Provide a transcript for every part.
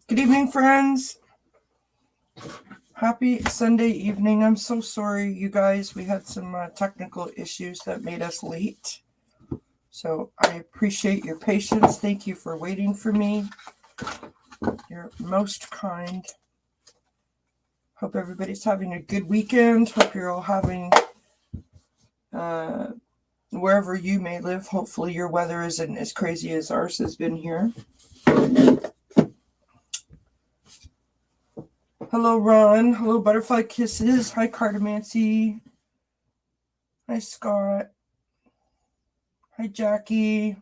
Good evening, friends. Happy Sunday evening. I'm so sorry, you guys. We had some technical issues that made us late. So I appreciate your patience. Thank you for waiting for me. You're most kind. Hope everybody's having a good weekend. Hope you're all having, wherever you may live, hopefully your weather isn't as crazy as ours has been here. Hello, Ron. Hello, Butterfly Kisses. Hi, Cartomancy. Hi, Scott. Hi, Jackie.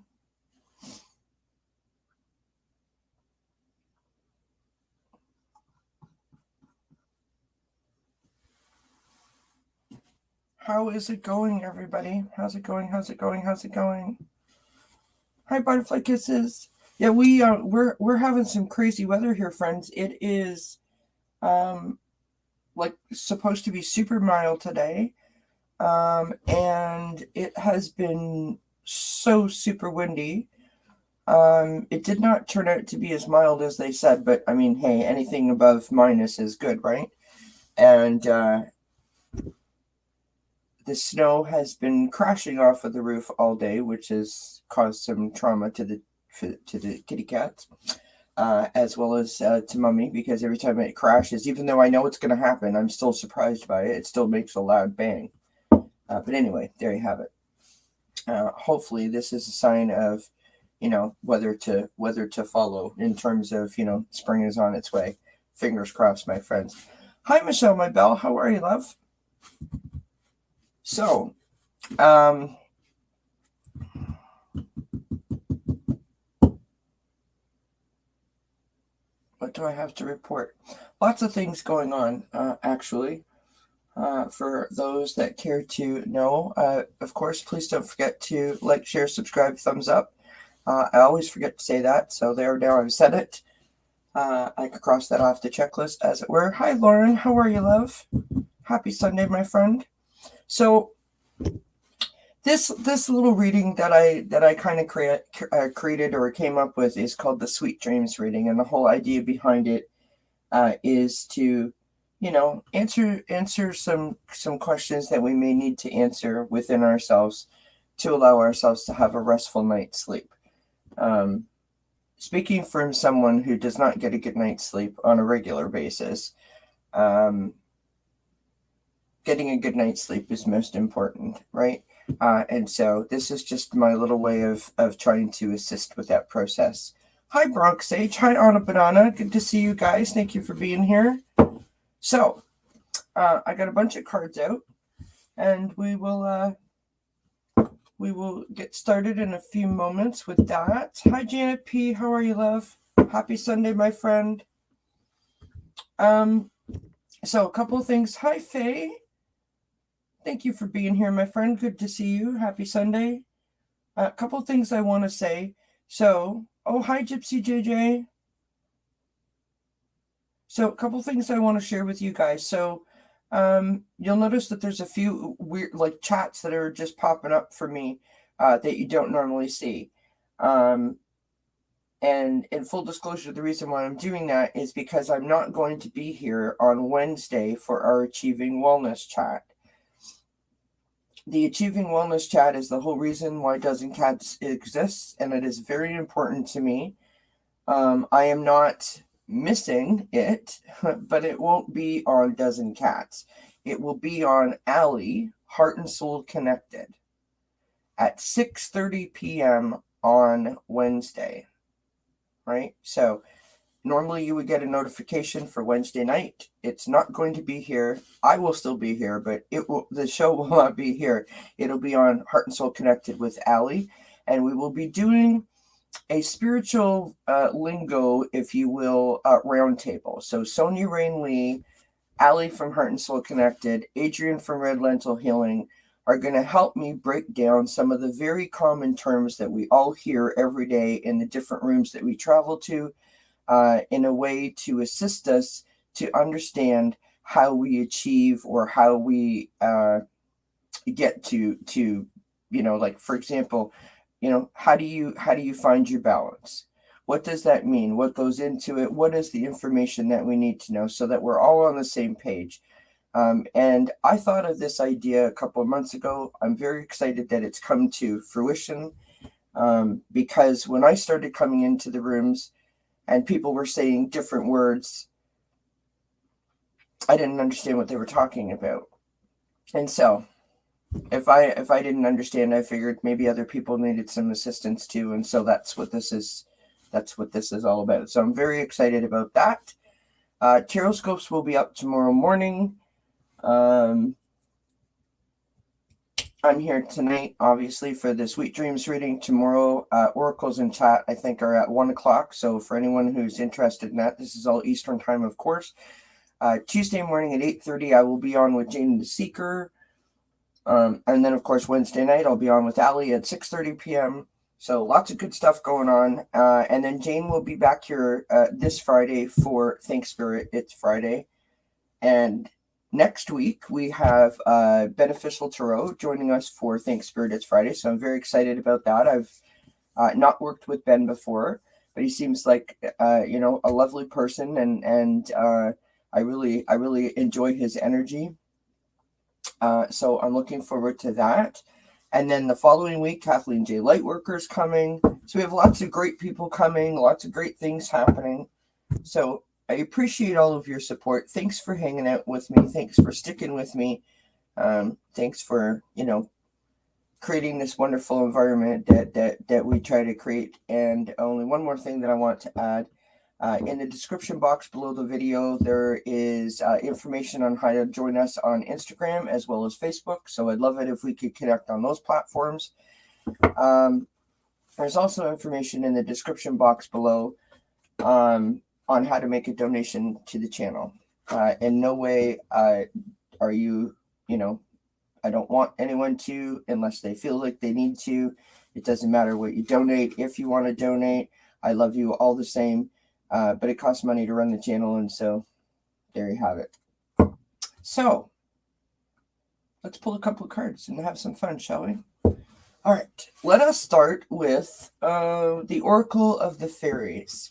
How is it going, everybody? How's it going? How's it going? How's it going? Hi, Butterfly Kisses. Yeah, we're having some crazy weather here, friends. It is like supposed to be super mild today. And it has been so super windy. It did not turn out to be as mild as they said, but I mean, hey, anything above minus is good, right? And the snow has been crashing off of the roof all day, which has caused some trauma to the kitty cats, as well as to Mummy, because every time it crashes, even though I know it's going to happen, I'm still surprised by it. It still makes a loud bang. But anyway, there you have it. Hopefully, this is a sign of, weather to follow in terms of, spring is on its way. Fingers crossed, my friends. Hi, Michelle, my belle. How are you, love? So, what do I have to report? Lots of things going on, actually. For those that care to know, of course, please don't forget to like, share, subscribe, thumbs up. I always forget to say that, so there, now I've said it. I could cross that off the checklist, as it were. Hi, Lauren. How are you, love? Happy Sunday, my friend. So, this little reading that I kind of created or came up with is called the Sweet Dreams reading, and the whole idea behind it is to, answer some questions that we may need to answer within ourselves to allow ourselves to have a restful night's sleep. Speaking from someone who does not get a good night's sleep on a regular basis, getting a good night's sleep is most important, right? And so this is just my little way of trying to assist with that process. Hi, Bronx Sage. Hi, Anna Banana. Good to see you guys. Thank you for being here. So, I got a bunch of cards out, and we will get started in a few moments with that. Hi, Janet P. How are you, love? Happy Sunday, my friend. So a couple of things. Hi, Faye. Thank you for being here, my friend. Good to see you. Happy Sunday. A couple of things I want to say. So, hi, Gypsy JJ. So a couple of things I want to share with you guys. So, you'll notice that there's a few weird, like, chats that are just popping up for me that you don't normally see. And in full disclosure, the reason why I'm doing that is because I'm not going to be here on Wednesday for our Achieving Wellness chat. The Achieving Wellness chat is the whole reason why dzncats exists, and it is very important to me. I am not missing it, but it won't be on dzncats. It will be on Allie, Heart and Soul Connected, at 6:30 p.m. on Wednesday, right? So normally you would get a notification for Wednesday night. It's not going to be here. I will still be here, but the show will not be here. It'll be on Heart and Soul Connected with Allie, and we will be doing a spiritual lingo, if you will, roundtable. So Sonia Rain Lee, Allie from Heart and Soul Connected, Adrian from Red Lentil Healing are going to help me break down some of the very common terms that we all hear every day in the different rooms that we travel to, in a way to assist us to understand how we achieve or how we get to like, for example, how do you find your balance? What does that mean? What goes into it? What is the information that we need to know so that we're all on the same page? And I thought of this idea a couple of months ago. I'm very excited that it's come to fruition, because when I started coming into the rooms and people were saying different words, I didn't understand what they were talking about. And so if I didn't understand, I figured maybe other people needed some assistance too. And so that's what this is all about. So I'm very excited about that. Tarot scopes will be up tomorrow morning. I'm here tonight, obviously, for the Sweet Dreams reading. Tomorrow, oracles and chat, I think, are at 1 o'clock. So for anyone who's interested in that, this is all Eastern time, of course. Tuesday morning at 8:30, I will be on with Jane the Seeker. And then, of course, Wednesday night, I'll be on with Allie at 6:30 p.m. So lots of good stuff going on. And then Jane will be back here this Friday for Think Spirit. It's Friday. And next week, we have Beneficial Tarot joining us for Think Spirit. It's Friday. So I'm very excited about that. I've not worked with Ben before, but he seems like, a lovely person. And I really enjoy his energy. So I'm looking forward to that. And then the following week, Kathleen J. Lightworker's coming. So we have lots of great people coming, lots of great things happening. So I appreciate all of your support. Thanks for hanging out with me. Thanks for sticking with me. Thanks for, creating this wonderful environment that we try to create. And only one more thing that I want to add. In the description box below the video, there is information on how to join us on Instagram as well as Facebook. So I'd love it if we could connect on those platforms. There's also information in the description box below on how to make a donation to the channel. In no way are you, I don't want anyone to unless they feel like they need to. It doesn't matter what you donate. If you want to donate, I love you all the same. But it costs money to run the channel, and so there you have it. So let's pull a couple of cards and have some fun, shall we? All right, let us start with the Oracle of the Fairies.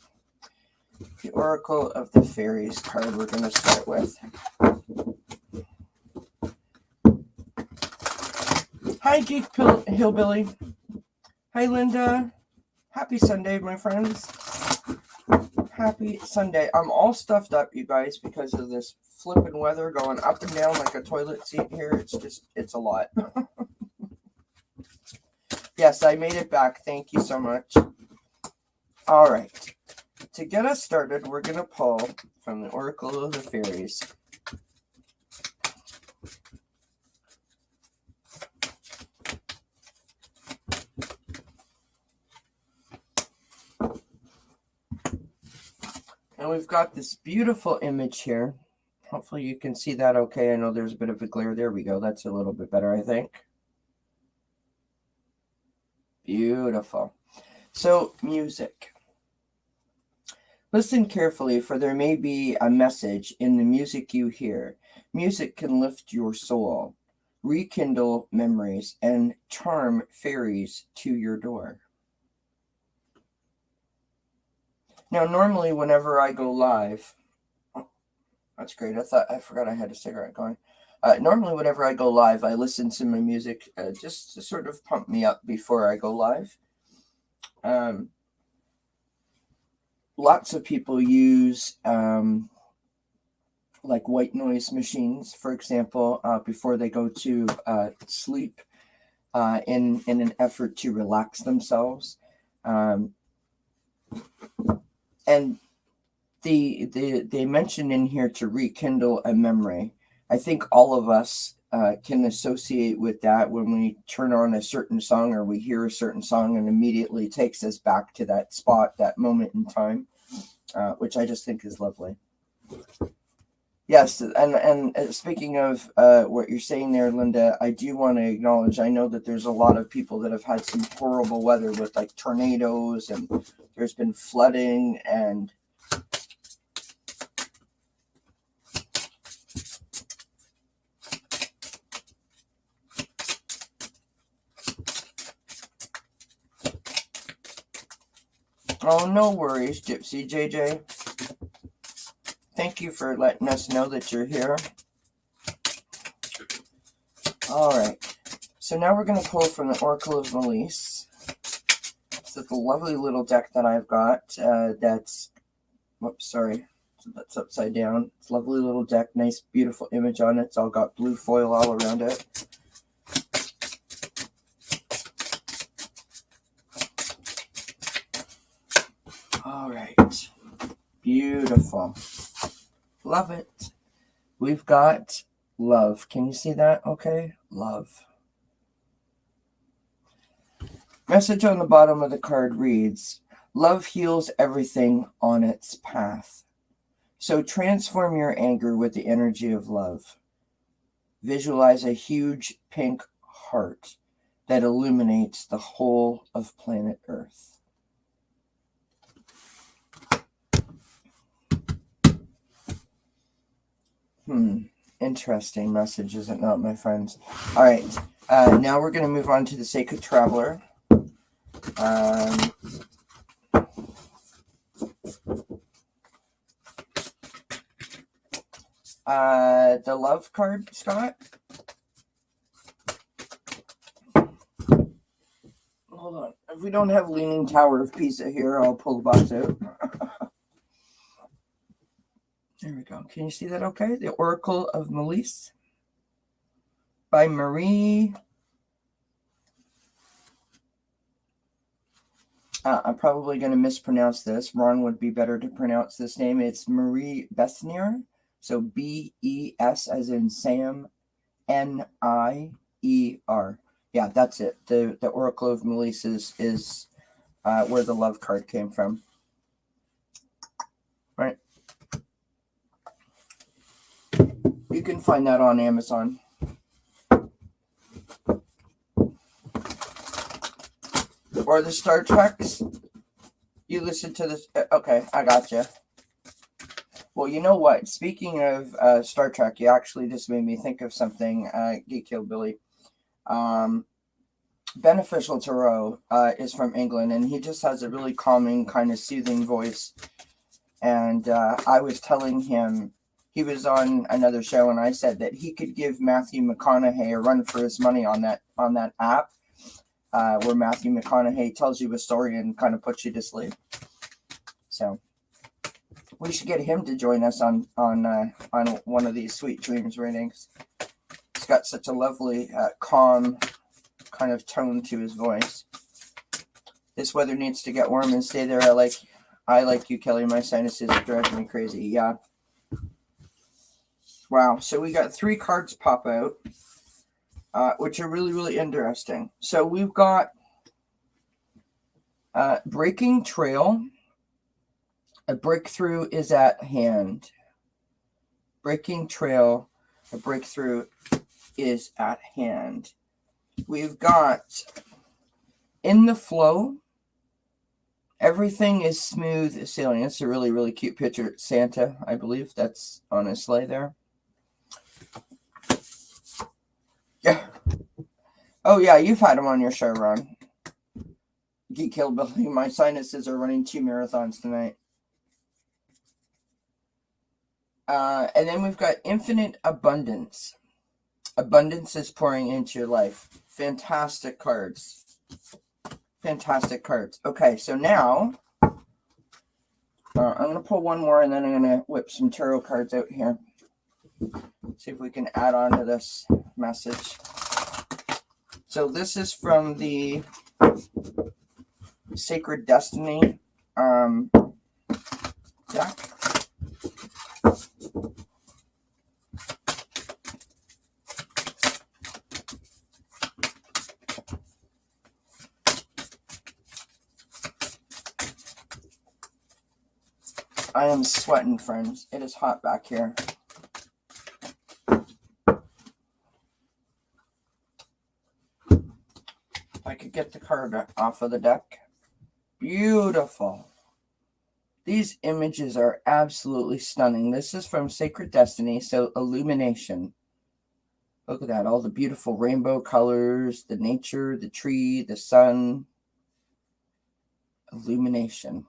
The Oracle of the Fairies card we're going to start with. Hi, Geek Hillbilly. Hi, Linda. Happy Sunday, my friends. Happy Sunday. I'm all stuffed up, you guys, because of this flipping weather going up and down like a toilet seat here. It's a lot. Yes, I made it back. Thank you so much. All right. To get us started, we're going to pull from the Oracle of the Fairies. And we've got this beautiful image here. Hopefully you can see that okay. I know there's a bit of a glare. There we go. That's a little bit better, I think. Beautiful. So, music. Listen carefully, for there may be a message in the music you hear. Music can lift your soul, rekindle memories, and charm fairies to your door. Now, normally, whenever I go live, oh, that's great. I forgot I had a cigarette going. Normally, whenever I go live, I listen to my music just to sort of pump me up before I go live. Lots of people use like white noise machines, for example, before they go to sleep in an effort to relax themselves. And they mention in here to rekindle a memory. I think all of us can associate with that when we turn on a certain song or we hear a certain song and immediately takes us back to that spot, that moment in time, which I just think is lovely. Yes, and speaking of what you're saying there, Linda, I do want to acknowledge, I know that there's a lot of people that have had some horrible weather with like tornadoes, and there's been flooding, and Oh, no worries, Gypsy JJ. Thank you for letting us know that you're here. All right. So now we're going to pull from the Oracle of Melisse. It's the lovely little deck that I've got. That's upside down. It's a lovely little deck. Nice, beautiful image on it. It's all got blue foil all around it. All right. Beautiful. Love it. We've got love. Can you see that? Okay. Love. Message on the bottom of the card reads, love heals everything on its path. So transform your anger with the energy of love. Visualize a huge pink heart that illuminates the whole of planet Earth. Interesting message, is it not, my friends? All right. Now we're going to move on to the Sacred Traveler. The love card, Scott. Hold on. If we don't have Leaning Tower of Pisa here, I'll pull the box out. There we go. Can you see that okay? The Oracle of Melisse by Marie. I'm probably going to mispronounce this. Ron would be better to pronounce this name. It's Marie Besnier. So B-E-S as in Sam, N-I-E-R. Yeah, that's it. The Oracle of Melisse is where the love card came from. Right? You can find that on Amazon. Or the Star Treks. You listen to this. Okay, I gotcha. Well, you know what? Speaking of Star Trek, you actually just made me think of something. Geek Hillbilly. Beneficial Tarot is from England, and he just has a really calming, kind of soothing voice. And I was telling him, he was on another show, and I said that he could give Matthew McConaughey a run for his money on that app, where Matthew McConaughey tells you a story and kind of puts you to sleep. So we should get him to join us on one of these Sweet Dreams readings. He's got such a lovely, calm kind of tone to his voice. This weather needs to get warm and stay there. I like you, Kelly. My sinuses are driving me crazy. Yeah. Wow. So we got 3 cards pop out, which are really, really interesting. So we've got Breaking Trail. A breakthrough is at hand. Breaking Trail. A breakthrough is at hand. We've got In the Flow. Everything is smooth sailing. It's a really, really cute picture. Santa, I believe. That's on his sleigh there. Yeah. Oh, yeah, you've had him on your show, Ron. Geek Hillbilly. My sinuses are running 2 marathons tonight. And then we've got Infinite Abundance. Abundance is pouring into your life. Fantastic cards. Fantastic cards. Okay, so now I'm going to pull one more, and then I'm going to whip some tarot cards out here. See if we can add on to this message. So this is from the Sacred Destiny deck. I am sweating, friends. It is hot back here. I could get the card off of the deck. Beautiful. These images are absolutely stunning. This is from Sacred Destiny, so illumination. Look at that. All the beautiful rainbow colors, the nature, the tree, the sun. Illumination.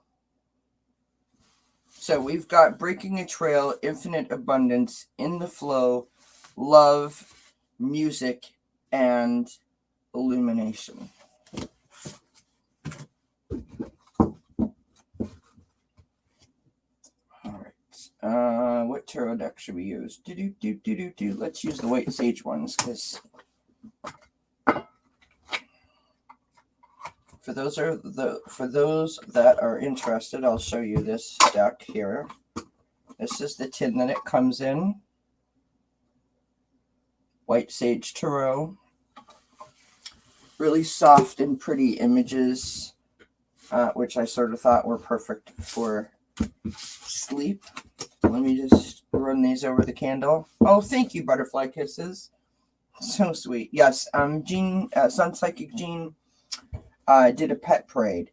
So we've got breaking a trail, infinite abundance, in the flow, love, music, and illumination. All right. What tarot deck should we use? Let's use the White Sage ones, because for those that are interested, I'll show you this deck here. This is the tin that it comes in. White Sage Tarot. Really soft and pretty images, which I sort of thought were perfect for sleep. Let me just run these over the candle. Oh, thank you, Butterfly Kisses. So sweet. Yes, Jean, Sun Psychic Jean did a pet parade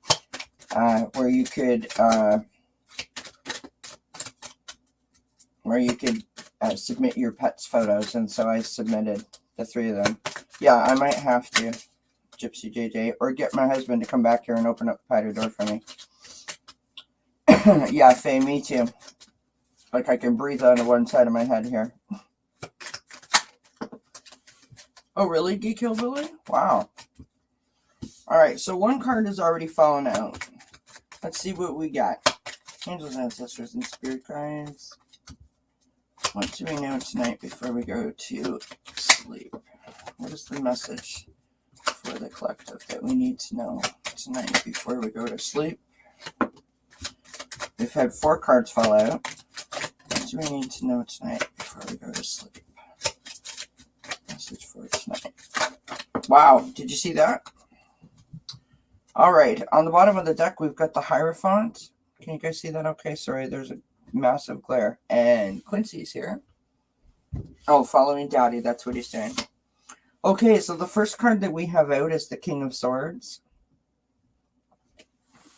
where you could submit your pet's photos, and so I submitted the 3 of them. Yeah, I might have to, Gypsy JJ, or get my husband to come back here and open up the patio door for me. Yeah, Faye, me too. Like I can breathe on one side of my head here. Oh, really, Geek Hillbilly? Wow. All right, so one card has already fallen out. Let's see what we got. Angels, ancestors, and spirit guides. What do we know tonight before we go to sleep? What is the message for the collective that we need to know tonight before we go to sleep? We've had 4 cards fall out. What do we need to know tonight before we go to sleep? Message for tonight. Wow, did you see that? All right, on the bottom of the deck, we've got the Hierophant. Can you guys see that? Okay, sorry, there's a massive glare. And Quincy's here. Oh, following Daddy, that's what he's saying. Okay, so the first card that we have out is the King of Swords.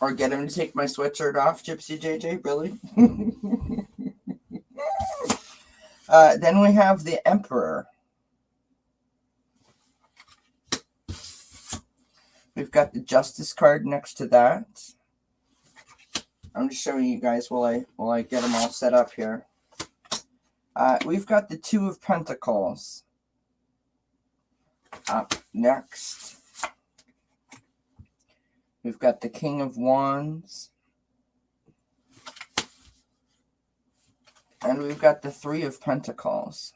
Or get him to take my sweatshirt off, Gypsy JJ, really? Then we have the Emperor. We've got the Justice card next to that. I'm just showing you guys while I get them all set up here. We've got the 2 of Pentacles. Up next, we've got the King of Wands. And we've got the 3 of Pentacles.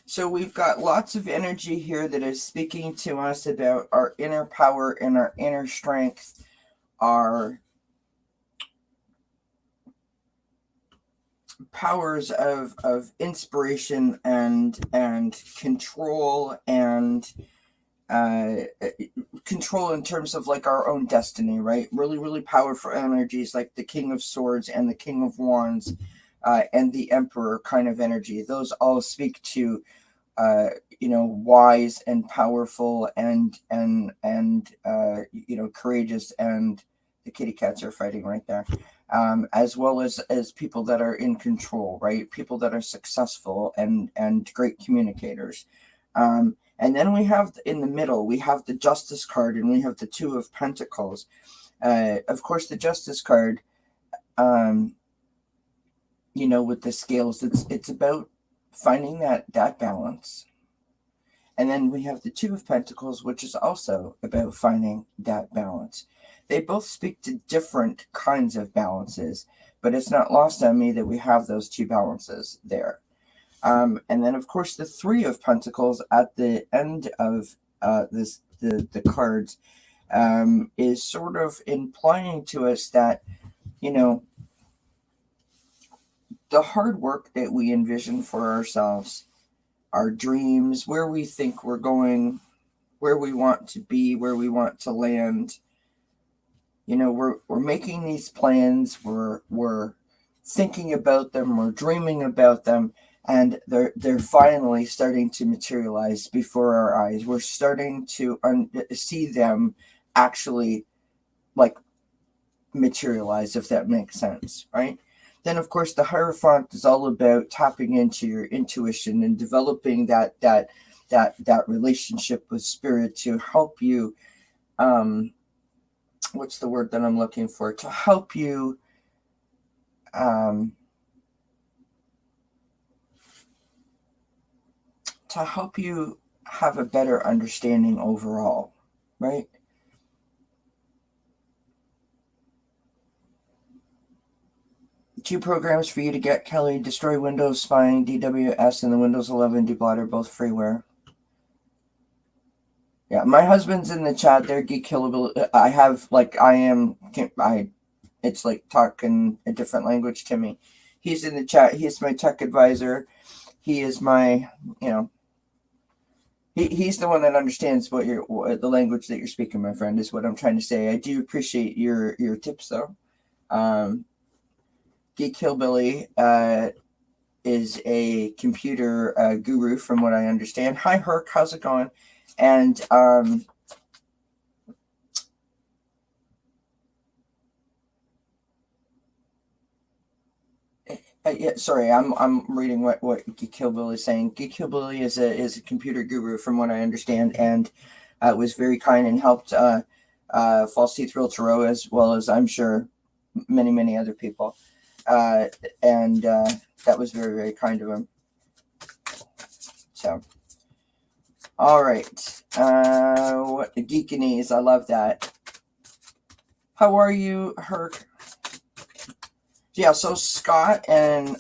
So we've got lots of energy here that is speaking to us about our inner power and our inner strength, our powers of inspiration and control, and control in terms of like our own destiny, right? Really, really powerful energies like the King of Swords and the King of Wands and the Emperor kind of energy. Those all speak to wise and powerful and courageous, and the kitty cats are fighting right there, as well as people that are in control, right? People that are successful and great communicators. And then we have in the middle, we have the Justice card, and we have the 2 of Pentacles. Of course, the Justice card, with the scales, it's about finding that balance. And then we have the 2 of Pentacles, which is also about finding that balance. They both speak to different kinds of balances, but it's not lost on me that we have those 2 balances there. And then, of course, the 3 of Pentacles at the end of the cards is sort of implying to us that, the hard work that we envision for ourselves, our dreams, where we think we're going, where we want to be, where we want to land, we're making these plans, we're thinking about them, we're dreaming about them, and they're finally starting to materialize before our eyes. We're starting to see them actually like materialize, if that makes sense, right? Then, of course, the Hierophant is all about tapping into your intuition and developing that relationship with spirit to help you. What's the word that I'm looking for? To help you. To help you have a better understanding overall, right? Two programs for you to get, Kelly. Destroy Windows Spying, DWS, and the Windows 11 deblotter, both freeware. Yeah, my husband's in the chat there, Geek Killability. I have, like, it's like talking a different language to me. He's in the chat. He's my tech advisor. He is my, he's the one that understands the language that you're speaking, my friend, is what I'm trying to say. I do appreciate your tips, though. Geek Hillbilly is a computer guru, from what I understand. Hi, Herc. How's it going? And yeah, sorry, I'm reading what Geek Hillbilly is saying. Geek Hillbilly is a computer guru, from what I understand, and was very kind and helped False Teeth Real Tarot, as well as, I'm sure, many other people. And that was very, very kind of him. So, all right. What the Geekanese, I love that. How are you, Herc? Yeah, so Scott and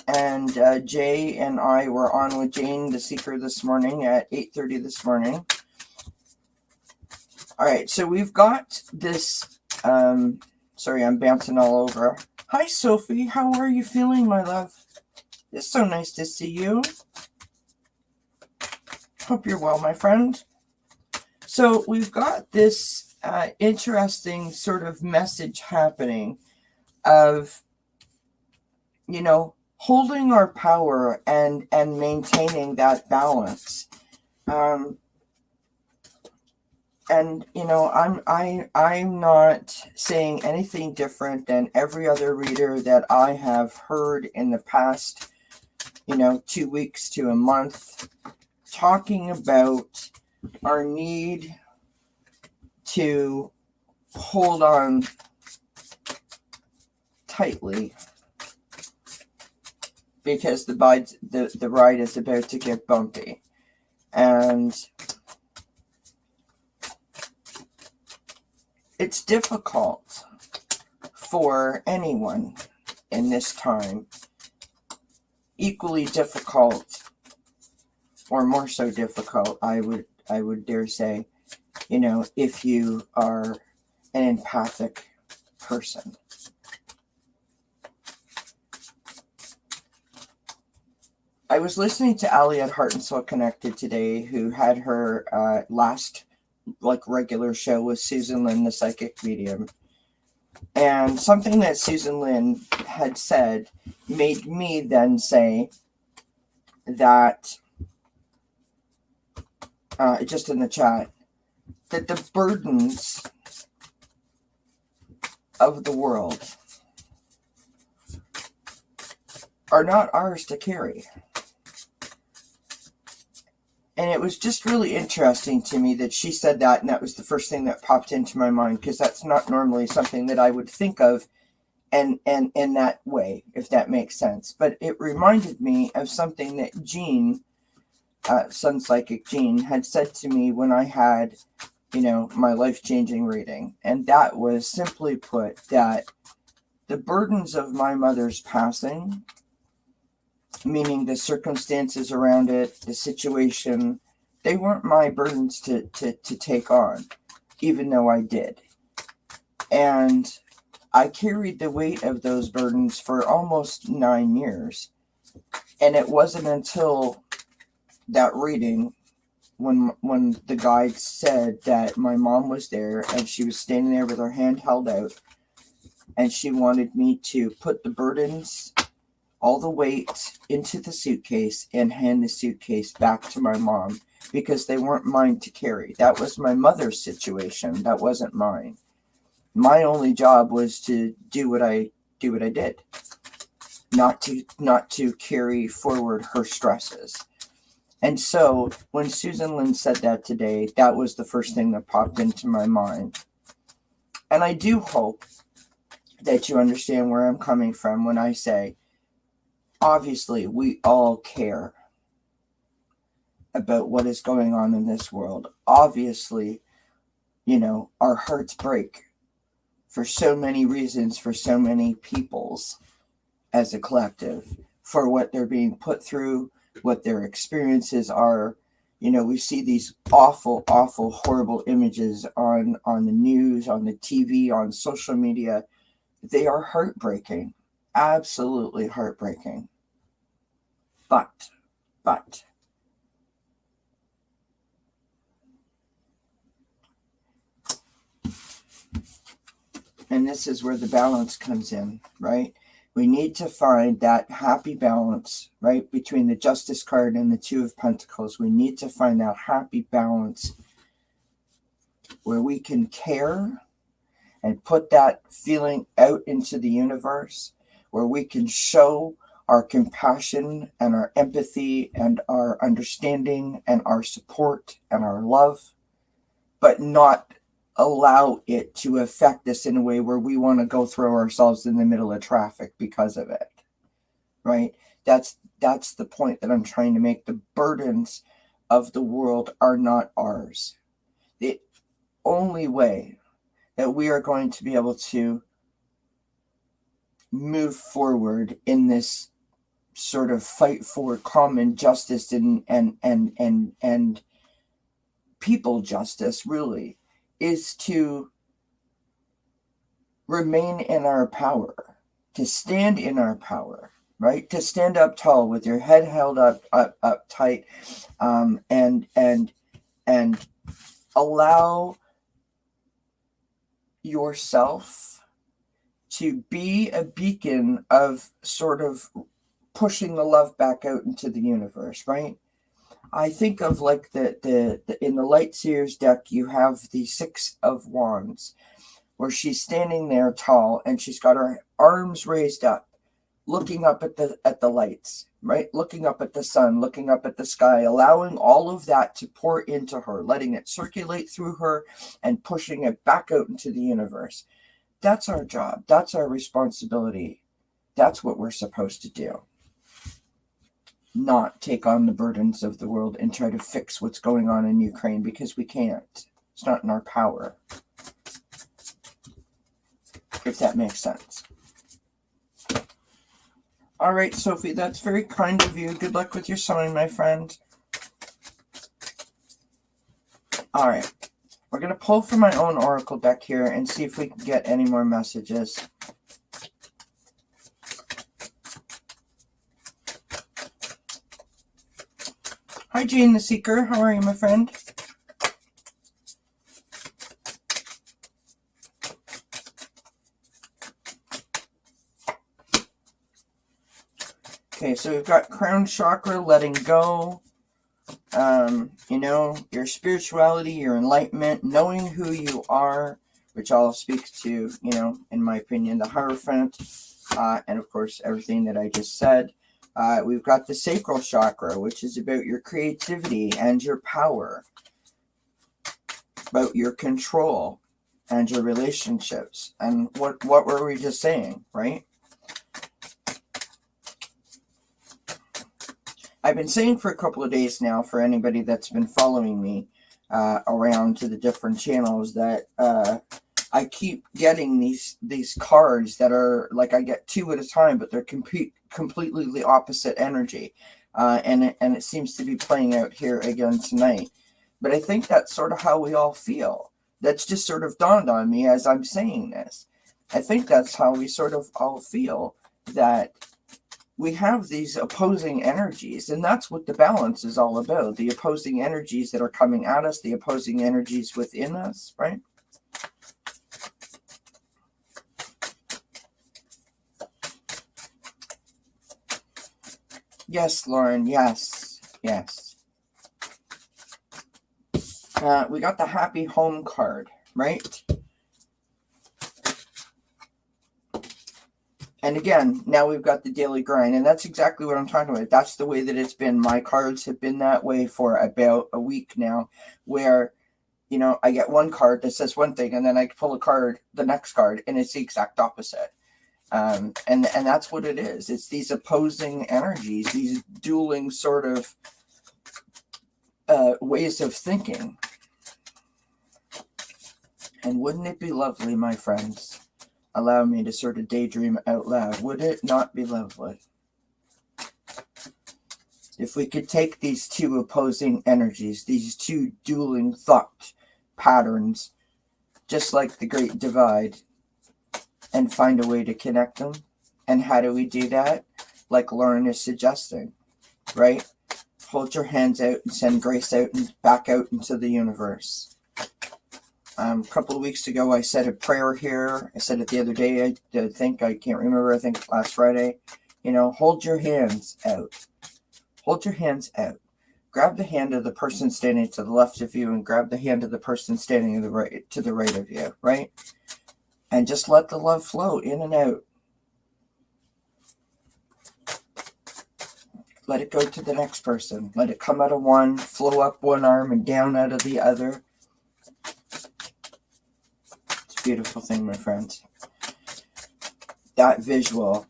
Jay and I were on with Jane the Seeker this morning at 8:30 this morning. All right, so we've got this. Sorry, I'm bouncing all over. Hi, Sophie. How are you feeling, my love? It's so nice to see you. Hope you're well, my friend. So we've got this interesting sort of message happening of, holding our power and maintaining that balance. And I'm not saying anything different than every other reader that I have heard in the past 2 weeks to a month, talking about our need to hold on tightly, because the ride is about to get bumpy. And it's difficult for anyone in this time. Equally difficult, or more so difficult, I would dare say, if you are an empathic person. I was listening to Ali at Heart and Soul Connected today, who had her last regular show with Susan Lynn, the psychic medium. And something that Susan Lynn had said made me then say that, just in the chat, that the burdens of the world are not ours to carry. And it was just really interesting to me that she said that, and that was the first thing that popped into my mind, because that's not normally something that I would think of and in that way, if that makes sense. But it reminded me of something that Jean, Sun Psychic Jean, had said to me when I had, my life-changing reading. And that was, simply put, that the burdens of my mother's passing, meaning the circumstances around it, the situation, they weren't my burdens to take on, even though I did. And I carried the weight of those burdens for almost 9 years. And it wasn't until that reading, when the guide said that my mom was there, and she was standing there with her hand held out, and she wanted me to put the burdens, all the weight, into the suitcase and hand the suitcase back to my mom, because they weren't mine to carry. That was my mother's situation. That wasn't mine. My only job was to do what I did. not to carry forward her stresses. And so when Susan Lynn said that today, that was the first thing that popped into my mind. And I do hope that you understand where I'm coming from when I say, obviously, we all care about what is going on in this world. Obviously, our hearts break for so many reasons, for so many peoples as a collective, for what they're being put through, what their experiences are. We see these awful, awful, horrible images on the news, on the TV, on social media. They are heartbreaking, absolutely heartbreaking. But, and this is where the balance comes in, right? We need to find that happy balance, right, between the Justice card and the Two of Pentacles. We need to find that happy balance where we can care and put that feeling out into the universe, where we can show our compassion and our empathy and our understanding and our support and our love, but not allow it to affect us in a way where we want to go throw ourselves in the middle of traffic because of it, right? That's the point that I'm trying to make. The burdens of the world are not ours. The only way that we are going to be able to move forward in this sort of fight for common justice and people justice, really, is to remain in our power, to stand in our power, right? To stand up tall with your head held up tight, and allow yourself to be a beacon of sort of pushing the love back out into the universe, right? I think of like the in the Light Seers deck, you have the Six of Wands, where she's standing there tall and she's got her arms raised up, looking up at the lights, right? Looking up at the sun, looking up at the sky, allowing all of that to pour into her, letting it circulate through her and pushing it back out into the universe. That's our job. That's our responsibility. That's what we're supposed to do. Not take on the burdens of the world and try to fix what's going on in Ukraine, because we can't. It's not in our power. If that makes sense. All right, Sophie, that's very kind of you. Good luck with your sewing, my friend. All right. We're going to pull from my own oracle deck here and see if we can get any more messages. Hi, Jane the Seeker. How are you, my friend? Okay, so we've got Crown Chakra, letting go. Your spirituality, your enlightenment, knowing who you are, which I'll speak to, in my opinion, the Hierophant, and of course, everything that I just said. We've got the Sacral Chakra, which is about your creativity and your power, about your control and your relationships. And what were we just saying, right? I've been saying for a couple of days now, for anybody that's been following me around to the different channels, that I keep getting these cards that are like, I get two at a time, but they're completely the opposite energy, and it seems to be playing out here again tonight. But I think that's sort of how we all feel. That's just sort of dawned on me as I'm saying this. I think that's how we sort of all feel, that we have these opposing energies, and that's what the balance is all about. The opposing energies that are coming at us, the opposing energies within us, right? Yes, Lauren, yes. We got the Happy Home card, right? And again, now we've got the daily grind, and that's exactly what I'm talking about. That's the way that it's been. My cards have been that way for about a week now, where, you know, I get one card that says one thing, and then I pull a card, the next card, and it's the exact opposite. And that's what it is. It's these opposing energies, these dueling sort of ways of thinking. And wouldn't it be lovely, my friends? Allow me to sort of daydream out loud. Would it not be lovely if we could take these two opposing energies, these two dueling thought patterns, just like the Great Divide, and find a way to connect them? And how do we do that? Like Lauren is suggesting, right? Hold your hands out and send grace out and back out into the universe. A couple of weeks ago, I said a prayer here. I said it the other day, I can't remember, I think last Friday. You know, hold your hands out. Hold your hands out. Grab the hand of the person standing to the left of you and grab the hand of the person standing to the right of you, right? And just let the love flow in and out. Let it go to the next person. Let it come out of one, flow up one arm and down out of the other. Beautiful thing, my friends. That visual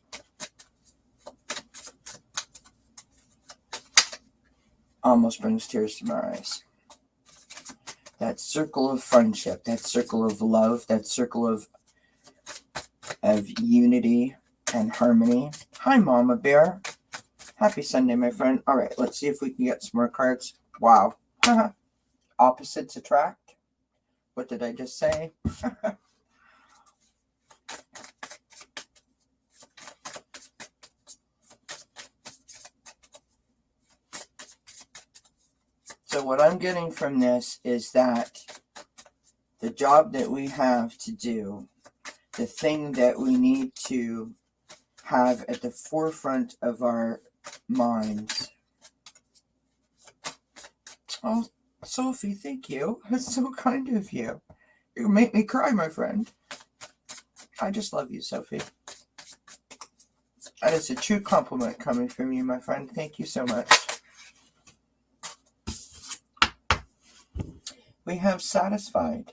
almost brings tears to my eyes. That circle of friendship, that circle of love, that circle of unity and harmony. Hi, Mama Bear. Happy Sunday, my friend. All right, let's see if we can get some more cards. Wow. Opposites attract. What did I just say? So what I'm getting from this is that the job that we have to do, the thing that we need to have at the forefront of our minds. Oh, Sophie, thank you. That's so kind of you. You make me cry, my friend. I just love you, Sophie. That is a true compliment coming from you, my friend. Thank you so much. We have satisfied.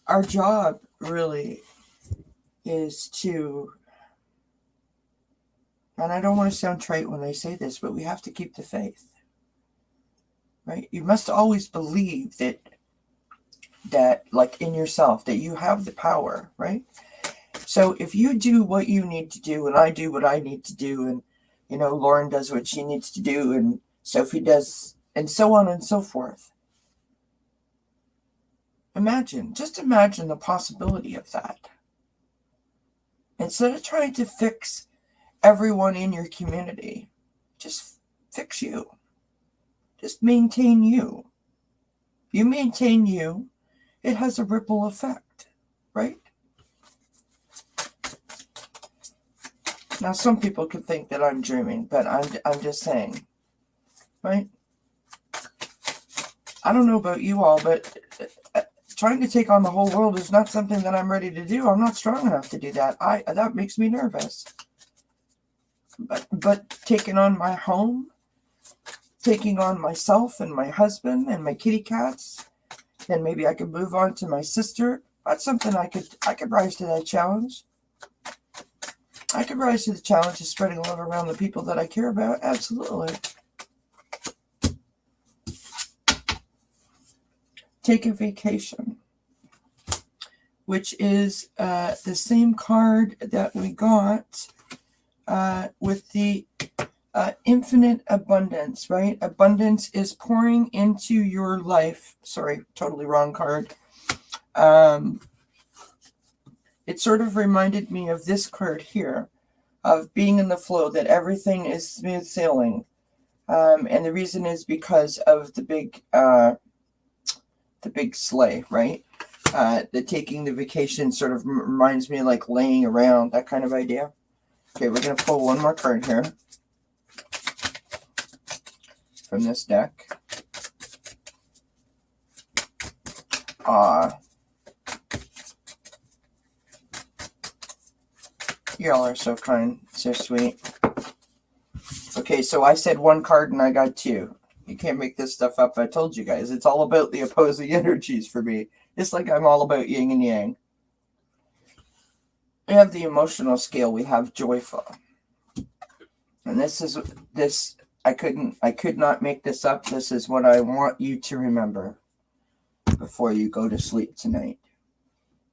Our job really is to, and I don't want to sound trite when I say this, but we have to keep the faith. Right? You must always believe that like in yourself, that you have the power, right? So if you do what you need to do, and I do what I need to do, and, you know, Lauren does what she needs to do, and Sophie does, and so on and so forth. Just imagine the possibility of that. Instead of trying to fix everyone in your community, just fix you. Just maintain you. You maintain you, it has a ripple effect, right? Now, some people could think that I'm dreaming, but I'm just saying, right? I don't know about you all, but trying to take on the whole world is not something that I'm ready to do. I'm not strong enough to do that. That makes me nervous. But taking on my home, taking on myself and my husband and my kitty cats, then maybe I could move on to my sister. That's something I could rise to that challenge. I could rise to the challenge of spreading love around the people that I care about. Absolutely. Take a vacation, which is the same card that we got with the infinite abundance, right? Abundance is pouring into your life. Sorry, totally wrong card. It sort of reminded me of this card here, of being in the flow, that everything is smooth sailing. And the reason is because of the big sleigh, right? The taking the vacation sort of reminds me like laying around, that kind of idea. Okay, we're going to pull one more card here from this deck. Y'all are so kind, so sweet. Okay, so I said one card and I got two. You can't make this stuff up. I told you guys. It's all about the opposing energies for me. It's like I'm all about yin and yang. We have the emotional scale. We have joyful. And I could not make this up. This is what I want you to remember before you go to sleep tonight.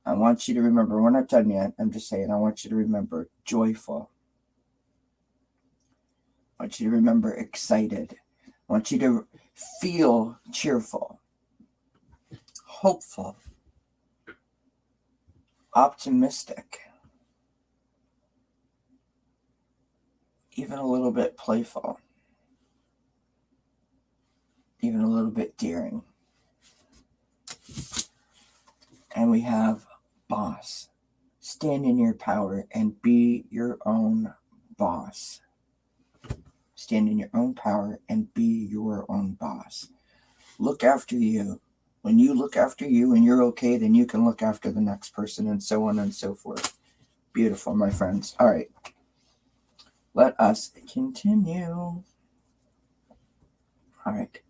I want you to remember, we're not done yet. I'm just saying, I want you to remember joyful. I want you to remember excited. I want you to feel cheerful, hopeful, optimistic, even a little bit playful, even a little bit daring. And we have boss. Stand in your power and be your own boss. Stand in your own power and be your own boss. Look after you. When you look after you and you're okay, then you can look after the next person, and so on and so forth. Beautiful, my friends. All right. Let us continue. All right.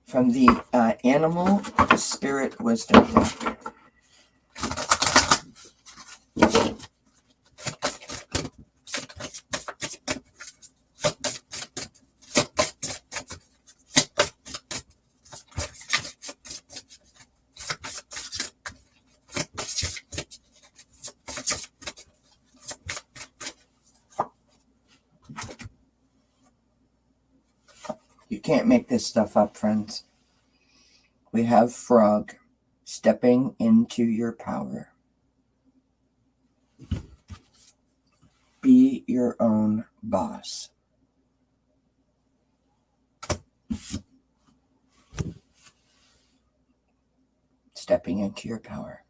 From the Animal Spirit Wisdom deck. You can't make this stuff up, friends. We have Frog stepping into your power. Be your own boss. Stepping into your power.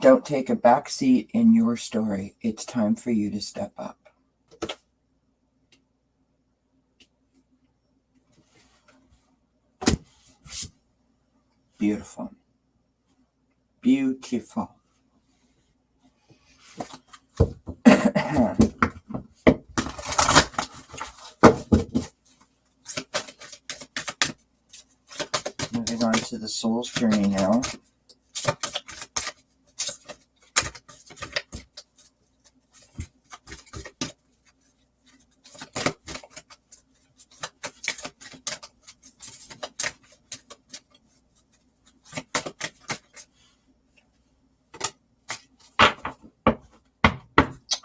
Don't take a back seat in your story. It's time for you to step up. Beautiful. Beautiful. Moving on to the soul's journey now.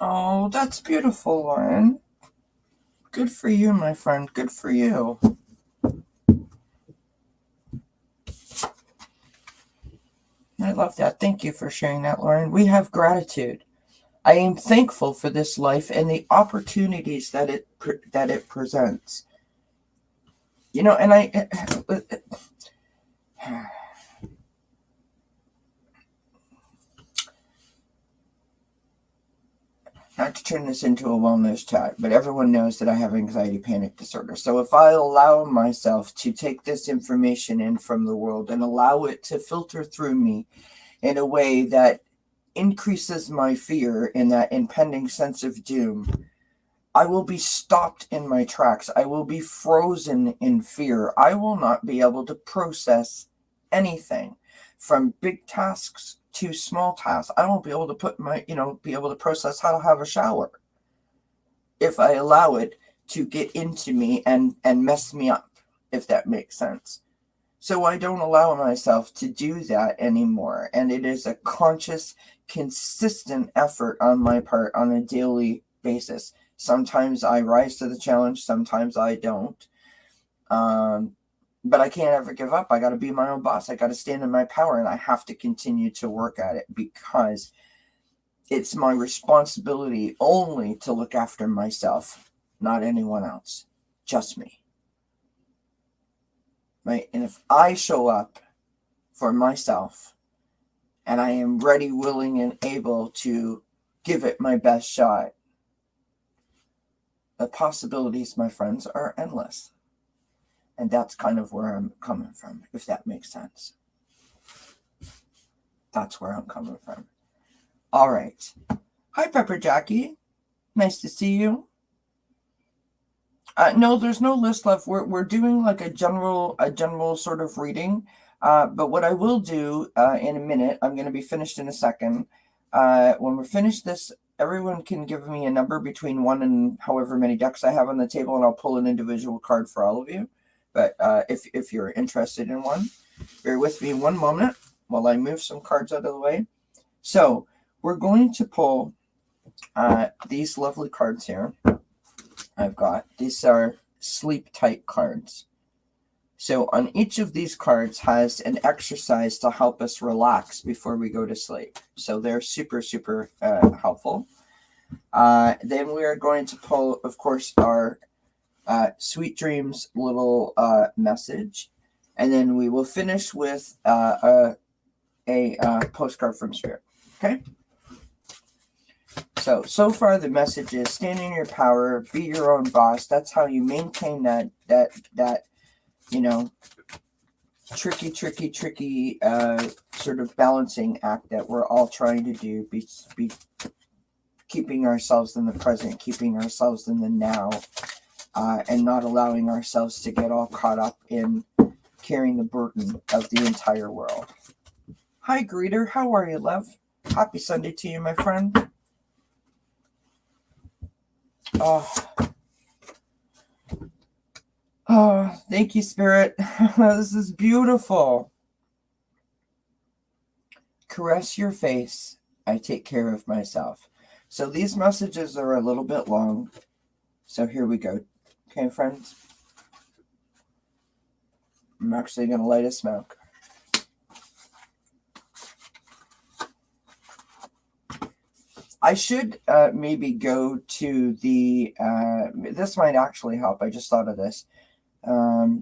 Oh, that's beautiful, Lauren. Good for you, my friend. Good for you. I love that. Thank you for sharing that, Lauren. We have gratitude. I am thankful for this life and the opportunities that it presents. You know, and not to turn this into a wellness chat, but everyone knows that I have anxiety panic disorder. So if I allow myself to take this information in from the world and allow it to filter through me in a way that increases my fear in that impending sense of doom, I will be stopped in my tracks. I will be frozen in fear. I will not be able to process anything from big tasks to small tasks. I won't be able to be able to process how to have a shower if I allow it to get into me and mess me up, if that makes sense. So I don't allow myself to do that anymore. And it is a conscious, consistent effort on my part on a daily basis. Sometimes I rise to the challenge, sometimes I don't. But I can't ever give up. I got to be my own boss. I got to stand in my power, and I have to continue to work at it because it's my responsibility only to look after myself, not anyone else, just me. Right? And if I show up for myself and I am ready, willing, and able to give it my best shot, the possibilities, my friends, are endless. And that's kind of where I'm coming from, if that makes sense. That's where I'm coming from. All right. Hi, Pepper Jackie. Nice to see you. No, there's no list left. We're doing like a general sort of reading. But what I will do in a minute, I'm going to be finished in a second. When we're finished this, everyone can give me a number between 1 and however many decks I have on the table, and I'll pull an individual card for all of you. But if you're interested in one, bear with me one moment while I move some cards out of the way. So we're going to pull these lovely cards here. I've got, these are sleep tight cards. So on each of these cards has an exercise to help us relax before we go to sleep. So they're super, super helpful. Then we are going to pull, of course, our Sweet Dreams little message. And then we will finish with a postcard from Spirit. Okay? So far the message is stand in your power, be your own boss. That's how you maintain that tricky sort of balancing act that we're all trying to do. Be keeping ourselves in the present, keeping ourselves in the now, and not allowing ourselves to get all caught up in carrying the burden of the entire world. Hi, Greeter. How are you, love? Happy Sunday to you, my friend. Oh, thank you, Spirit. This is beautiful. Caress your face. I take care of myself. So these messages are a little bit long. So here we go. Okay, friends? I'm actually going to light a smoke. I should maybe go to the, this might actually help. I just thought of this. I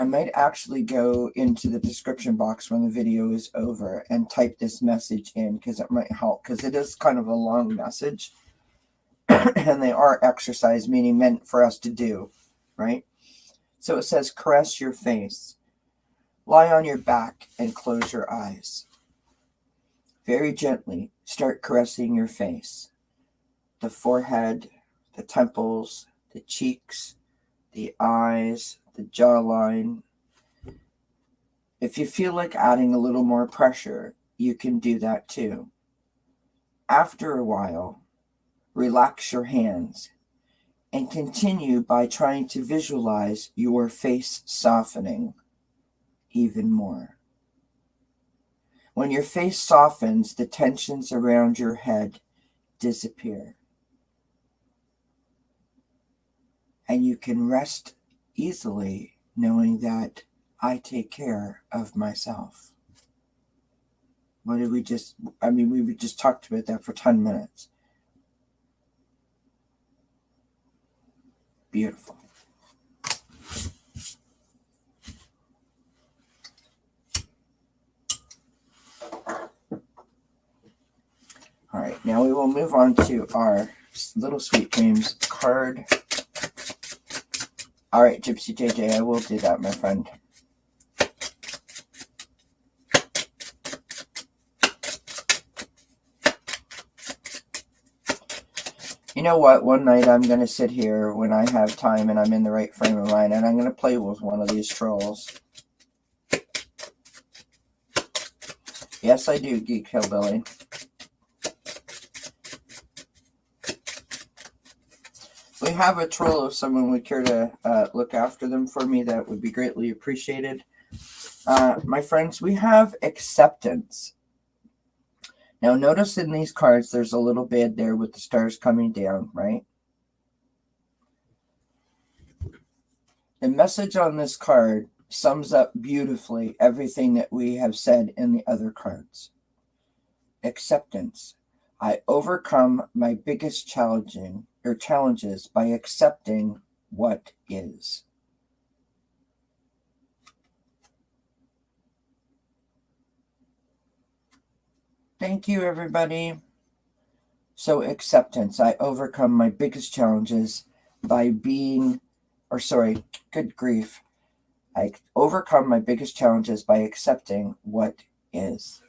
might actually go into the description box when the video is over and type this message in, because it might help, because it is kind of a long message. And they are exercise, meaning meant for us to do, right? So it says, caress your face. Lie on your back and close your eyes. Very gently start caressing your face. The forehead, the temples, the cheeks, the eyes, the jawline. If you feel like adding a little more pressure, you can do that too. After a while, relax your hands and continue by trying to visualize your face softening even more. When your face softens, the tensions around your head disappear. And you can rest easily knowing that I take care of myself. What did we just, we just talked about that for 10 minutes. Beautiful. All right, now we will move on to our Little Sweet Dreams card. All right, Gypsy JJ, I will do that, my friend. You know what? One night I'm going to sit here when I have time and I'm in the right frame of mind, and I'm going to play with one of these trolls. Yes, I do, Geek Hillbilly. We have a troll. If someone would care to look after them for me, that would be greatly appreciated. My friends, we have acceptance. Now, notice in these cards, there's a little bed there with the stars coming down, right? The message on this card sums up beautifully everything that we have said in the other cards. Acceptance. I overcome my biggest challenges by accepting what is. Thank you, everybody. So acceptance. I overcome my biggest challenges by good grief. I overcome my biggest challenges by accepting what is.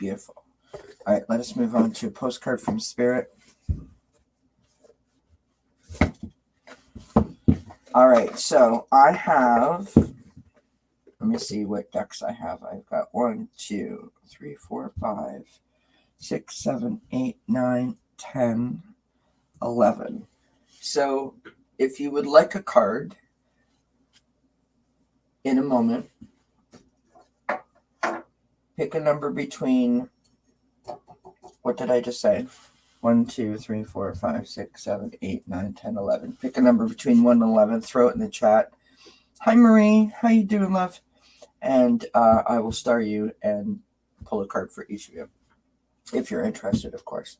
Beautiful. All right, let us move on to a postcard from Spirit. All right, so I have, let me see what decks I have. I've got 1, 2, 3, 4, 5, 6, 7, 8, 9, 10, 11. So if you would like a card in a moment, pick a number between, what did I just say? 1, 2, 3, 4, 5, 6, 7, 8, 9, 10, 11. Pick a number between 1 and 11. Throw it in the chat. Hi, Marie. How you doing, love? And I will star you and pull a card for each of you, if you're interested, of course.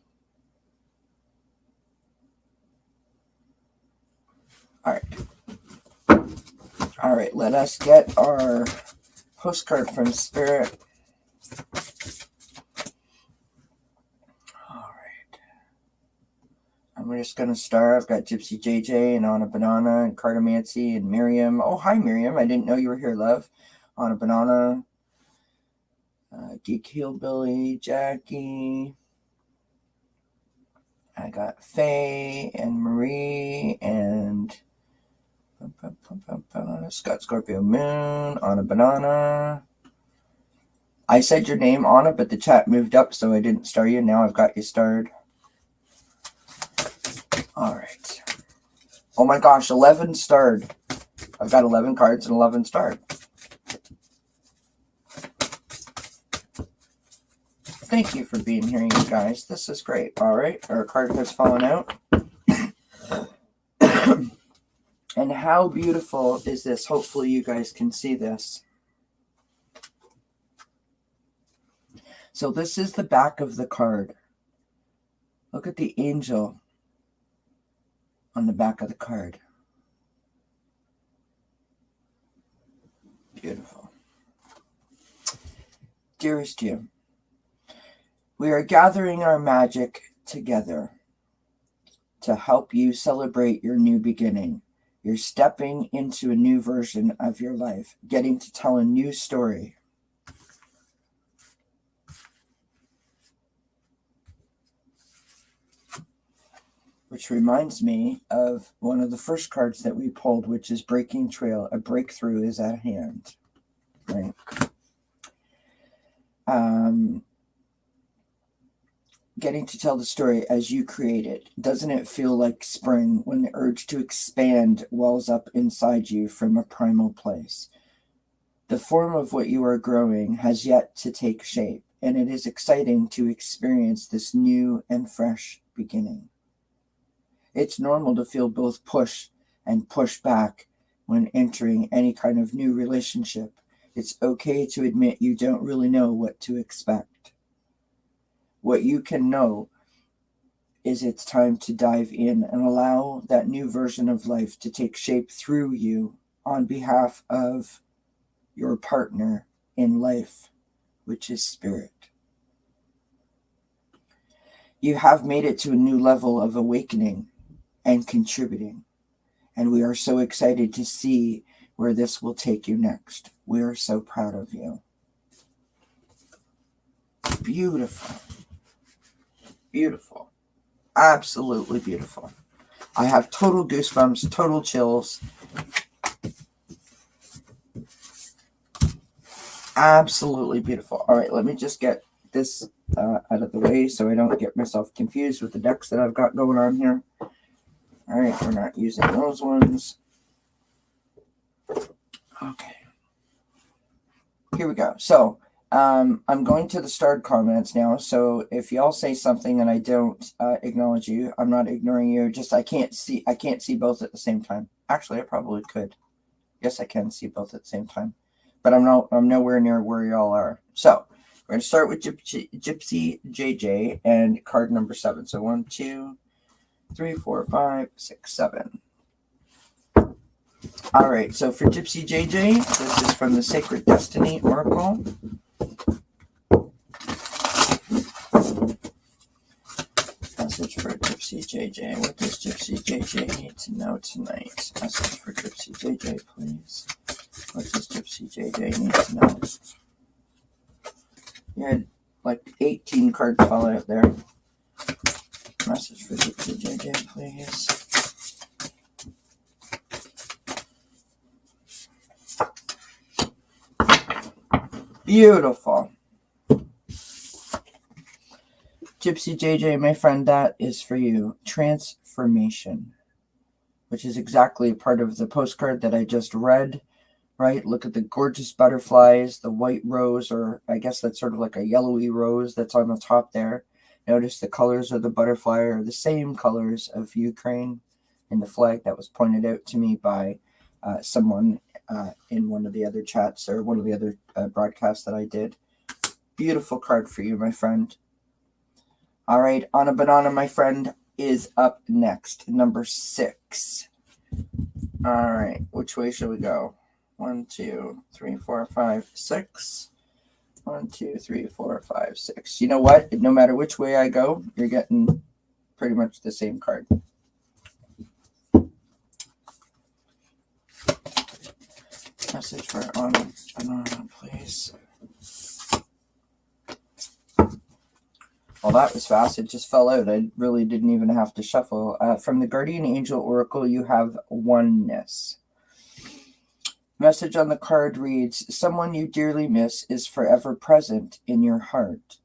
All right. All right, let us get our postcard from Spirit. All right. I'm just going to start. I've got Gypsy JJ and Anna Banana and Cartomancy and Miriam. Oh, hi, Miriam. I didn't know you were here, love. Anna Banana, Geek Hillbilly, Jackie. I got Faye and Marie and Scott Scorpio Moon, Anna Banana. I said your name, Anna, but the chat moved up, so I didn't star you. Now I've got you starred. All right. Oh my gosh, 11 starred. I've got 11 cards and 11 starred. Thank you for being here, you guys. This is great. All right, our card has fallen out. And how beautiful is this? Hopefully you guys can see this. So this is the back of the card. Look at the angel on the back of the card. Beautiful. Dearest Jim, we are gathering our magic together to help you celebrate your new beginning. You're stepping into a new version of your life, getting to tell a new story. Which reminds me of one of the first cards that we pulled, which is Breaking Trail. A breakthrough is at hand. Right? Getting to tell the story as you create it. Doesn't it feel like spring when the urge to expand wells up inside you from a primal place? The form of what you are growing has yet to take shape, and it is exciting to experience this new and fresh beginning. It's normal to feel both push and push back when entering any kind of new relationship. It's okay to admit you don't really know what to expect. What you can know is it's time to dive in and allow that new version of life to take shape through you on behalf of your partner in life, which is Spirit. You have made it to a new level of awakening and contributing, and we are so excited to see where this will take you next. We are so proud of you. Beautiful. Beautiful. Absolutely beautiful. I have total goosebumps, total chills. Absolutely beautiful. All right, let me just get this out of the way so I don't get myself confused with the decks that I've got going on here. All right, we're not using those ones. Okay. Here we go. So I'm going to the starred comments now. So if y'all say something and I don't acknowledge you, I'm not ignoring you. Just I can't see both at the same time. Actually, I probably could. Yes, I can see both at the same time. But I'm nowhere near where y'all are. So we're going to start with Gypsy JJ and card number 7. So 1, 2, 3, 4, 5, 6, 7. All right. So for Gypsy JJ, this is from the Sacred Destiny Oracle. Message for Gypsy JJ. What does Gypsy JJ need to know tonight? Message for Gypsy JJ, please. What does Gypsy JJ need to know? Yeah, Like 18 cards fall out there. Message for JJ, please. Beautiful. Gypsy JJ, my friend, that is for you. Transformation, which is exactly a part of the postcard that I just read, right? Look at the gorgeous butterflies, the white rose, or I guess that's sort of like a yellowy rose that's on the top there. Notice the colors of the butterfly are the same colors of Ukraine in the flag. That was pointed out to me by someone in one of the other chats or one of the other broadcasts that I did. Beautiful card for you, my friend. All right, Anna Banana, my friend, is up next, number 6. All right, which way shall we go? 1, 2, 3, 4, 5, 6. 1, 2, 3, 4, 5, 6. You know what? No matter which way I go, you're getting pretty much the same card. Message for Anna Banana, please. Well, that was fast. It just fell out. I really didn't even have to shuffle. From the Guardian Angel Oracle, you have oneness. Message on the card reads, someone you dearly miss is forever present in your heart.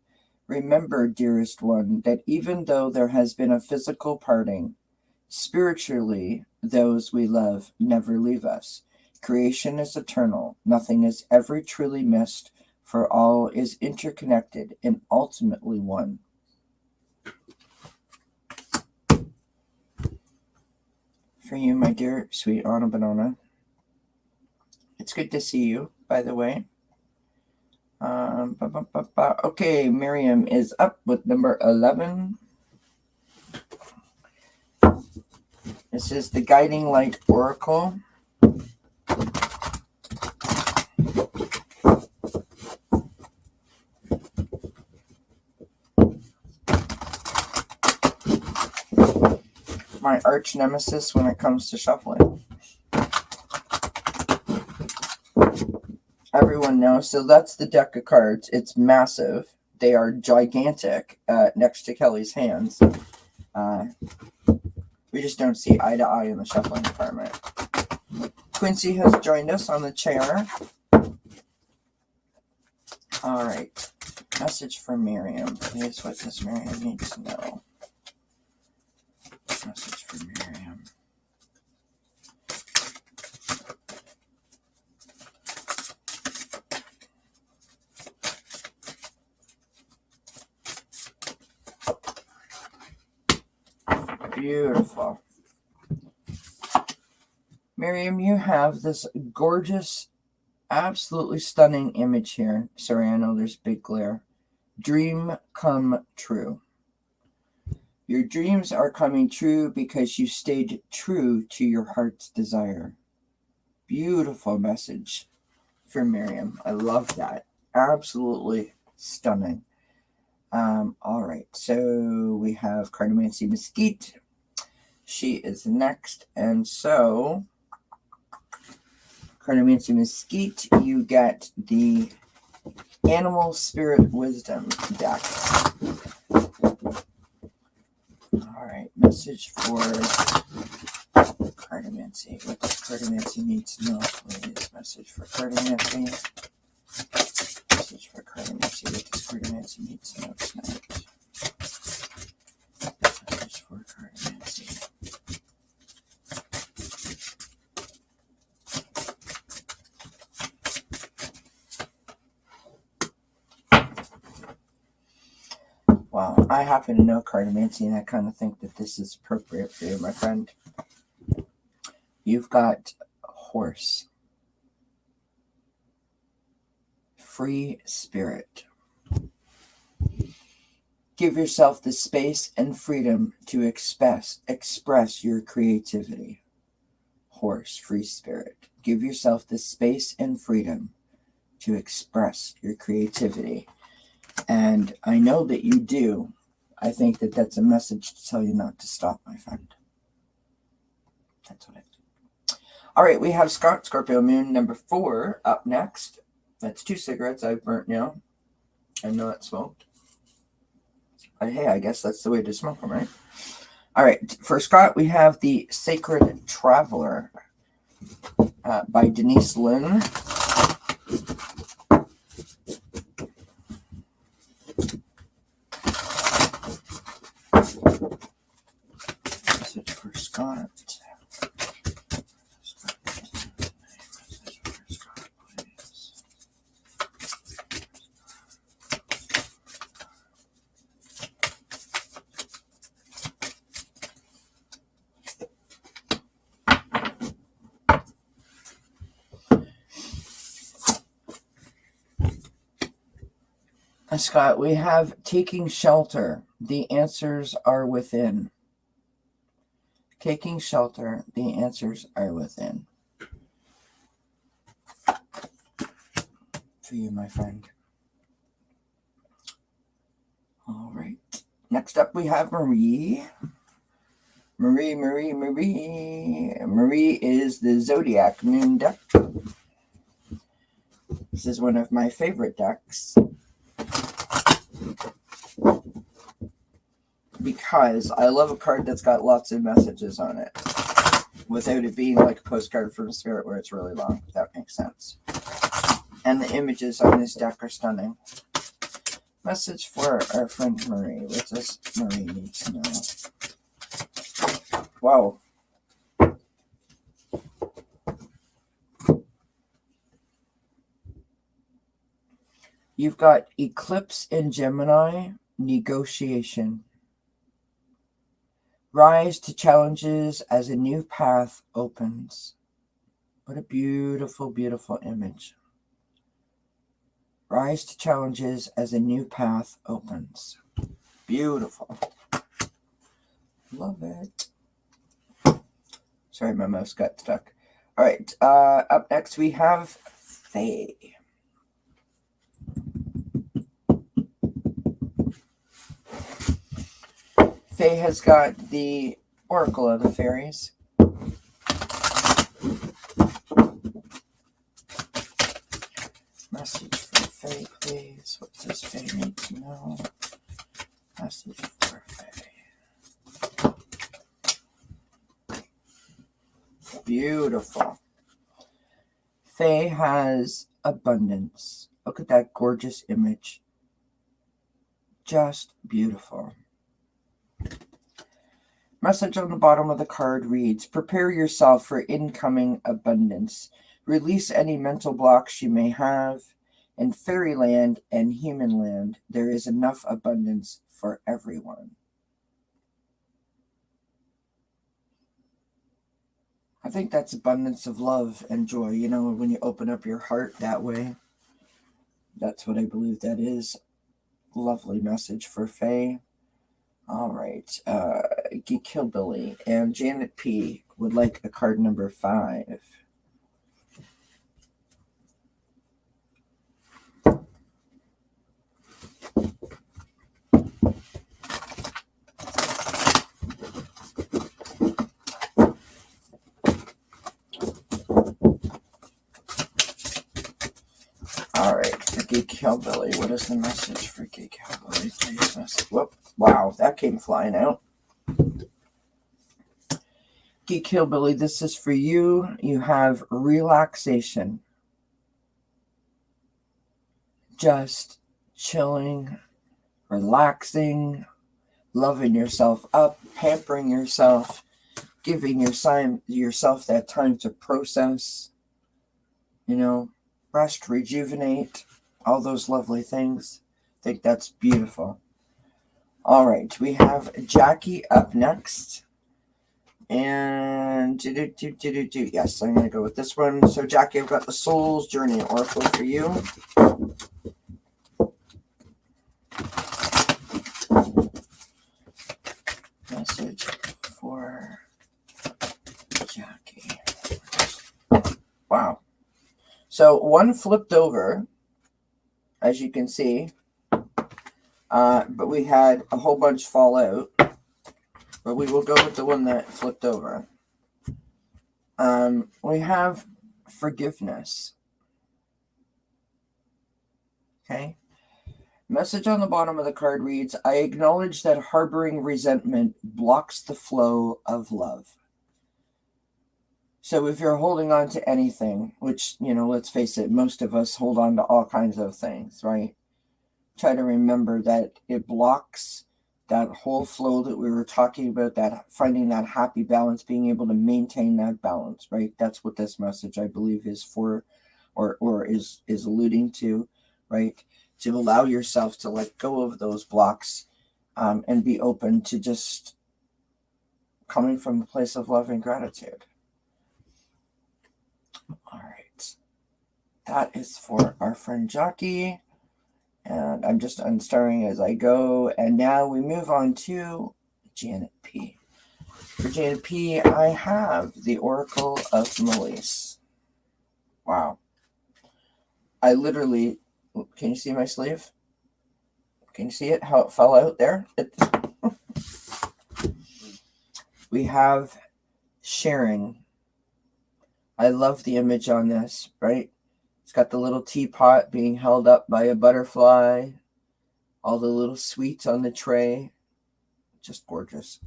Remember, dearest one, that even though there has been a physical parting, spiritually, those we love never leave us. Creation is eternal. Nothing is ever truly missed, for all is interconnected and ultimately one. For you, my dear, sweet Anna Banana. It's good to see you, by the way. Okay, Miriam is up with number 11. This is the Guiding Light Oracle. My arch nemesis when it comes to shuffling. Everyone knows. So that's the deck of cards. It's massive. They are gigantic next to Kelly's hands. We just don't see eye to eye in the shuffling department. Quincy has joined us on the chair. All right. Message from Miriam. Please, what does Miriam need to know? Message from Miriam. Beautiful. Miriam, you have this gorgeous, absolutely stunning image here. Sorry, I know there's big glare. Dream come true. Your dreams are coming true because you stayed true to your heart's desire. Beautiful message for Miriam. I love that. Absolutely stunning. All right, so we have Cartomancy Mesquite. She is next, and so Cartomancy Mesquite, you get the Animal Spirit Wisdom deck. All right, message for Cartomancy. What does Cartomancy need to know, please? Message for Cartomancy. Message for Cartomancy. What does Cartomancy need to know tonight? Message for Cartomancy. Wow, I happen to know Cartomancy, and I kind of think that this is appropriate for you, my friend. You've got horse. Free spirit. Give yourself the space and freedom to express your creativity. Horse, free spirit. Give yourself the space and freedom to express your creativity. And I know that you do. I think that that's a message to tell you not to stop, my friend. That's what I think. All right, we have Scott, Scorpio Moon, number 4, up next. That's 2 cigarettes I've burnt now. I'm not smoked. But hey, I guess that's the way to smoke them, right? All right, for Scott, we have the Sacred Traveler by Denise Lynn. Message for Scott. Scott, we have taking shelter. The answers are within. Taking shelter. The answers are within. For you, my friend. All right. Next up, we have Marie. Marie is the Zodiac Moon deck. This is one of my favorite decks because I love a card that's got lots of messages on it without it being like a postcard from Spirit where it's really long, if that makes sense. And the images on this deck are stunning. Message for our friend Marie. What does Marie need to know? Wow. You've got Eclipse in Gemini, negotiation. Rise to challenges as a new path opens. What a beautiful, beautiful image. Rise to challenges as a new path opens. Beautiful. Love it. Sorry, my mouse got stuck. All right, up next we have Faye. Faye has got the Oracle of the Fairies. Message for Faye, please. What does Faye need to know? Message for Faye. Beautiful. Faye has abundance. Look at that gorgeous image. Just beautiful. Message on the bottom of the card reads, prepare yourself for incoming abundance. Release any mental blocks you may have. In fairyland and human land, there is enough abundance for everyone. I think that's abundance of love and joy. You know, when you open up your heart that way, that's what I believe that is. Lovely message for Faye. All right. Geek Hillbilly and Janet P. would like a card number 5. All right, for Geek Hillbilly, what is the message for Geek Hillbilly? Please message. Whoop! Wow, that came flying out. Geek Hillbilly, this is for you. You have relaxation. Just chilling, relaxing, loving yourself up, pampering yourself, giving yourself that time to process, you know, rest, rejuvenate, all those lovely things. I think that's beautiful. All right, we have Jackie up next. And yes, I'm going to go with this one. So Jackie, I've got the Soul's Journey Oracle for you. Message for Jackie. Wow. So one flipped over, as you can see, but we had a whole bunch fall out. But we will go with the one that flipped over. We have forgiveness. Okay. Message on the bottom of the card reads, I acknowledge that harboring resentment blocks the flow of love. So if you're holding on to anything, which, let's face it, most of us hold on to all kinds of things, right? Try to remember that it blocks that whole flow that we were talking about, that finding that happy balance, being able to maintain that balance, right? That's what this message, I believe, is for, or is alluding to, right? To allow yourself to let go of those blocks and be open to just coming from a place of love and gratitude. All right. That is for our friend Jockey. And I'm just unstarring as I go. And now we move on to Janet P. For Janet P, I have the Oracle of Melise. Wow. I literally, can you see my sleeve? Can you see it? How it fell out there? We have sharing. I love the image on this, right? It's got the little teapot being held up by a butterfly. All the little sweets on the tray. Just gorgeous.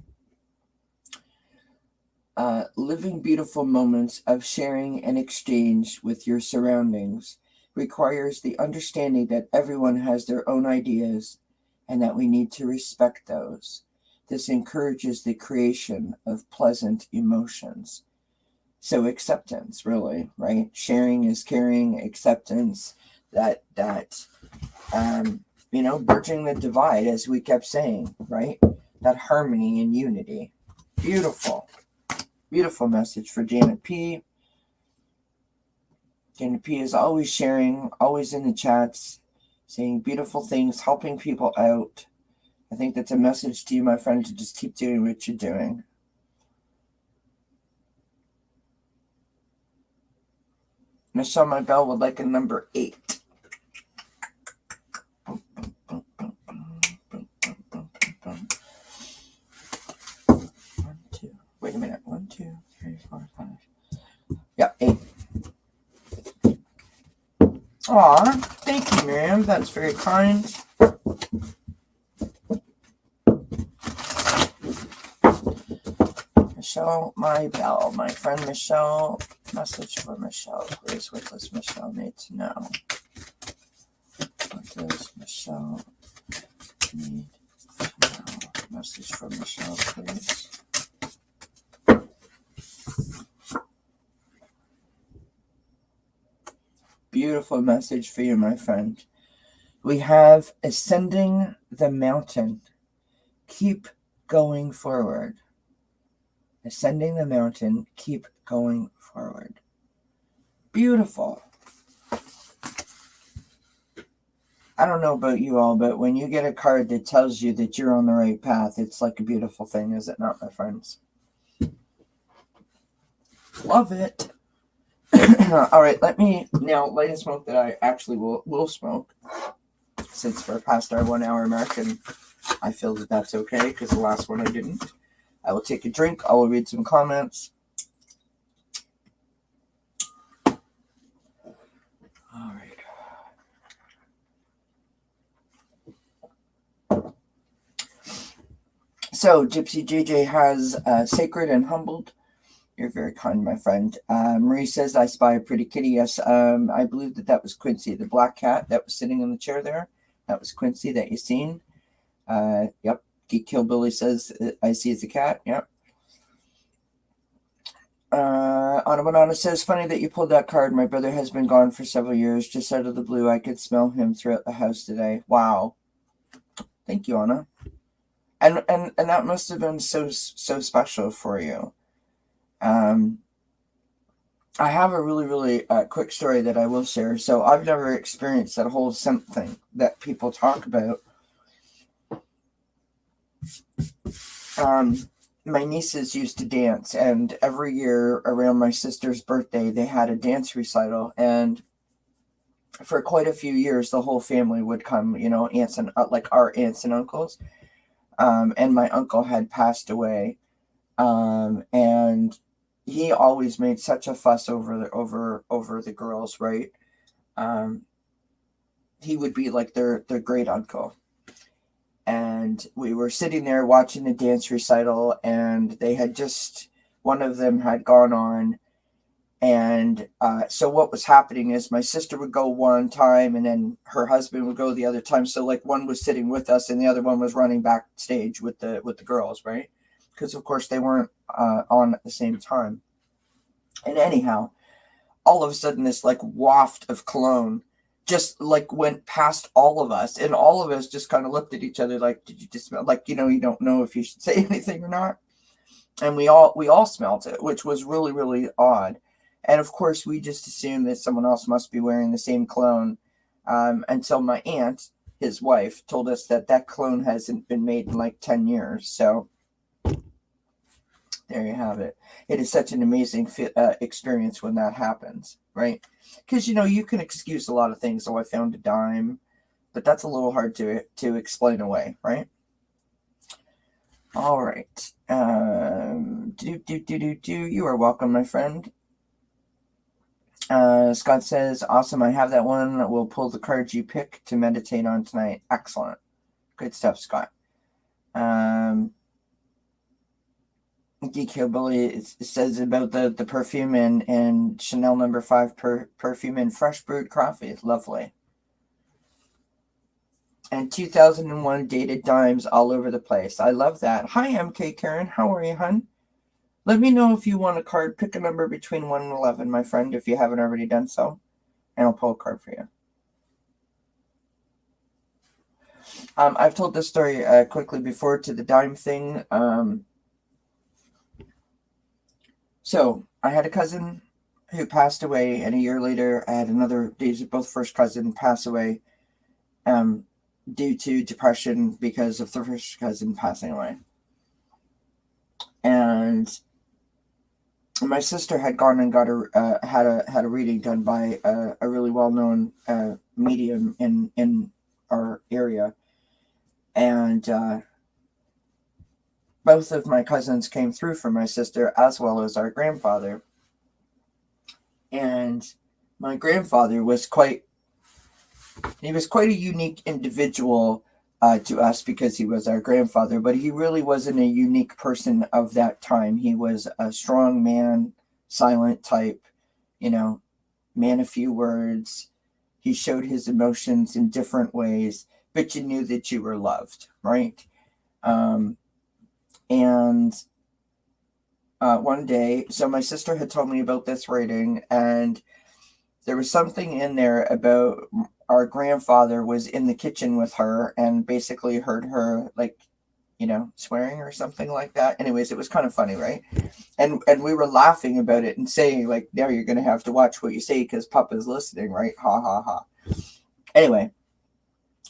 Living beautiful moments of sharing and exchange with your surroundings requires the understanding that everyone has their own ideas and that we need to respect those. This encourages the creation of pleasant emotions. So acceptance, really, right? Sharing is caring, acceptance, bridging the divide, as we kept saying, right? That harmony and unity. Beautiful. Beautiful message for Janet P. Janet P is always sharing, always in the chats, saying beautiful things, helping people out. I think that's a message to you, my friend, to just keep doing what you're doing. Michelle, my bell would like a number 8. Wait a minute. 1, 2, 3, 4, 5. Yeah, 8. Aw, thank you, Miriam. That's very kind. Michelle, my bell. My friend Michelle. Message for Michelle, please. What does Michelle need to know? What does Michelle need to know? Message for Michelle, please. Beautiful message for you, my friend. We have ascending the mountain. Keep going forward. Ascending the mountain. Keep going forward. Beautiful. I don't know about you all, but when you get a card that tells you that you're on the right path, it's like a beautiful thing, is it not, my friends? Love it. All right, let me now light a smoke that I actually will smoke, since we're past our 1 hour mark, and I feel that that's okay because the last one I didn't. I will take a drink. I will read some comments. All right. So Gypsy JJ has Sacred and Humbled. You're very kind, my friend. Marie says, I spy a pretty kitty. Yes, I believe that was Quincy, the black cat that was sitting in the chair there. That was Quincy that you seen. Yep. Geek Killbilly says, I see it's a cat. Yep. Anna Banana says, funny that you pulled that card. My brother has been gone for several years. Just out of the blue, I could smell him throughout the house today. Wow. Thank you, Anna. And that must have been so special for you. I have a really, really quick story that I will share. So I've never experienced that whole scent thing that people talk about. My nieces used to dance, and every year around my sister's birthday, they had a dance recital. And for quite a few years, the whole family would come, aunts and like our aunts and uncles. And my uncle had passed away. And he always made such a fuss over the girls, right? he would be like their great uncle. And we were sitting there watching the dance recital, and they had just, one of them had gone on. And so what was happening is my sister would go one time and then her husband would go the other time. So like one was sitting with us and the other one was running backstage with the girls, right? Because of course they weren't on at the same time. And anyhow, all of a sudden this like waft of cologne just like went past all of us, and all of us just kind of looked at each other like, did you just smell, like, you know, you don't know if you should say anything or not. And we all smelt it, which was really, really odd. And of course we just assumed that someone else must be wearing the same cologne, until my aunt, his wife, told us that that cologne hasn't been made in like 10 years. So there you have it. It is such an amazing experience when that happens, right? Because, you know, you can excuse a lot of things. Oh, I found a dime. But that's a little hard to explain away, right? All right. You are welcome, my friend. Scott says, awesome. I have that one. We'll pull the cards you pick to meditate on tonight. Excellent. Good stuff, Scott. DQ Billy, it says about the perfume and Chanel No. 5 perfume and fresh brewed coffee. Lovely. And 2001 dated dimes all over the place. I love that. Hi, MK Karen. How are you, hun? Let me know if you want a card. Pick a number between 1 and 11, my friend, if you haven't already done so. And I'll pull a card for you. I've told this story quickly before to the dime thing. So I had a cousin who passed away, and a year later I had another, these are both first cousin, pass away due to depression because of the first cousin passing away. And my sister had gone and got had a reading done by a really well-known medium in our area, and both of my cousins came through for my sister as well as our grandfather. And my grandfather was quite a unique individual to us because he was our grandfather, but he really wasn't a unique person of that time. He was a strong man, silent type, you know, man of few words. He showed his emotions in different ways, but you knew that you were loved, right? And one day, so my sister had told me about this reading, and there was something in there about our grandfather was in the kitchen with her and basically heard her, like, you know, swearing or something like that. Anyways, it was kind of funny, right? And we were laughing about it and saying, like, now you're going to have to watch what you say because Papa's listening, right? Ha, ha, ha. Anyway,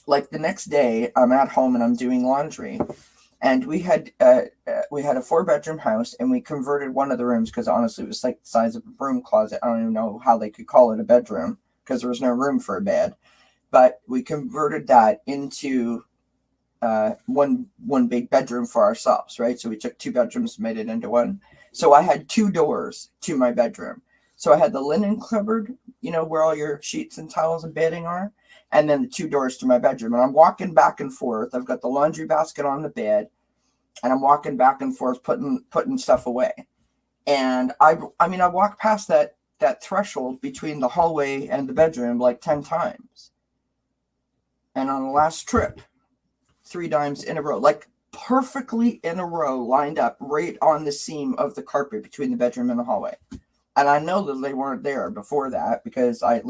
like the next day, I'm at home and I'm doing laundry. And we had a 4-bedroom house, and we converted one of the rooms because honestly, it was like the size of a broom closet. I don't even know how they could call it a bedroom because there was no room for a bed. But we converted that into one big bedroom for ourselves, right? So we took 2 bedrooms and made it into one. So I had 2 doors to my bedroom. So I had the linen cupboard, you know, where all your sheets and towels and bedding are, and then the 2 doors to my bedroom. And I'm walking back and forth. I've got the laundry basket on the bed, and I'm walking back and forth putting stuff away. And I mean I walked past that threshold between the hallway and the bedroom like 10 times. And on the last trip, 3 dimes in a row, like perfectly in a row, lined up right on the seam of the carpet between the bedroom and the hallway. And I know that they weren't there before that because I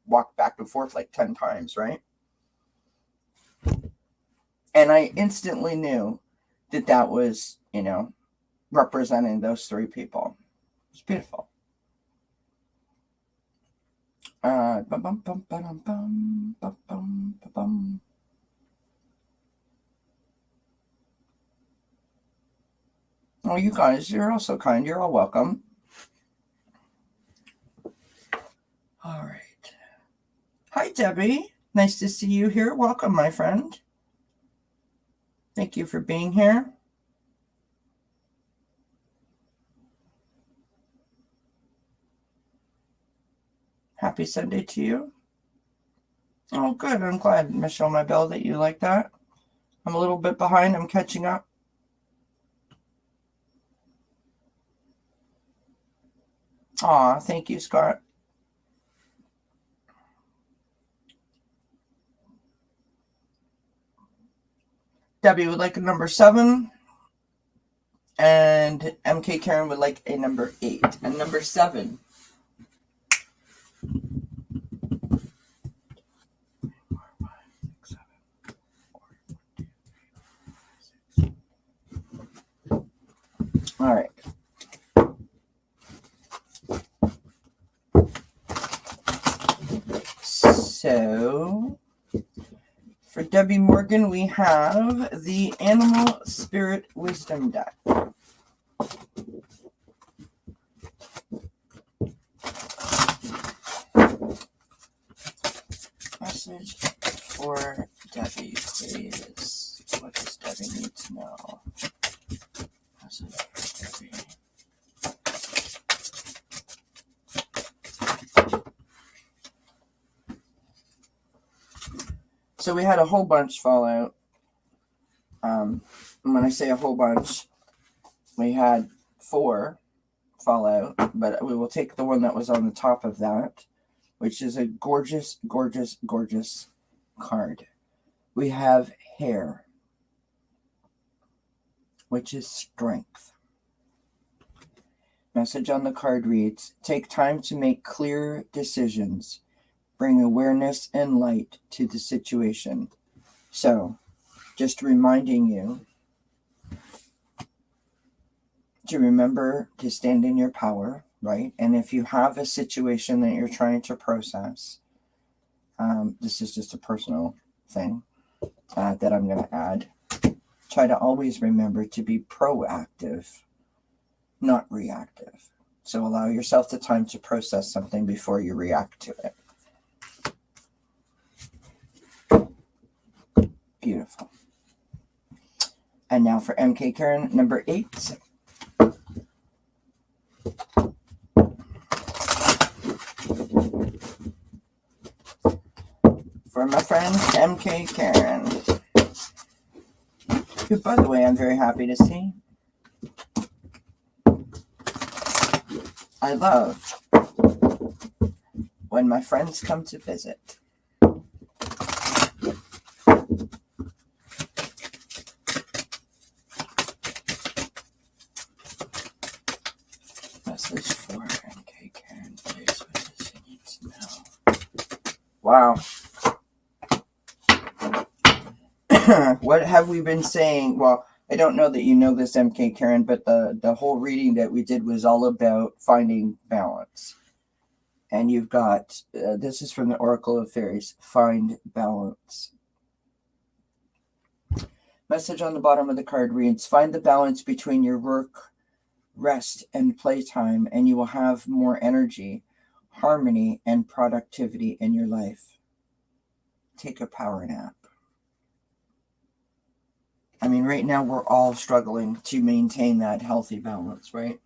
walked back and forth like 10 times, right? And I instantly knew that was, you know, representing those 3 people. It's beautiful. Oh, you guys, you're all so kind. You're all welcome. All right. Hi, Debbie. Nice to see you here. Welcome, my friend. Thank you for being here. Happy Sunday to you. Oh, good. I'm glad, Michelle, my bell, that you like that. I'm a little bit behind. I'm catching up. Aw, thank you, Scott. Debbie would like a number 7. And MK Karen would like a number 8. And number 7. All right. So, for Debbie Morgan, we have the Animal Spirit Wisdom deck. Message for Debbie, please. What does Debbie need to know? Message for Debbie. So we had a whole bunch fall out. When I say a whole bunch, we had 4 fall out, but we will take the one that was on the top of that, which is a gorgeous, gorgeous, gorgeous card. We have Hair, which is strength. Message on the card reads, take time to make clear decisions. Bring awareness and light to the situation. So, just reminding you to remember to stand in your power, right? And if you have a situation that you're trying to process, this is just a personal thing that I'm going to add. Try to always remember to be proactive, not reactive. So allow yourself the time to process something before you react to it. Beautiful. And now for MK Karen, number 8. For my friend MK Karen, who, by the way, I'm very happy to see. I love when my friends come to visit. Message for MK Karen, please. What does he need to know? Wow. What have we been saying? Well, I don't know that you know this, MK Karen, but the whole reading that we did was all about finding balance. And you've got, this is from the Oracle of Fairies, find balance. Message on the bottom of the card reads, find the balance between your work, rest, and playtime, and you will have more energy, harmony, and productivity in your life. Take a power nap. I mean, right now we're all struggling to maintain that healthy balance, right?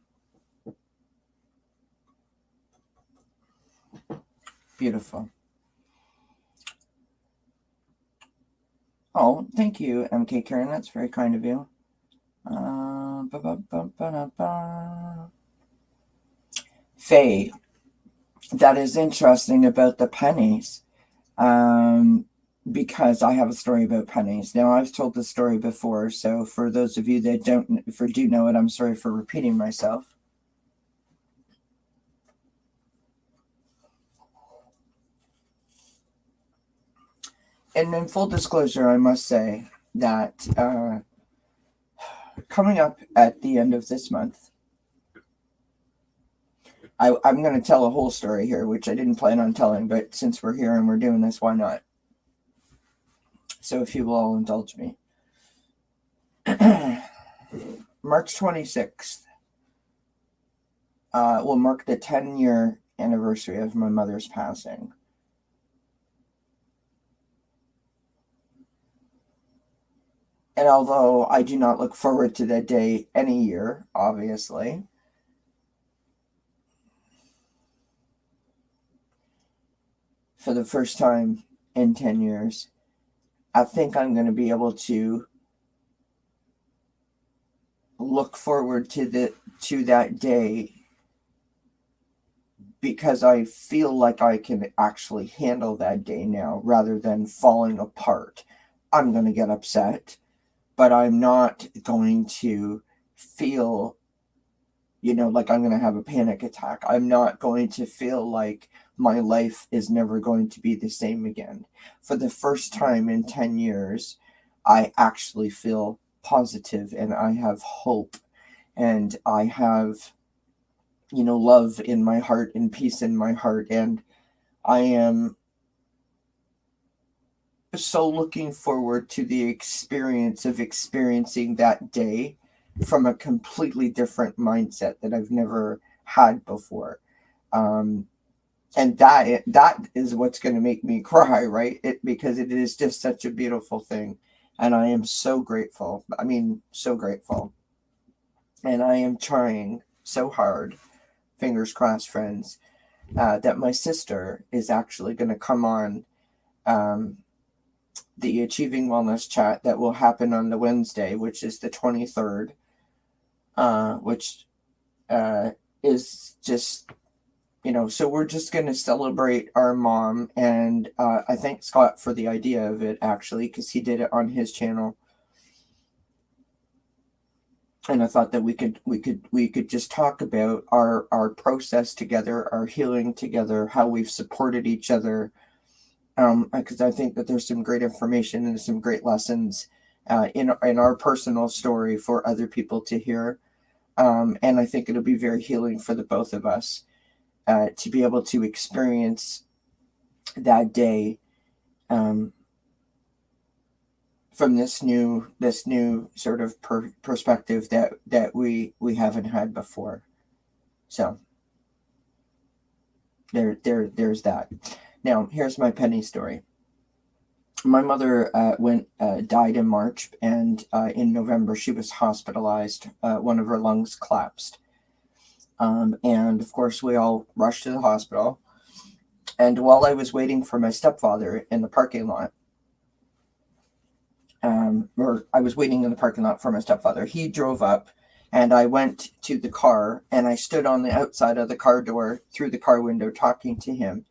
Beautiful. Oh, thank you, MK Karen. That's very kind of you. Faye, that is interesting about the pennies. Because I have a story about pennies. Now, I've told this story before, so for those of you that do know it, I'm sorry for repeating myself. And in full disclosure, I must say that coming up at the end of this month, I'm going to tell a whole story here, which I didn't plan on telling, but since we're here and we're doing this, why not? So if you will all indulge me. March 26th will mark the 10-year anniversary of my mother's passing. And although I do not look forward to that day any year, obviously, for the first time in 10 years, I think I'm going to be able to look forward to that day, because I feel like I can actually handle that day now rather than falling apart. I'm going to get upset, but I'm not going to feel, like I'm going to have a panic attack. I'm not going to feel like my life is never going to be the same again. For the first time in 10 years, I actually feel positive, and I have hope, and I have, love in my heart and peace in my heart. And I am so looking forward to the experience of experiencing that day from a completely different mindset that I've never had before. And that is what's going to make me cry, right? Because it is just such a beautiful thing. And I am so grateful. I mean, so grateful. And I am trying so hard, fingers crossed, friends, that my sister is actually going to come on the Achieving Wellness chat that will happen on the Wednesday, which is the 23rd, which is just, so we're just going to celebrate our mom. And I thank Scott for the idea of it, actually, because he did it on his channel. And I thought that we could just talk about our process together, our healing together, how we've supported each other. Because I think that there's some great information and some great lessons in our personal story for other people to hear. And I think it'll be very healing for the both of us to be able to experience that day from this new sort of perspective that we haven't had before. So there's that. Now, here's my penny story. My mother died in March, and in November she was hospitalized. One of her lungs collapsed. And of course we all rushed to the hospital. And while I was waiting for my stepfather in the parking lot, or I was waiting in the parking lot for my stepfather, he drove up, and I went to the car, and I stood on the outside of the car door through the car window talking to him.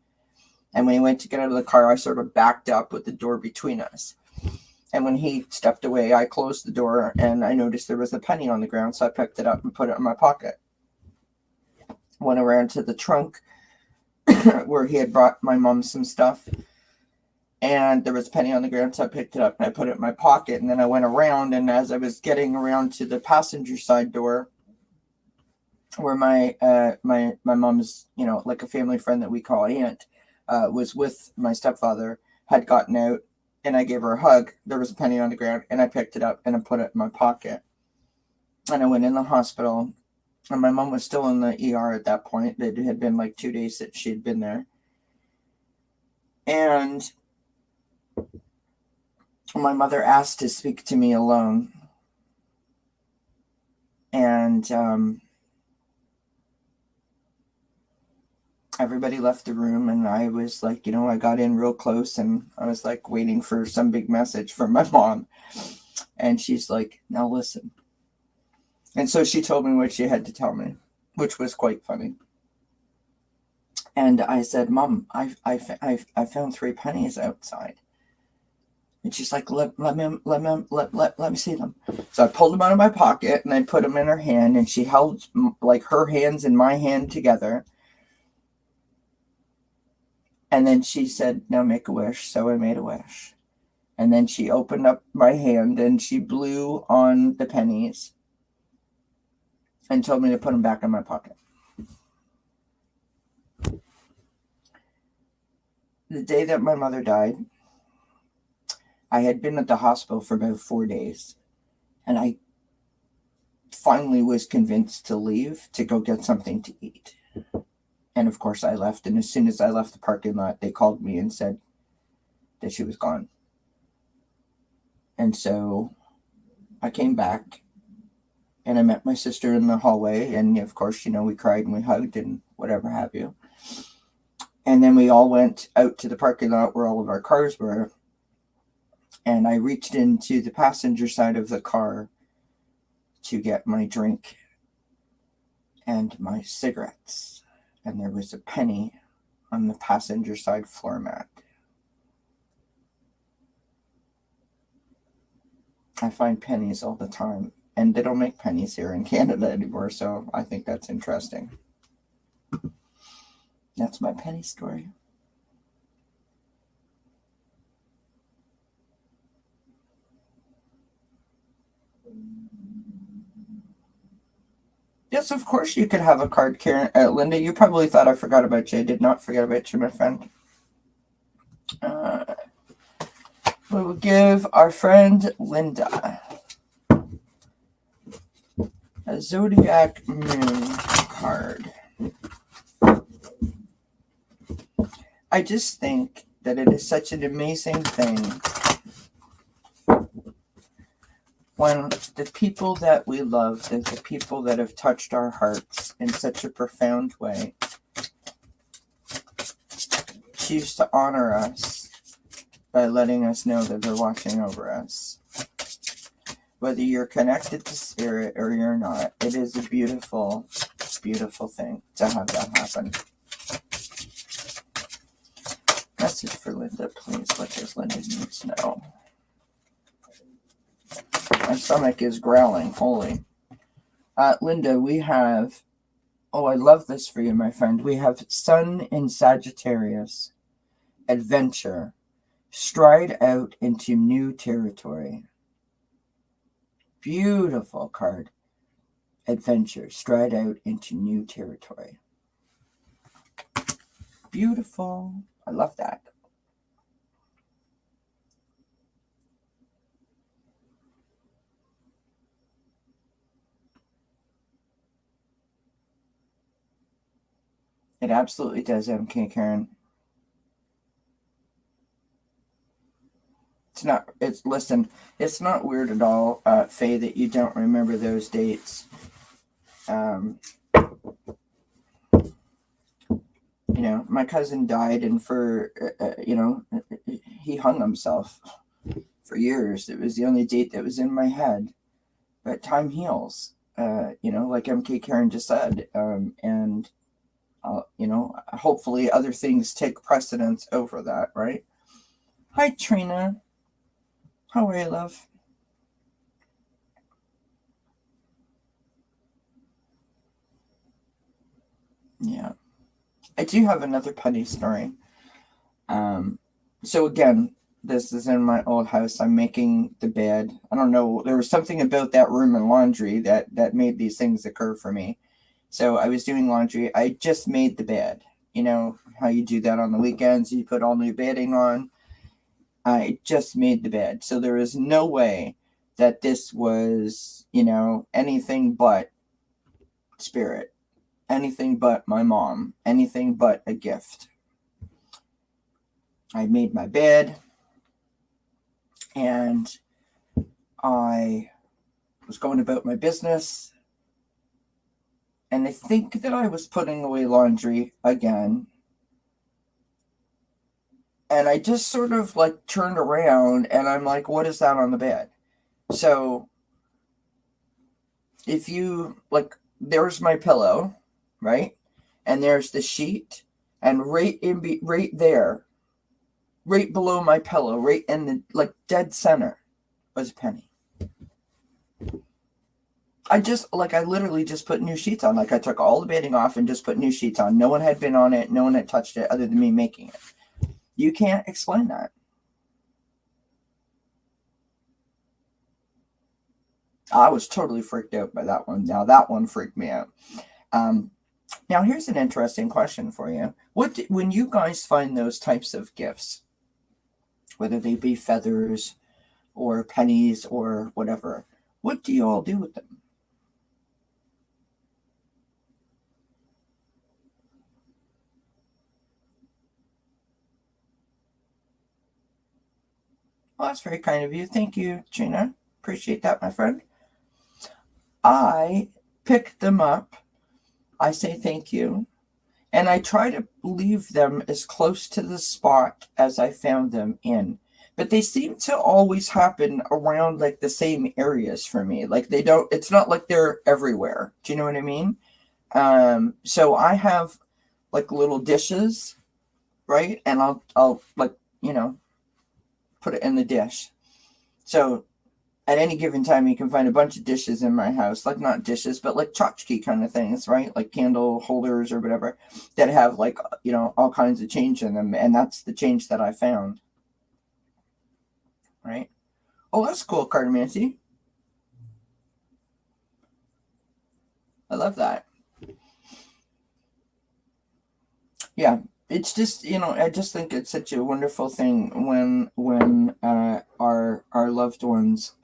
And when he went to get out of the car, I sort of backed up with the door between us. And when he stepped away, I closed the door, and I noticed there was a penny on the ground, so I picked it up and put it in my pocket. Went around to the trunk where he had brought my mom some stuff, and there was a penny on the ground, so I picked it up and I put it in my pocket. And then I went around, and as I was getting around to the passenger side door, where my mom's, like a family friend that we call aunt, was with my stepfather, had gotten out, and I gave her a hug. There was a penny on the ground, and I picked it up and I put it in my pocket. And I went in the hospital, and my mom was still in the ER at that point. It had been like 2 days that she had been there. And my mother asked to speak to me alone. And everybody left the room, and I was like, I got in real close, and I was like waiting for some big message from my mom. And she's like, now listen. And so she told me what she had to tell me, which was quite funny. And I said, Mom, I found 3 pennies outside. And she's like, let me see them. So I pulled them out of my pocket, and I put them in her hand, and she held like her hands and my hand together. And then she said, now make a wish. So I made a wish. And then she opened up my hand, and she blew on the pennies and told me to put them back in my pocket. The day that my mother died, I had been at the hospital for about 4 days, and I finally was convinced to leave to go get something to eat. And of course I left, and as soon as I left the parking lot, they called me and said that she was gone. And so I came back, and I met my sister in the hallway, and of course, we cried and we hugged and whatever have you. And then we all went out to the parking lot where all of our cars were. And I reached into the passenger side of the car to get my drink and my cigarettes. And there was a penny on the passenger side floor mat. I find pennies all the time. And they don't make pennies here in Canada anymore, so I think that's interesting. That's my penny story. Yes, of course you could have a card, Karen. Linda, you probably thought I forgot about you. I did not forget about you, my friend. We will give our friend Linda a Zodiac Moon card. I just think that it is such an amazing thing when the people that we love, the people that have touched our hearts in such a profound way, choose to honor us by letting us know that they're watching over us. Whether you're connected to spirit or you're not, it is a beautiful, beautiful thing to have that happen. Message for Linda, please. What does Linda need to know? My stomach is growling. Holy. Linda, we have... Oh, I love this for you, my friend. We have Sun in Sagittarius. Adventure. Stride out into new territory. Beautiful card. Adventure. Stride out into new territory. Beautiful. I love that. It absolutely does, MK Karen. Listen, it's not weird at all, Faye, that you don't remember those dates. My cousin died, and he hung himself for years. It was the only date that was in my head. But time heals, like MK Karen just said. And hopefully other things take precedence over that, right? Hi, Trina. How are you, love? Yeah. I do have another penny story. So again, this is in my old house. I'm making the bed. I don't know. There was something about that room and laundry that made these things occur for me. So I was doing laundry. I just made the bed. You know how you do that on the weekends. You put all new bedding on. I just made the bed. So there is no way that this was, anything but spirit. Anything but my mom. Anything but a gift. I made my bed. And I was going about my business. And I think that I was putting away laundry again. And I just sort of turned around and I'm like, what is that on the bed? So if you there's my pillow, right? And there's the sheet, and right there, right below my pillow, right in the dead center, was a penny. I literally just put new sheets on. I took all the bedding off and just put new sheets on. No one had been on it. No one had touched it other than me making it. You can't explain that. I was totally freaked out by that one. Now that one freaked me out. Now here's an interesting question for you. When you guys find those types of gifts, whether they be feathers or pennies or whatever, what do you all do with them? Well, that's very kind of you. Thank you, Gina. Appreciate that, my friend. I pick them up. I say thank you. And I try to leave them as close to the spot as I found them in. But they seem to always happen around like the same areas for me. Like they don't, it's not like they're everywhere. Do you know what I mean? So I have like little dishes, right? And I'll like, put it in the dish. So at any given time, you can find a bunch of dishes in my house, like not dishes, but like tchotchke kind of things, right? Like candle holders or whatever that have like, all kinds of change in them. And that's the change that I found, right? Oh, that's cool, Cardamancy. I love that. Yeah, it's just, I just think it's such a wonderful thing when our loved ones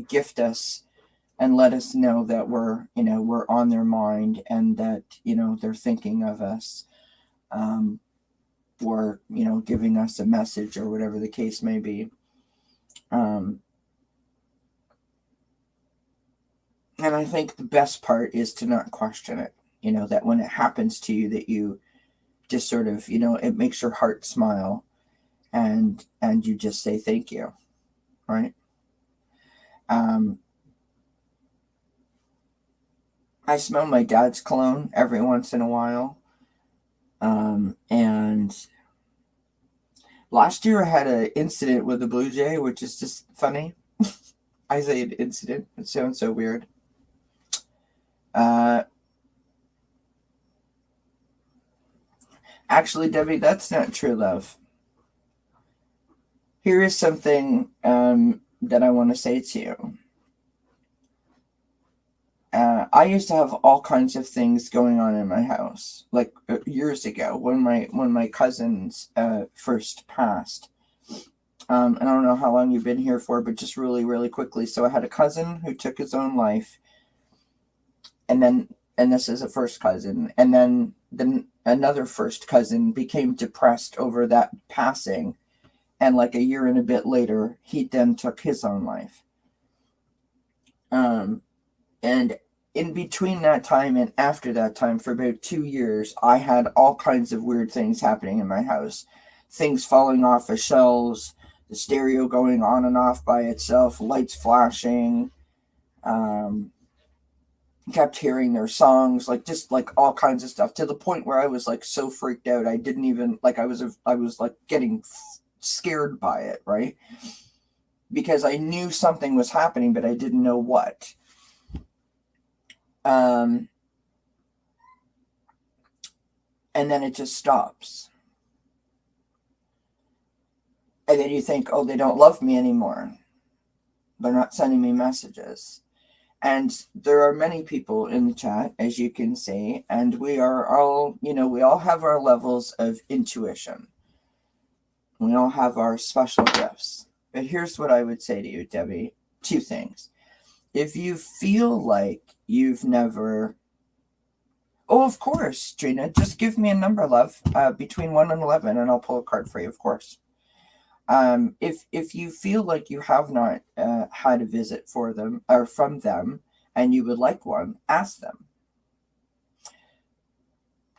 gift us and let us know that we're on their mind, and that they're thinking of us, or giving us a message or whatever the case may be. And I think the best part is to not question it. That when it happens to you, that you just sort of, it makes your heart smile, and you just say thank you, right? I smell my dad's cologne every once in a while. And last year I had an incident with a blue jay, which is just funny. I say an incident. It sounds so weird. Actually, Debbie, that's not true, love. Here is something that I want to say to you. I used to have all kinds of things going on in my house, like years ago when my cousins first passed. And I don't know how long you've been here for, but just really, really quickly. So I had a cousin who took his own life, and this is a first cousin, and then another first cousin became depressed over that passing, and like a year and a bit later, he then took his own life. And in between that time and after that time, for about 2 years, I had all kinds of weird things happening in my house. Things falling off of shelves, the stereo going on and off by itself, lights flashing, kept hearing their songs, like just like all kinds of stuff, to the point where I was like so freaked out. I didn't even like, I was like getting scared by it, right? Because I knew something was happening, but I didn't know what. And then it just stops. And then you think, oh, they don't love me anymore. They're not sending me messages. And there are many people in the chat, as you can see, and we are all, we all have our levels of intuition. We all have our special gifts. But here's what I would say to you, Debbie. 2 things. If you feel like you've never... Oh, of course, Trina. Just give me a number, love, between 1 and 11, and I'll pull a card for you, of course. If you feel like you have not had a visit for them or from them, and you would like one, ask them.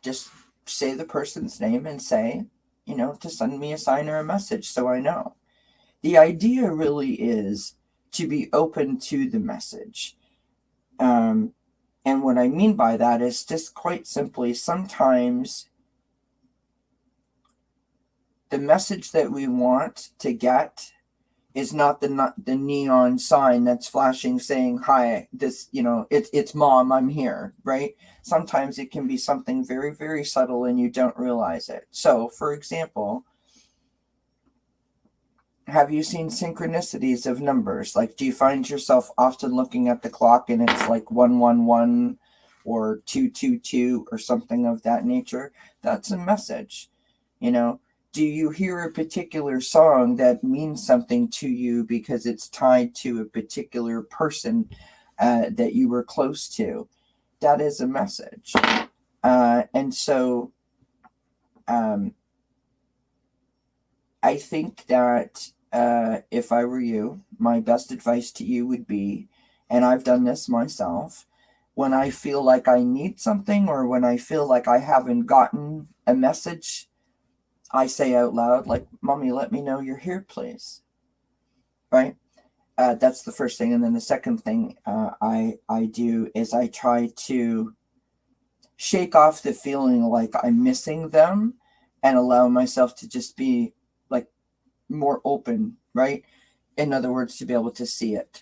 Just say the person's name and say, to send me a sign or a message so I know. The idea really is to be open to the message. And what I mean by that is just quite simply, sometimes the message that we want to get is not the neon sign that's flashing saying, hi, this, it's mom, I'm here, right? Sometimes it can be something very, very subtle and you don't realize it. So, for example, have you seen synchronicities of numbers? Like, do you find yourself often looking at the clock and it's like 111 or 222 or something of that nature? That's a message, Do you hear a particular song that means something to you because it's tied to a particular person that you were close to? That is a message. And so I think that if I were you, my best advice to you would be, and I've done this myself, when I feel like I need something, or when I feel like I haven't gotten a message, I say out loud, like, Mommy, let me know you're here, please. Right? That's the first thing. And then the second thing I do is I try to shake off the feeling like I'm missing them and allow myself to just be like more open, right? In other words, to be able to see it.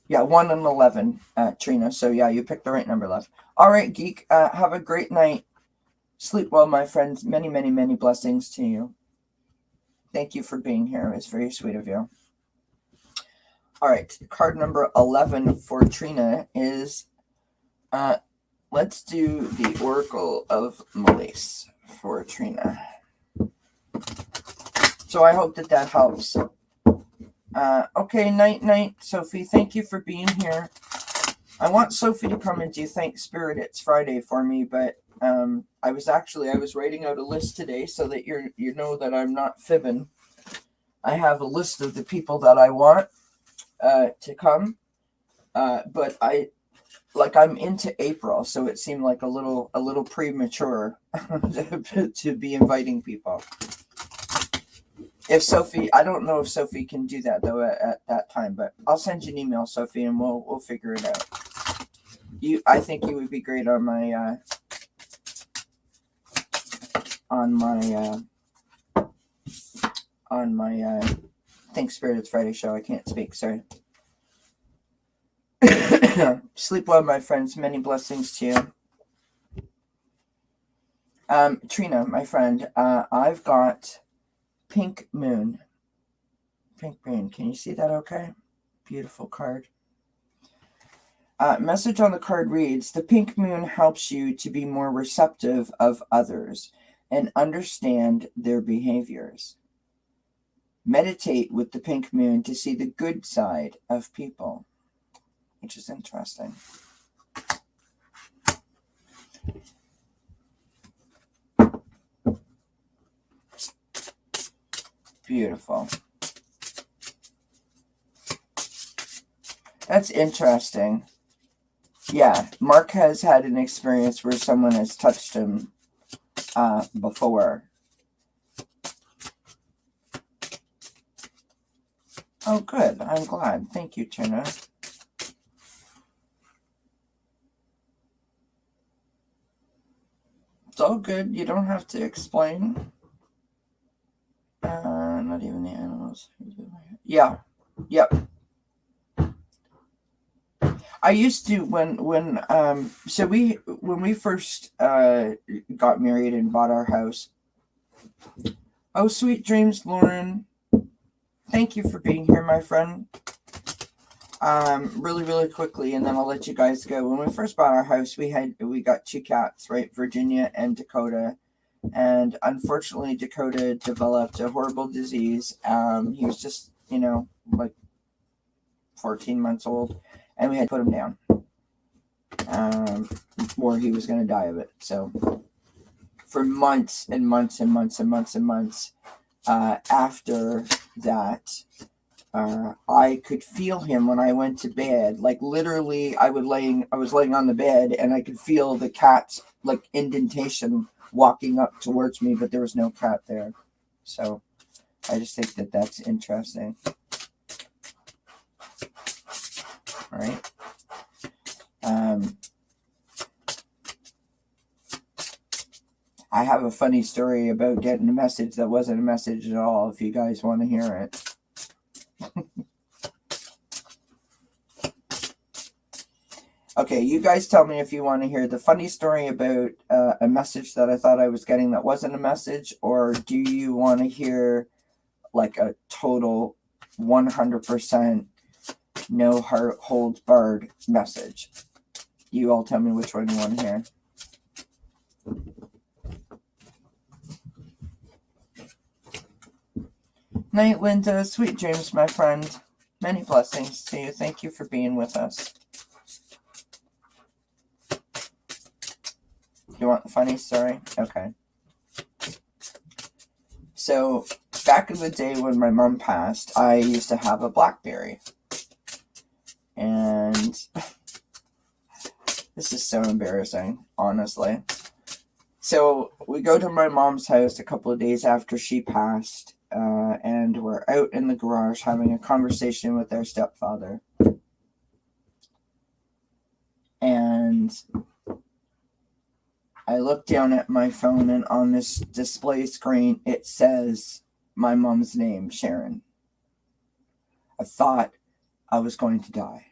Yeah, 1 and 11, Trina. So yeah, you picked the right number, love. All right, Geek. Have a great night. Sleep well, my friends. Many, many, many blessings to you. Thank you for being here. It's very sweet of you. All right, card number 11 for Trina is, let's do the Oracle of Malaise for Trina. So I hope that helps. Okay, night, Sophie. Thank you for being here. I want Sophie to come and do Thank Spirit It's Friday for me, but I was writing out a list today so that you know that I'm not fibbing. I have a list of the people that I want to come, but I'm into April, so it seemed like a little premature to be inviting people. I don't know if Sophie can do that though at that time, but I'll send you an email, Sophie, and we'll figure it out. I think you would be great on my Think Spirit It's Friday show. I can't speak, sorry. Sleep well, my friends. Many blessings to you. Trina, my friend, I've got Pink Moon. Pink Moon. Can you see that okay? Beautiful card. Message on the card reads, the Pink Moon helps you to be more receptive of others and understand their behaviors. Meditate with the Pink Moon to see the good side of people, which is interesting. Beautiful. That's interesting. Yeah, Mark has had an experience where someone has touched him before. Oh, good. I'm glad. Thank you, Trina. It's all good. You don't have to explain. Not even the animals. Yeah. Yep. I used to when we first got married and bought our house. Oh, sweet dreams, Lauren. Thank you for being here, my friend. Really, really quickly, and then I'll let you guys go. When we first bought our house, we got 2 cats, right? Virginia and Dakota. And unfortunately, Dakota developed a horrible disease. He was just, like 14 months old, and we had to put him down. Or he was going to die of it. So for months and months and months and months and months after that, I could feel him when I went to bed. Like literally, I was laying on the bed, and I could feel the cat's like indentation walking up towards me, but there was no cat there. So I just think that that's interesting. All right. I have a funny story about getting a message that wasn't a message at all, if you guys want to hear it. Okay, you guys tell me if you want to hear the funny story about a message that I thought I was getting that wasn't a message, or do you want to hear like a total 100% no holds barred message? You all tell me which one you want to hear. Night, Linda. Sweet dreams, my friend. Many blessings to you. Thank you for being with us. You want the funny story? Okay. So, back in the day when my mom passed, I used to have a BlackBerry. And This is so embarrassing, honestly. So we go to my mom's house a couple of days after she passed, and we're out in the garage having a conversation with our stepfather. And I look down at my phone, and on this display screen, it says my mom's name, Sharon. I thought I was going to die.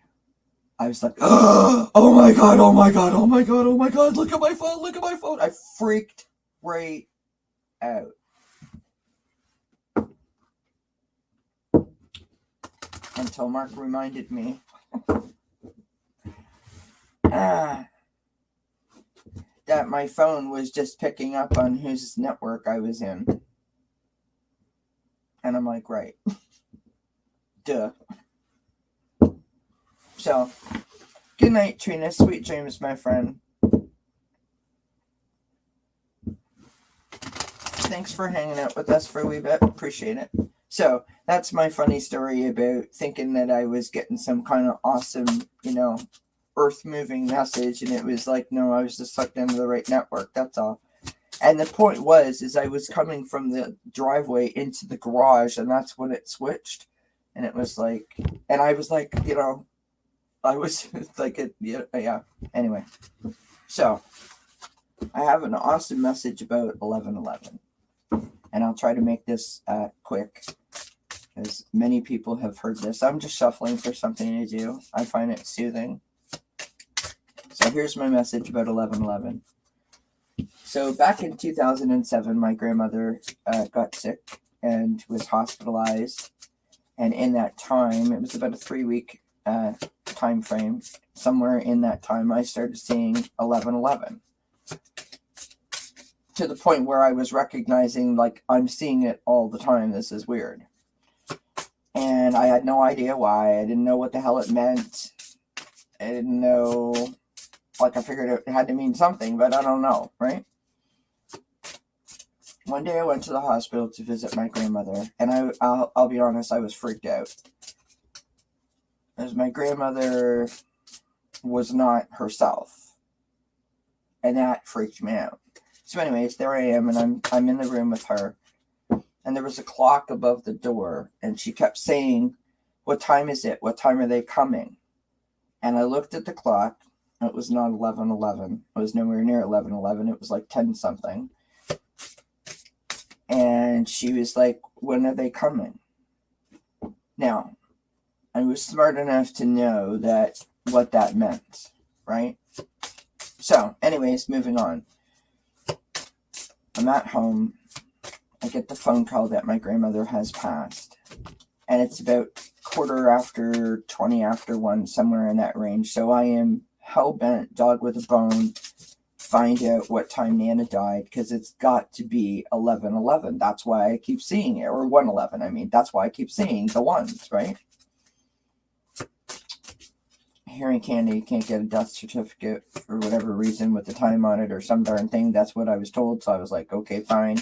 I was like, oh my God, oh my God, oh my God, oh my God, look at my phone, look at my phone. I freaked right out. Until Mark reminded me that my phone was just picking up on whose network I was in. And I'm like, right. Duh. So, good night, Trina. Sweet dreams, my friend. Thanks for hanging out with us for a wee bit. Appreciate it. So, that's my funny story about thinking that I was getting some kind of awesome, earth-moving message. And it was like, no, I was just sucked into the right network. That's all. And the point is I was coming from the driveway into the garage, and that's when it switched. And it was like, and I was like, I was like, yeah. Anyway, so I have an awesome message about 11:11, and I'll try to make this quick, because many people have heard this. I'm just shuffling for something to do. I find it soothing. So here's my message about 11:11. So back in 2007, my grandmother got sick and was hospitalized, and in that time, it was about a 3-week time frame. Somewhere in that time, I started seeing 11:11 to the point where I was recognizing, like, I'm seeing it all the time. This is weird. And I had no idea why. I didn't know what the hell it meant. I didn't know, like, I figured it had to mean something, but I don't know, right? One day I went to the hospital to visit my grandmother, and I'll be honest, I was freaked out. As my grandmother was not herself, and that freaked me out. So anyways, there I am, and I'm in the room with her, and there was a clock above the door, and she kept saying, what time is it? What time are they coming? And I looked at the clock. It was not 11:11. It was nowhere near 11:11. It was like 10 something. And she was like, when are they coming? Now, I was smart enough to know that what that meant, right? So, anyways, moving on. I'm at home. I get the phone call that my grandmother has passed. And it's about 1:20 , somewhere in that range. So I am hell-bent, dog with a bone, find out what time Nana died, because it's got to be 11:11. That's why I keep seeing it. Or 1:11, I mean. That's why I keep seeing the ones, right? Here in Canada, you can't get a death certificate for whatever reason with the time on it or some darn thing. That's what I was told. So I was like, okay, fine.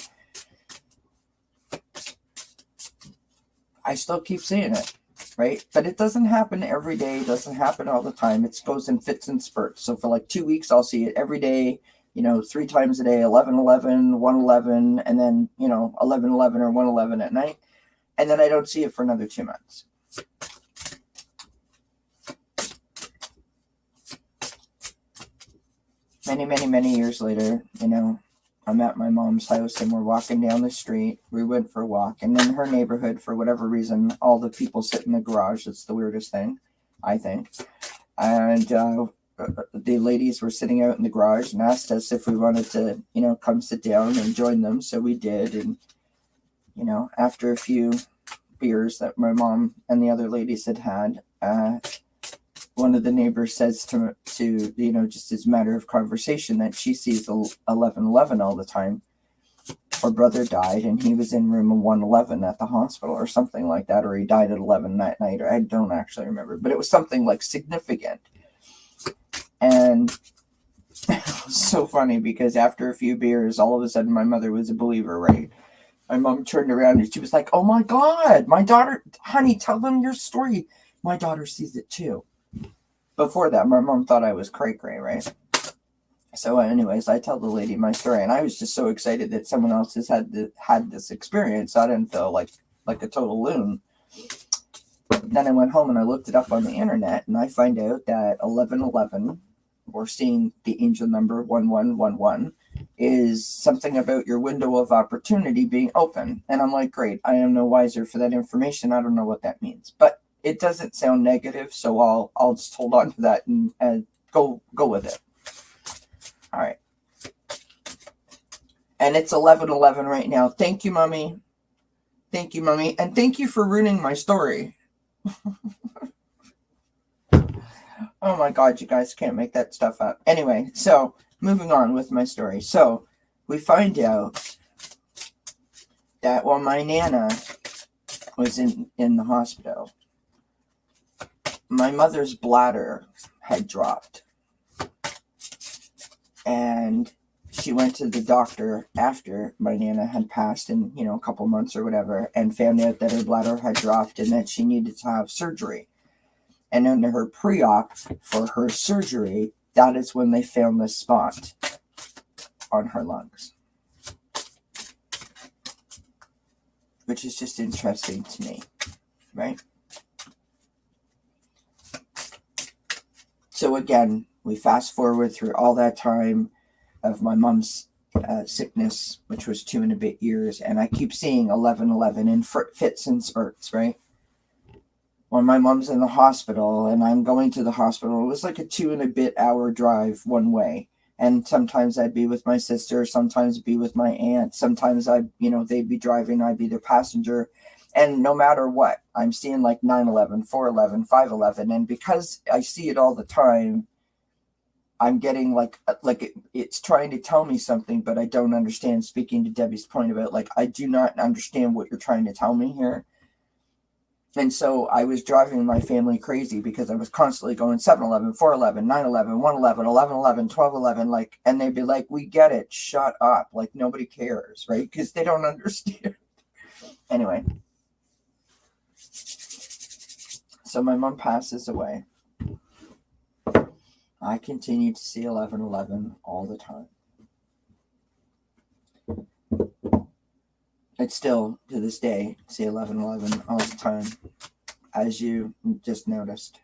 I still keep seeing it, right? But it doesn't happen every day. It doesn't happen all the time. It goes in fits and spurts. So for like 2 weeks, I'll see it every day, 3 times a day, 11:11, 1:11, and then, 11:11 or 1:11 at night. And then I don't see it for another 2 months. Many, many, many years later, I'm at my mom's house and we're walking down the street. We went for a walk, and in her neighborhood, for whatever reason, all the people sit in the garage. It's the weirdest thing, I think. And the ladies were sitting out in the garage and asked us if we wanted to, come sit down and join them. So we did. And, after a few beers that my mom and the other ladies had, one of the neighbors says to just as a matter of conversation, that she sees 11:11 all the time. Her brother died, and he was in room 111 at the hospital or something like that, or he died at 11 that night. I don't actually remember, but it was something like significant. And it was so funny because after a few beers, all of a sudden my mother was a believer, right? My mom turned around and she was like, oh my God, my daughter, honey, tell them your story. My daughter sees it too. before that, my mom thought I was cray-cray, right? So anyways, I tell the lady my story, and I was just so excited that someone else has had this experience. So I didn't feel like a total loon. Then I went home and I looked it up on the internet, and I find out that 1111, or seeing the angel number 1111, is something about your window of opportunity being open. And I'm like, great, I am no wiser for that information. I don't know what that means, but it doesn't sound negative, so I'll just hold on to that and go with it. All right. And it's 11:11 right now. Thank you, Mommy. Thank you, Mommy. And thank you for ruining my story. Oh my God, you guys can't make that stuff up. Anyway, so moving on with my story. So we find out that while my Nana was in the hospital, my mother's bladder had dropped. And she went to the doctor after my Nana had passed in, a couple months or whatever, and found out that her bladder had dropped and that she needed to have surgery. And under her pre-op for her surgery, that is when they found this spot on her lungs. Which is just interesting to me, right? So again, we fast forward through all that time of my mom's sickness, which was 2 and a bit years, and I keep seeing 11:11 in fits and spurts, right? When my mom's in the hospital and I'm going to the hospital, it was like a 2 and a bit hour drive one way. And sometimes I'd be with my sister, sometimes be with my aunt, sometimes they'd be driving, I'd be their passenger. And no matter what, I'm seeing like 9:11, 4:11, 5:11. And because I see it all the time, I'm getting it's trying to tell me something, but I don't understand. Speaking to Debbie's point about I do not understand what you're trying to tell me here. And so I was driving my family crazy because I was constantly going 7:11, 4:11, 9:11, 1:11, 11:11, 12:11, and they'd be like, we get it, shut up. Nobody cares, right? Because they don't understand. Anyway. So my mom passes away. I continue to see 11:11 all the time. It's still, to this day, see 11:11 all the time, as you just noticed.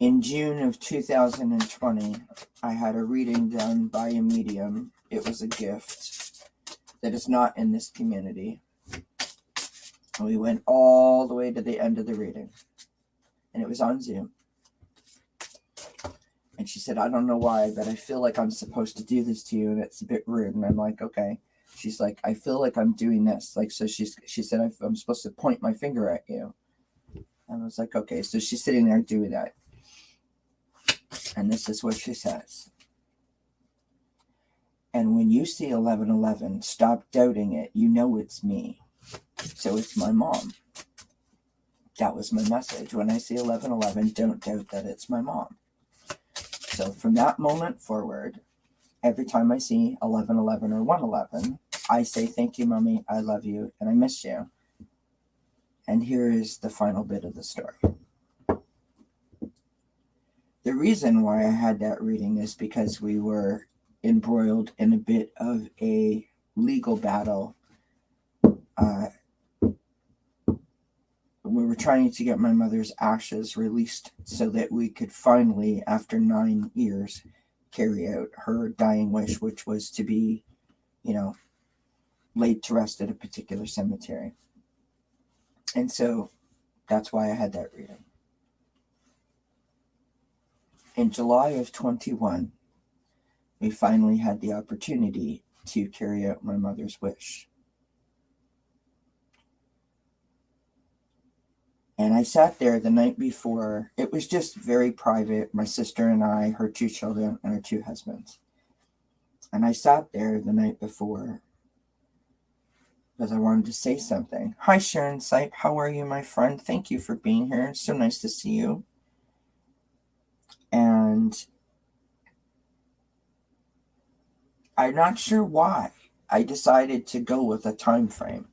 In June of 2020, I had a reading done by a medium. It was a gift that is not in this community. And we went all the way to the end of the reading. And it was on Zoom. And she said, I don't know why, but I feel like I'm supposed to do this to you, and it's a bit rude. And I'm like, okay. She's like, I feel like I'm doing this. So she said, I'm supposed to point my finger at you. And I was like, okay. So she's sitting there doing that. And this is what she says. And when you see 11:11, stop doubting it. You know it's me. So it's my mom. That was my message. When I see 11:11, don't doubt that it's my mom. So from that moment forward, every time I see 11:11 or 1:11, I say, thank you, Mommy, I love you, and I miss you. And here is the final bit of the story. The reason why I had that reading is because we were embroiled in a bit of a legal battle. We were trying to get my mother's ashes released so that we could finally, after 9 years, carry out her dying wish, which was to be, laid to rest at a particular cemetery. And so that's why I had that reading. In July of 21, we finally had the opportunity to carry out my mother's wish. And I sat there the night before. It was just very private. My sister and I, her 2 children, and her 2 husbands. And I sat there the night before because I wanted to say something. Hi, Sharon Sipe. How are you, my friend? Thank you for being here. It's so nice to see you. And I'm not sure why I decided to go with a time frame.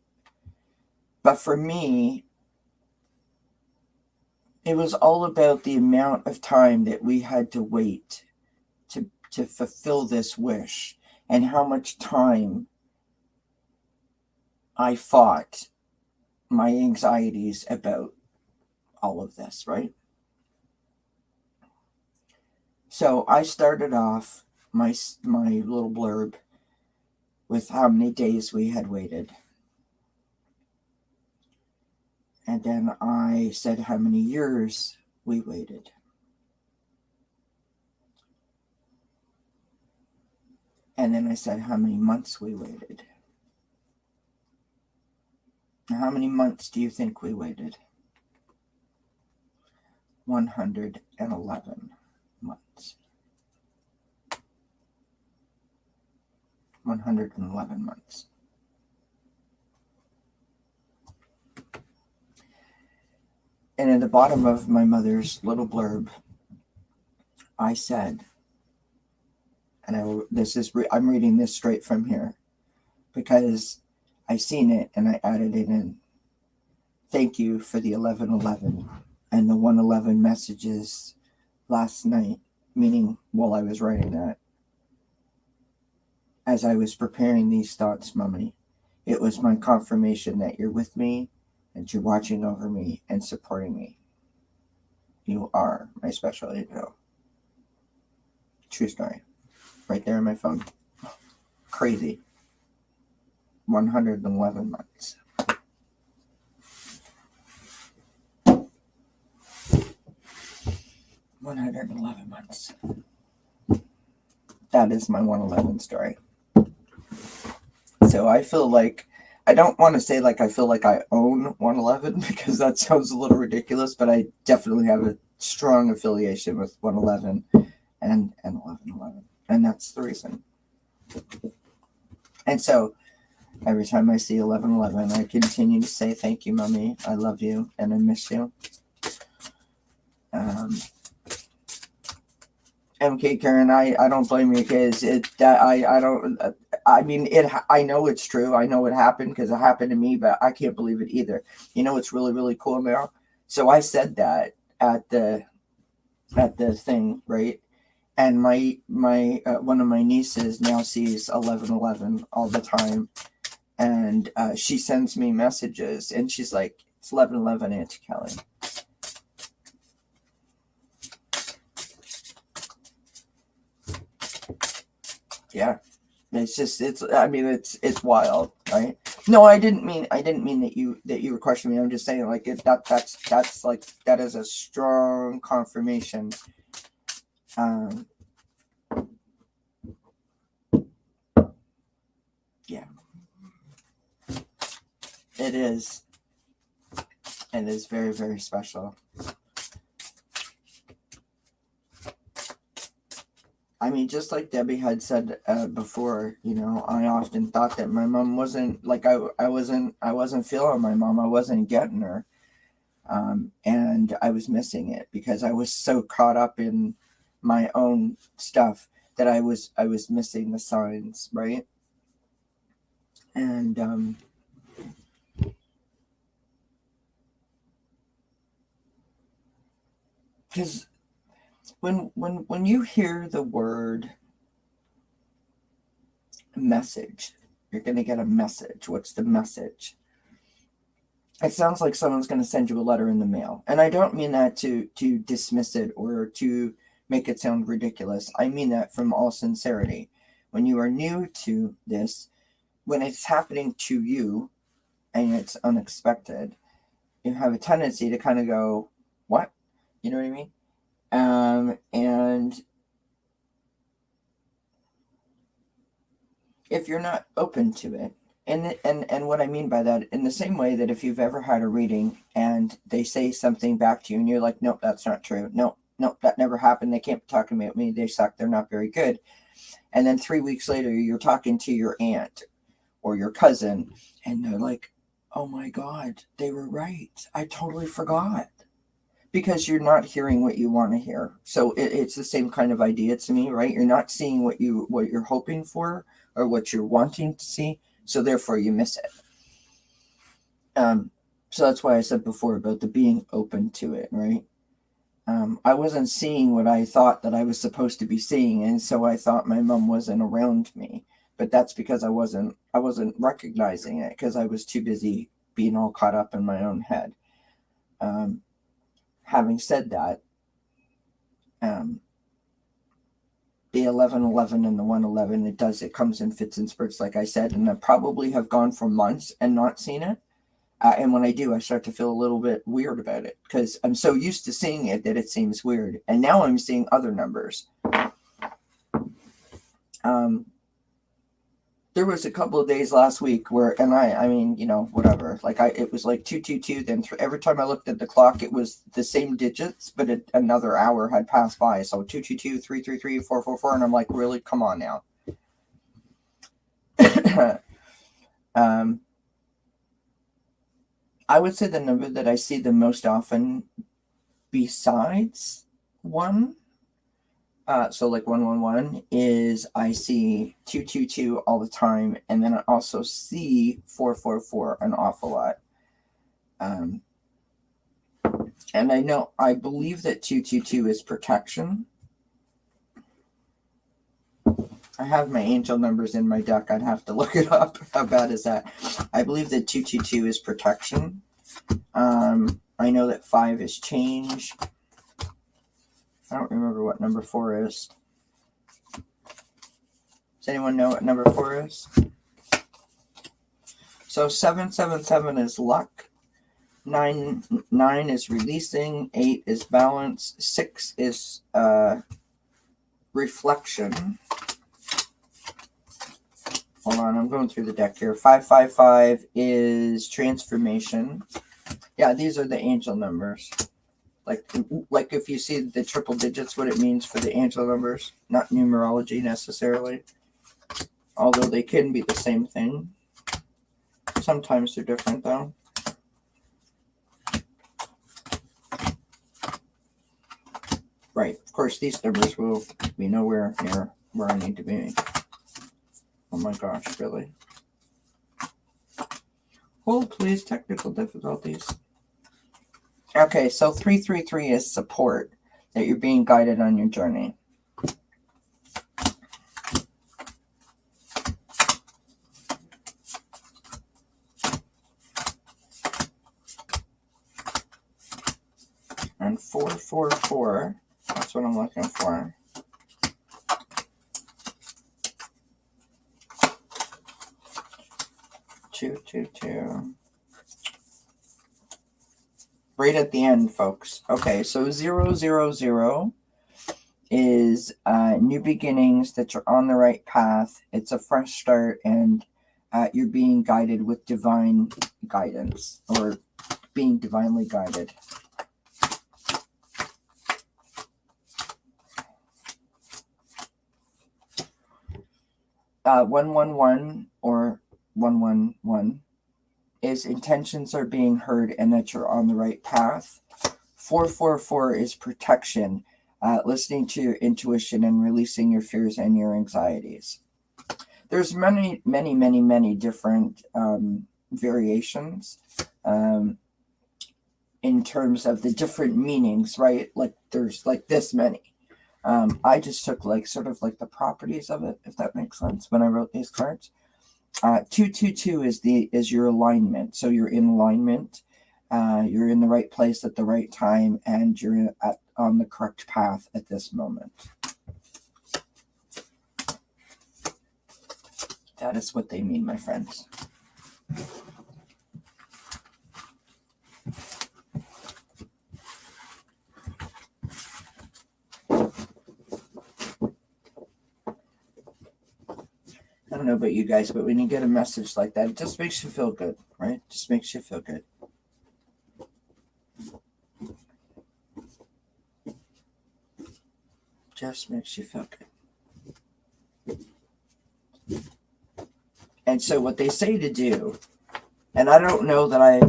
But for me, it was all about the amount of time that we had to wait to fulfill this wish, and how much time I fought my anxieties about all of this, right? So I started off my little blurb with how many days we had waited. And then I said how many years we waited. And then I said how many months we waited. Now, how many months do you think we waited? 111 months. 111 months. And in the bottom of my mother's little blurb, I said, and I'm reading this straight from here because I seen it and I added it in. Thank you for the 1111 and the 111 messages last night, meaning while I was writing that. As I was preparing these thoughts, Mummy, it was my confirmation that you're with me and you're watching over me and supporting me. You are my special angel. True story. Right there on my phone. Crazy. 111 months. That is my 111 story. So I feel like, I don't want to say like I feel like I own 111 because that sounds a little ridiculous, but I definitely have a strong affiliation with 111 and 1111. And that's the reason. And so every time I see 1111, I continue to say, thank you, Mummy. I love you and I miss you. MK Karen, I don't blame you, kids. I know it's true. I know it happened because it happened to me, but I can't believe it either. You know what's really, really cool now? So I said that at the thing, right? And my one of my nieces now sees 1111 all the time, and she sends me messages, and she's like, "It's 1111, Auntie Kelly." Yeah, it's wild, right? No, I didn't mean that you were questioning me. I'm just saying like that's like, that is a strong confirmation. Yeah, it is. It is very, very special. I mean, just like Debbie had said before, you know, I often thought that my mom wasn't like, I wasn't feeling my mom. I wasn't getting her. And I was missing it because I was so caught up in my own stuff that I was missing the signs, right? And because when you hear the word message, you're going to get a message. What's the message? It sounds like someone's going to send you a letter in the mail. And I don't mean that to dismiss it or to make it sound ridiculous. I mean that from all sincerity. When you are new to this, when it's happening to you and it's unexpected, you have a tendency to kind of go, what? You know what I mean? And if you're not open to it, and what I mean by that, in the same way that if you've ever had a reading and they say something back to you and you're like, nope, that's not true. Nope, that never happened. They can't be talking about me. They suck. They're not very good. And then 3 weeks later, you're talking to your aunt or your cousin and they're like, oh my God, they were right. I totally forgot. Because you're not hearing what you want to hear. So it's the same kind of idea to me, right? You're not seeing what you're hoping for or what you're wanting to see. So therefore you miss it. So that's why I said before about the being open to it, right? I wasn't seeing what I thought that I was supposed to be seeing, and so I thought my mom wasn't around me. But that's because I wasn't recognizing it, because I was too busy being all caught up in my own head. Having said that, the 1111 and the 111, it comes in fits and spurts, like I said, and I probably have gone for months and not seen it. And when I do, I start to feel a little bit weird about it, because I'm so used to seeing it that it seems weird. And now I'm seeing other numbers. There was a couple of days last week where, and I mean, whatever. Like it was like 222. Then every time I looked at the clock, it was the same digits, but another hour had passed by. So 222, 333, 444, and I'm like, really? Come on now. I would say the number that I see the most often, besides 1. So like 111 is, I see 222 all the time, and then I also see 444 an awful lot. And I believe that 222 is protection. I have my angel numbers in my deck. I'd have to look it up. How bad is that? I believe that 222 is protection. I know that 5 is change. I don't remember what number 4 is. Does anyone know what number 4 is? So 777 is luck. 9 is releasing. 8 is balance. 6 is reflection. Hold on, I'm going through the deck here. 555 is transformation. Yeah, these are the angel numbers. Like if you see the triple digits, what it means for the angel numbers, not numerology necessarily, although they can be the same thing. Sometimes they're different though. Right, of course these numbers will be nowhere near where I need to be. Oh my gosh, really? Hold please, technical difficulties. Okay, so 333 is support, that you're being guided on your journey. And 444, that's what I'm looking for. Two. Right at the end, folks. Okay, so 000 is new beginnings, that you're on the right path. It's a fresh start, and you're being guided with divine guidance, or being divinely guided. Uh, 111 or 111 is intentions are being heard and that you're on the right path. 444 is protection, listening to your intuition and releasing your fears and your anxieties. There's many different variations in terms of the different meanings, right? Like there's like this many. I just took like sort of like the properties of it, if that makes sense, when I wrote these cards. 222 is your alignment. So you're in alignment. You're in the right place at the right time, and you're on the correct path at this moment. That is what they mean, my friends. I don't know about you guys, but when you get a message like that, it just makes you feel good, right? Just makes you feel good. Just makes you feel good. And so what they say to do, and I don't know that I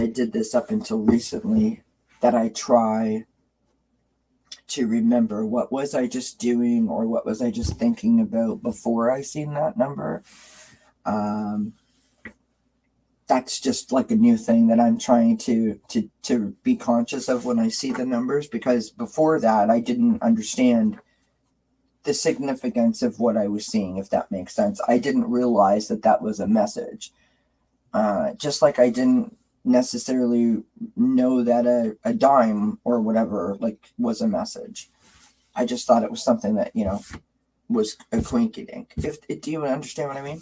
did this up until recently, that I try to remember what was I just doing, or what was I just thinking about before I seen that number. that's just like a new thing that I'm trying to be conscious of when I see the numbers, because before that I didn't understand the significance of what I was seeing, if that makes sense. I didn't realize that that was a message. Just like I didn't necessarily know that a dime or whatever like was a message. I just thought it was something that, you know, was a quinky dink. Do you understand what I mean?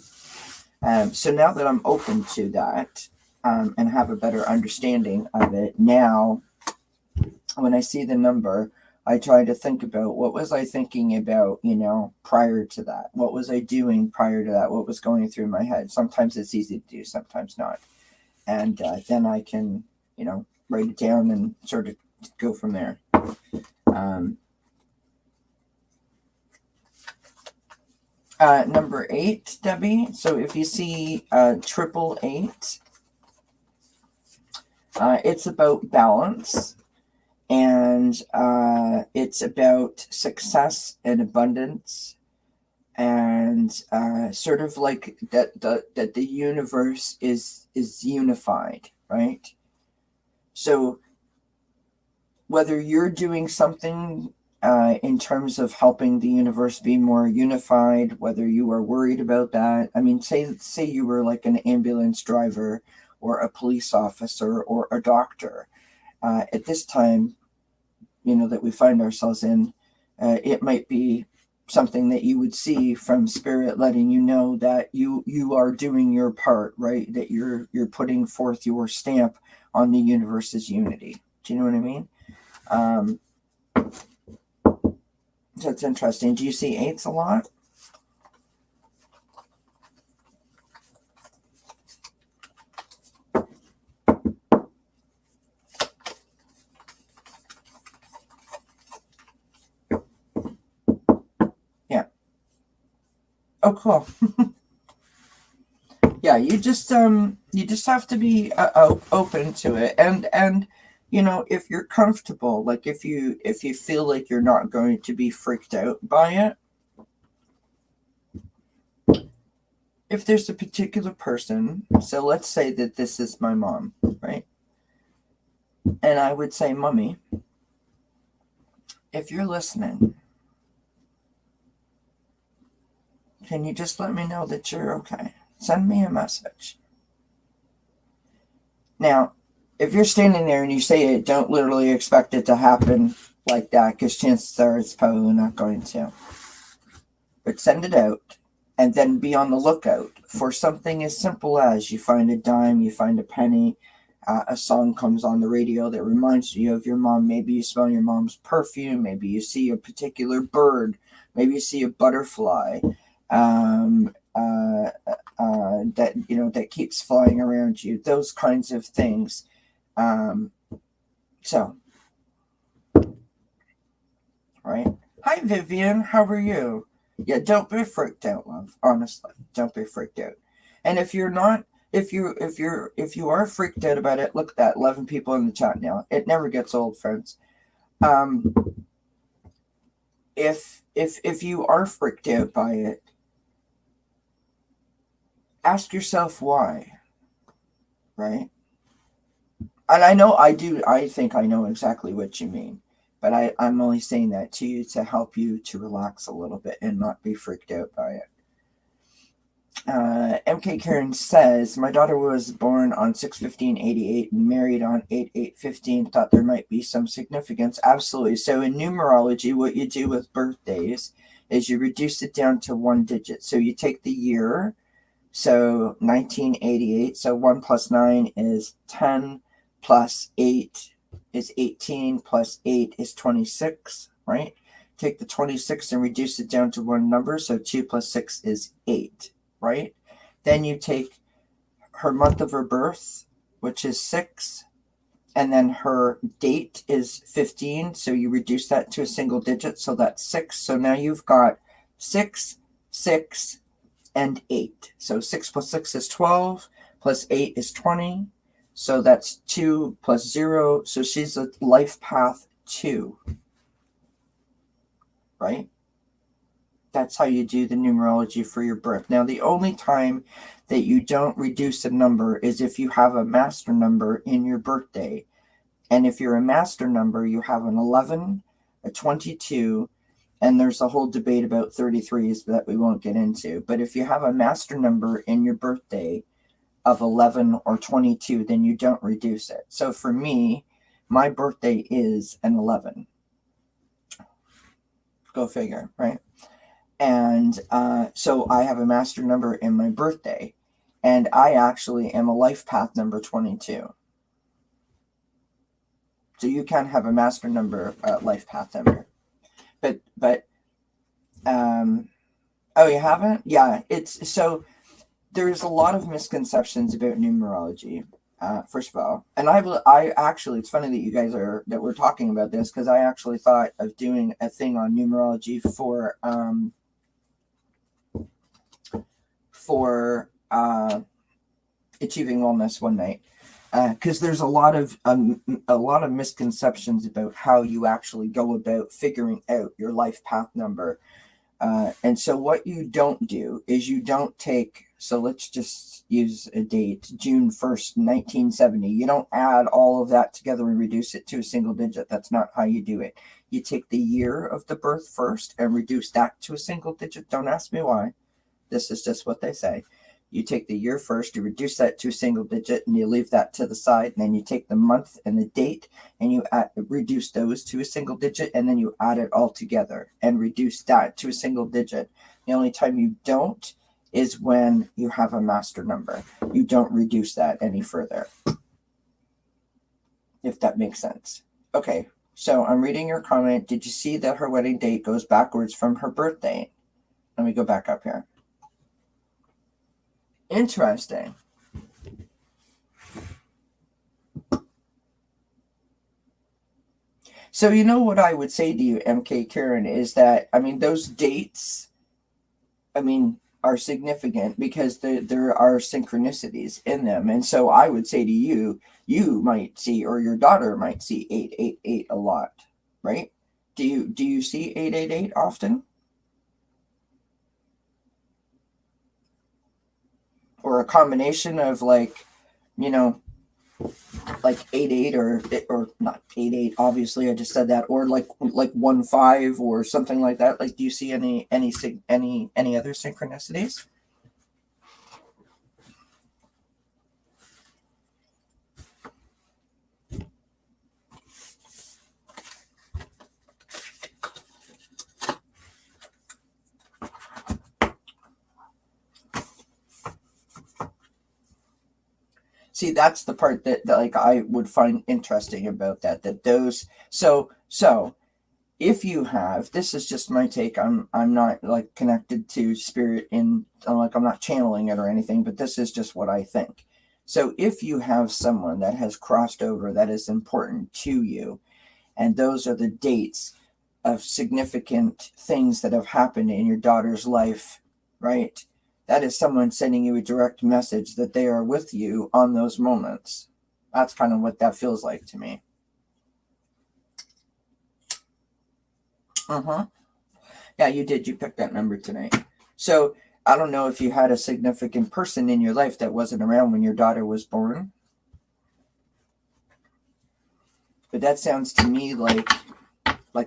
So now that I'm open to that, and have a better understanding of it, now when I see the number, I try to think about, what was I thinking about, you know, prior to that? What was I doing prior to that? What was going through my head? Sometimes it's easy to do, sometimes not. And then I can, you know, write it down and sort of go from there. Number 8, Debbie. So if you see 888, it's about balance, and it's about success and abundance, and sort of like that the universe is unified, right? So whether you're doing something in terms of helping the universe be more unified, whether you are worried about that. I mean, say you were like an ambulance driver or a police officer or a doctor. At this time, you know, that we find ourselves in, it might be something that you would see from spirit letting you know that you are doing your part, right? That you're putting forth your stamp on the universe's unity. Do you know what I mean? So it's interesting. Do you see 8s a lot? Yeah. Oh, cool. Yeah, you just have to be open to it, and you know, if you're comfortable, like if you feel like you're not going to be freaked out by it, if there's a particular person, so let's say that this is my mom, right? And I would say, Mommy, if you're listening, can you just let me know that you're okay? Send me a message. Now, if you're standing there and you say it, don't literally expect it to happen like that, because chances are it's probably not going to. But send it out, and then be on the lookout for something as simple as you find a dime, you find a penny, a song comes on the radio that reminds you of your mom. Maybe you smell your mom's perfume. Maybe you see a particular bird. Maybe you see a butterfly that, you know, that keeps flying around you. Those kinds of things. So, right. Hi, Vivian. How are you? Yeah, don't be freaked out, love. Honestly, don't be freaked out. And if you're not, if you are freaked out about it, look at that, 11 people in the chat now. It never gets old, friends. If you are freaked out by it, ask yourself why, right? And I think I know exactly what you mean, but I'm only saying that to you to help you to relax a little bit and not be freaked out by it. MK Karen says, my daughter was born on 6/15/88 and married on 8/8/15. Thought there might be some significance. Absolutely. So in numerology, what you do with birthdays is you reduce it down to one digit. So you take the year, so 1988. So 1 plus 9 is 10, plus 8 is 18, plus 8 is 26, right? Take the 26 and reduce it down to one number. So 2 plus 6 is 8. Right? Then you take her month of her birth, which is 6, and then her date is 15, so you reduce that to a single digit, so that's 6. So now you've got 6, 6, and 8. So 6 plus 6 is 12, plus 8 is 20, so that's 2 plus 0, so she's a life path 2. Right? That's how you do the numerology for your birth. Now, the only time that you don't reduce a number is if you have a master number in your birthday. And if you're a master number, you have an 11, a 22, and there's a whole debate about 33s that we won't get into. But if you have a master number in your birthday of 11 or 22, then you don't reduce it. So for me, my birthday is an 11. Go figure, right? And so I have a master number in my birthday, and I actually am a life path number 22. So you can have a master number, life path number. But oh, you haven't? Yeah, it's so there's a lot of misconceptions about numerology. First of all, and I actually, it's funny that you guys that we're talking about this, because I actually thought of doing a thing on numerology for Achieving Wellness one night, because there's a lot of misconceptions about how you actually go about figuring out your life path number. And so what you don't do is you don't take, so let's just use a date, June 1st, 1970. You don't add all of that together and reduce it to a single digit. That's not how you do it. You take the year of the birth first and reduce that to a single digit. Don't ask me why. This is just what they say. You take the year first, you reduce that to a single digit, and you leave that to the side. And then you take the month and the date, and you reduce those to a single digit, and then you add it all together and reduce that to a single digit. The only time you don't is when you have a master number. You don't reduce that any further, if that makes sense. Okay, so I'm reading your comment. Did you see that her wedding date goes backwards from her birthday? Let me go back up here. Interesting. So you know what I would say to you, MK Karen, is that, I mean, those dates, I mean, are significant because there are synchronicities in them. And so I would say to you, you might see, or your daughter might see 888 a lot, right? Do you see 888 often? Or a combination of, like, you know, like 88 or not 88, obviously I just said that, or like 15 or something like that. Like, do you see any other synchronicities? See, that's the part that like I would find interesting about that those, so if you have, this is just my take, I'm not like connected to spirit in, like, I'm not channeling it or anything, but this is just what I think. So if you have someone that has crossed over that is important to you, and those are the dates of significant things that have happened in your daughter's life, right? That is someone sending you a direct message that they are with you on those moments. That's kind of what that feels like to me. Yeah, you did. You picked that number tonight. So I don't know if you had a significant person in your life that wasn't around when your daughter was born. But that sounds to me like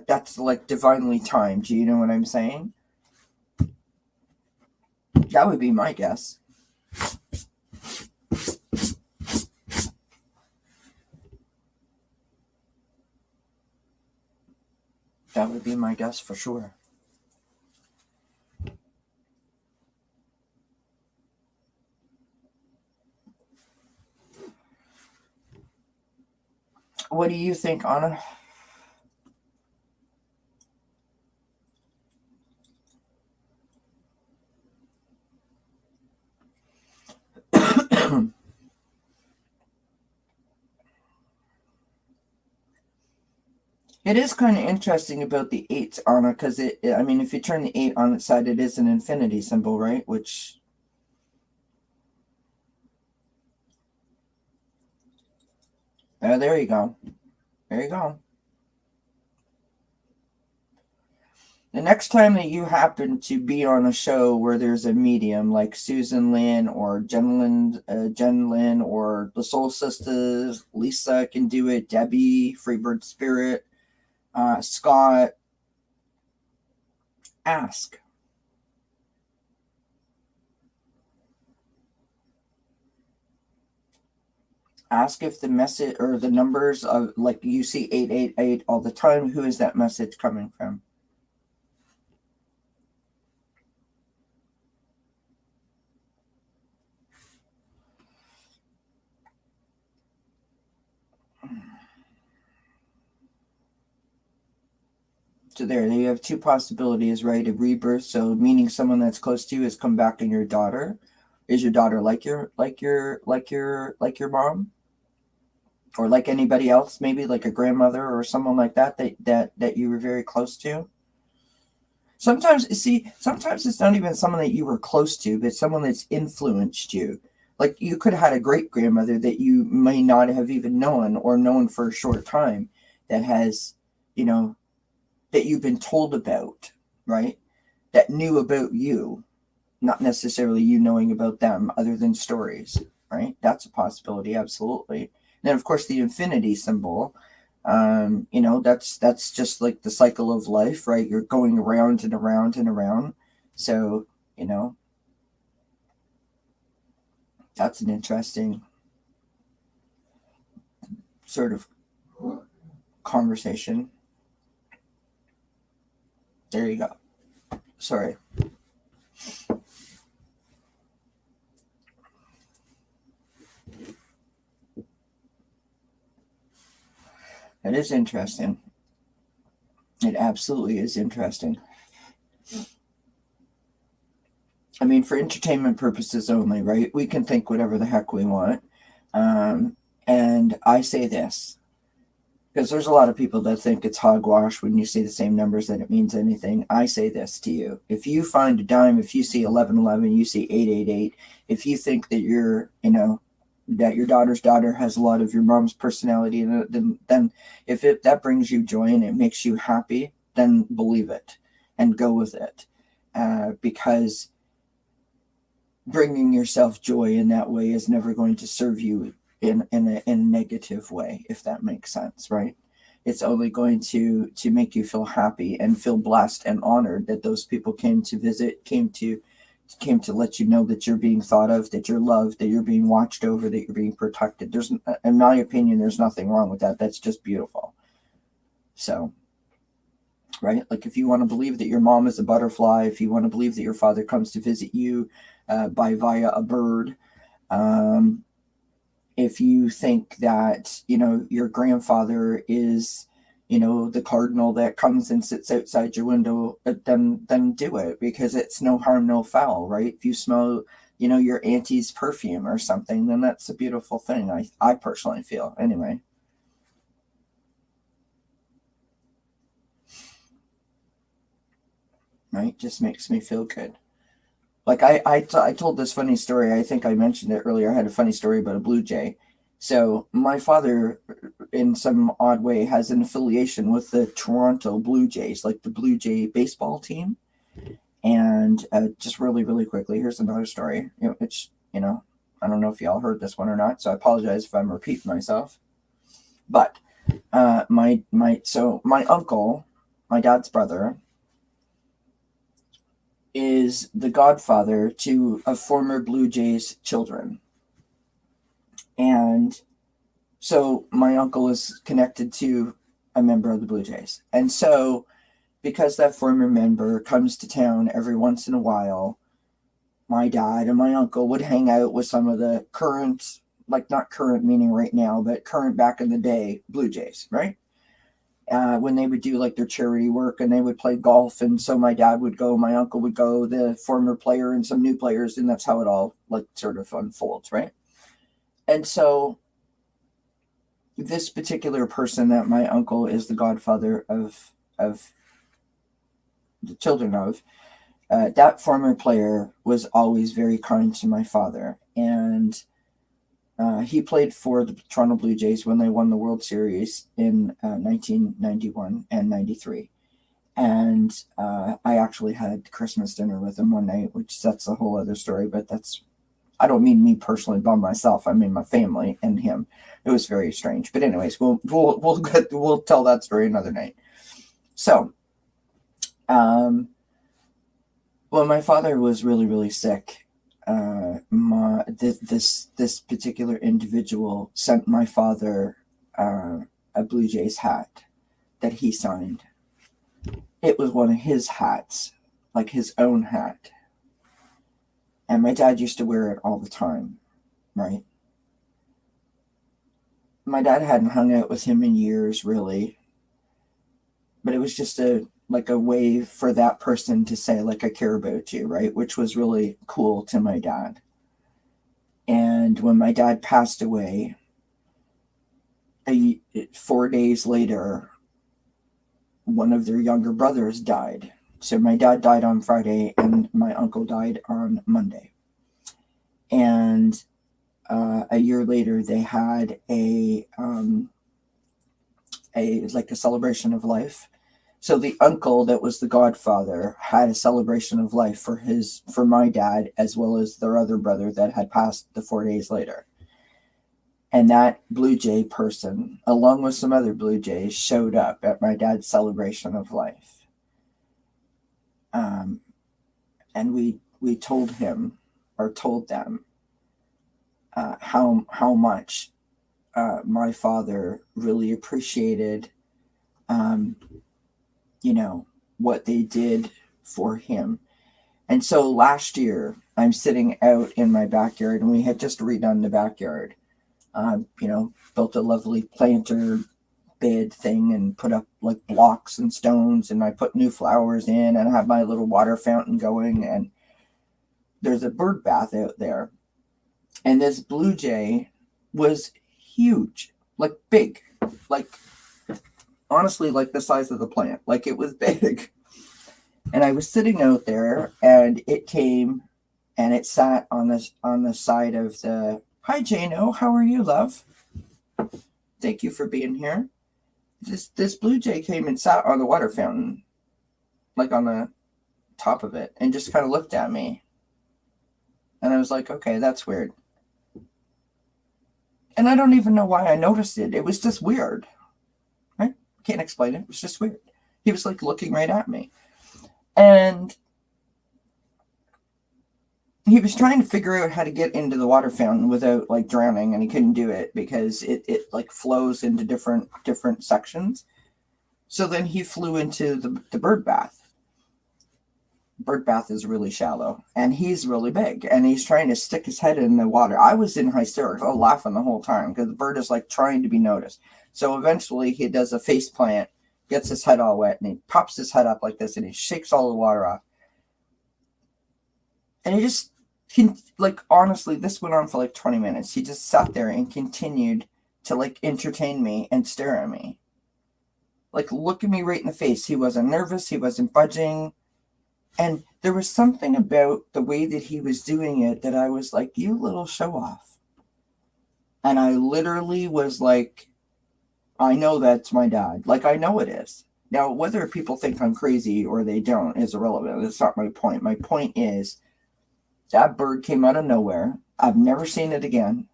that's like divinely timed. Do you know what I'm saying? That would be my guess. That would be my guess for sure. What do you think, Anna? It is kind of interesting about the 8, Anna, because I mean, if you turn the 8 on its side, it is an infinity symbol, right? Which, there you go. There you go. The next time that you happen to be on a show where there's a medium like Susan Lynn or Jen Lynn or the Soul Sisters, Lisa can do it, Debbie, Freebird Spirit, Scott, ask. Ask if the message or the numbers of, like you see 888 all the time, who is that message coming from? So there you have two possibilities, right? A rebirth, so meaning someone that's close to you has come back, and your daughter. Is your daughter like your mom? Or like anybody else, maybe like a grandmother or someone like that you were very close to? Sometimes it's not even someone that you were close to, but someone that's influenced you. Like you could have had a great grandmother that you may not have even known or known for a short time, that has, that you've been told about, right? That knew about you, not necessarily you knowing about them, other than stories, right? That's a possibility, absolutely. And then, of course, the infinity symbol, that's just like the cycle of life, right? You're going around and around and around. So, that's an interesting sort of conversation. There you go. Sorry. It is interesting. It absolutely is interesting. I mean, for entertainment purposes only, right? We can think whatever the heck we want. And I say this, because there's a lot of people that think it's hogwash when you say the same numbers that it means anything. I say this to you. If you find a dime, if you see 1111, you see 888, if you think that that your daughter's daughter has a lot of your mom's personality, then if that brings you joy and it makes you happy, then believe it and go with it. Because bringing yourself joy in that way is never going to serve you in a negative way, if that makes sense, right? It's only going to make you feel happy and feel blessed and honored that those people came to visit, came to let you know that you're being thought of, that you're loved, that you're being watched over, that you're being protected. There's, in my opinion, there's nothing wrong with that. That's just beautiful. So, right? Like if you want to believe that your mom is a butterfly, if you want to believe that your father comes to visit you via a bird, if you think that, your grandfather is, the cardinal that comes and sits outside your window, then do it, because it's no harm, no foul, right? If you smell, your auntie's perfume or something, then that's a beautiful thing. I personally feel, anyway. Right? Just makes me feel good. Like I told this funny story. I think I mentioned it earlier. I had a funny story about a blue jay. So my father, in some odd way, has an affiliation with the Toronto Blue Jays, like the Blue Jay baseball team. And just really, really quickly, here's another story, which, I don't know if y'all heard this one or not, so I apologize if I'm repeating myself. But my uncle, my dad's brother, is the godfather to a former Blue Jays children. And so my uncle is connected to a member of the Blue Jays. And so because that former member comes to town every once in a while, my dad and my uncle would hang out with some of the current, like not current meaning right now, but current back in the day Blue Jays, right? When they would do like their charity work, and they would play golf. And so my dad would go, my uncle would go, the former player and some new players. And that's how it all like sort of unfolds, right? And so this particular person that my uncle is the godfather of the children of, that former player was always very kind to my father. And he played for the Toronto Blue Jays when they won the World Series in 1991 and 93. And I actually had Christmas dinner with him one night, which that's a whole other story, but I don't mean me personally by myself. I mean my family and him. It was very strange. But anyways, we'll tell that story another night. So, when my father was really, really sick, this particular individual sent my father a Blue Jays hat that he signed. It was one of his hats, like his own hat. And my dad used to wear it all the time, right? My dad hadn't hung out with him in years, really. But it was just a way for that person to say, like, I care about you, right? Which was really cool to my dad. And when my dad passed away, 4 days later, one of their younger brothers died. So my dad died on Friday and my uncle died on Monday. And a year later, they had a celebration of life. So the uncle that was the godfather had a celebration of life for my dad, as well as their other brother that had passed the 4 days later. And that Blue Jay person, along with some other Blue Jays, showed up at my dad's celebration of life. And we told him, or told them, how much my father really appreciated, what they did for him. And so last year, I'm sitting out in my backyard, and we had just redone the backyard. Built a lovely planter bed thing and put up like blocks and stones, and I put new flowers in, and I have my little water fountain going, and there's a bird bath out there. And this Blue Jay was huge, like big, like honestly, like the size of the plant, like it was big. And I was sitting out there, and it came and it sat on the side of the. Hi, Jano. How are you, love? Thank you for being here. This Blue Jay came and sat on the water fountain, like on the top of it, and just kind of looked at me. And I was like, okay, that's weird. And I don't even know why I noticed it. It was just weird. Right? Can't explain it. It was just weird. He was like looking right at me. And he was trying to figure out how to get into the water fountain without like drowning, and he couldn't do it because it like flows into different sections. So then he flew into the bird bath. Bird bath is really shallow, and he's really big, and he's trying to stick his head in the water. I was in hysterics. I was laughing the whole time because the bird is like trying to be noticed. So eventually he does a face plant, gets his head all wet, and he pops his head up like this, and he shakes all the water off. And honestly, this went on for like 20 minutes. He just sat there and continued to like entertain me and stare at me. Like look at me right in the face. He wasn't nervous. He wasn't budging. And there was something about the way that he was doing it that I was like, you little show off. And I literally was like, I know that's my dad. Like, I know it is. Now, whether people think I'm crazy or they don't is irrelevant. That's not my point. My point is that bird came out of nowhere. I've never seen it again.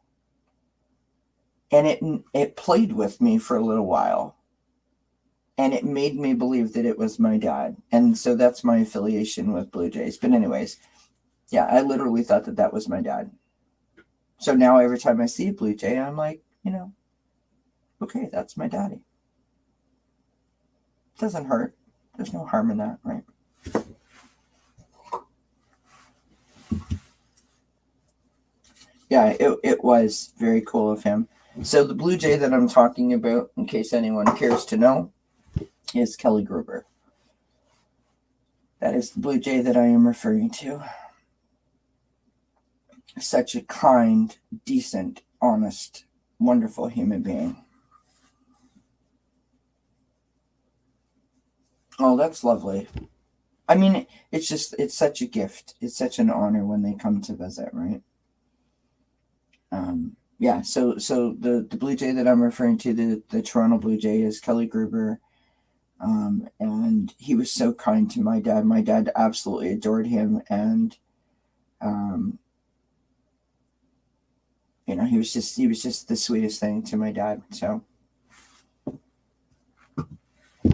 And it played with me for a little while. And it made me believe that it was my dad. And so that's my affiliation with Blue Jays. But anyways, yeah, I literally thought that was my dad. So now every time I see a Blue Jay, I'm like, okay, that's my daddy. Doesn't hurt. There's no harm in that, right? Yeah, it was very cool of him. So the Blue Jay that I'm talking about, in case anyone cares to know, is Kelly Gruber. That is the Blue Jay that I am referring to. Such a kind, decent, honest, wonderful human being. Oh, that's lovely. I mean, it's such a gift. It's such an honor when they come to visit, right? Yeah, so the Blue Jay that I'm referring to, the Toronto Blue Jay, is Kelly Gruber. And and he was so kind to my dad. My dad absolutely adored him, and he was just the sweetest thing to my dad. So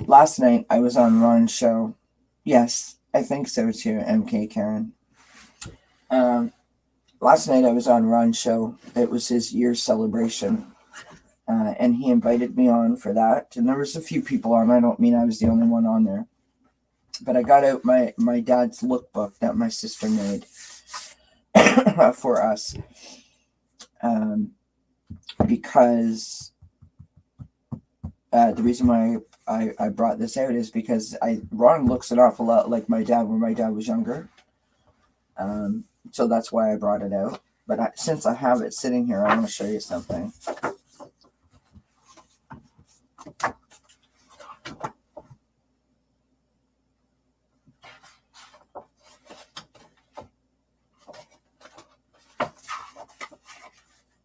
last night I was on Ron's show. Yes, I think so too, MK Karen. Last night I was on Ron's show. It was his year's celebration. And he invited me on for that. And there was a few people on. I don't mean I was the only one on there. But I got out my dad's lookbook that my sister made for us. Because the reason why I brought this out is because Ron looks an awful lot like my dad when my dad was younger. So that's why I brought it out. But since I have it sitting here, I want to show you something.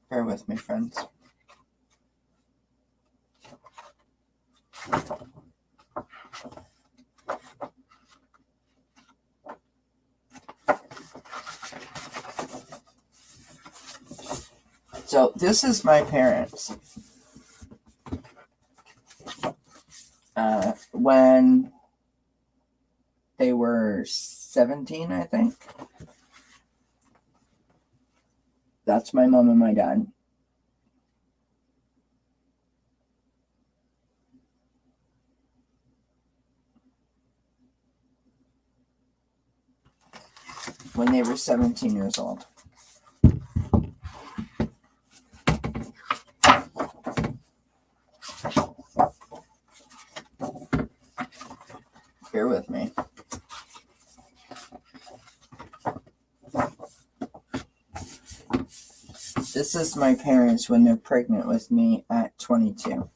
Bear with me, friends. So this is my parents. When they were 17, I think. That's my mom and my dad. When they were 17 years old. Bear with me. This is my parents when they're pregnant with me at 22.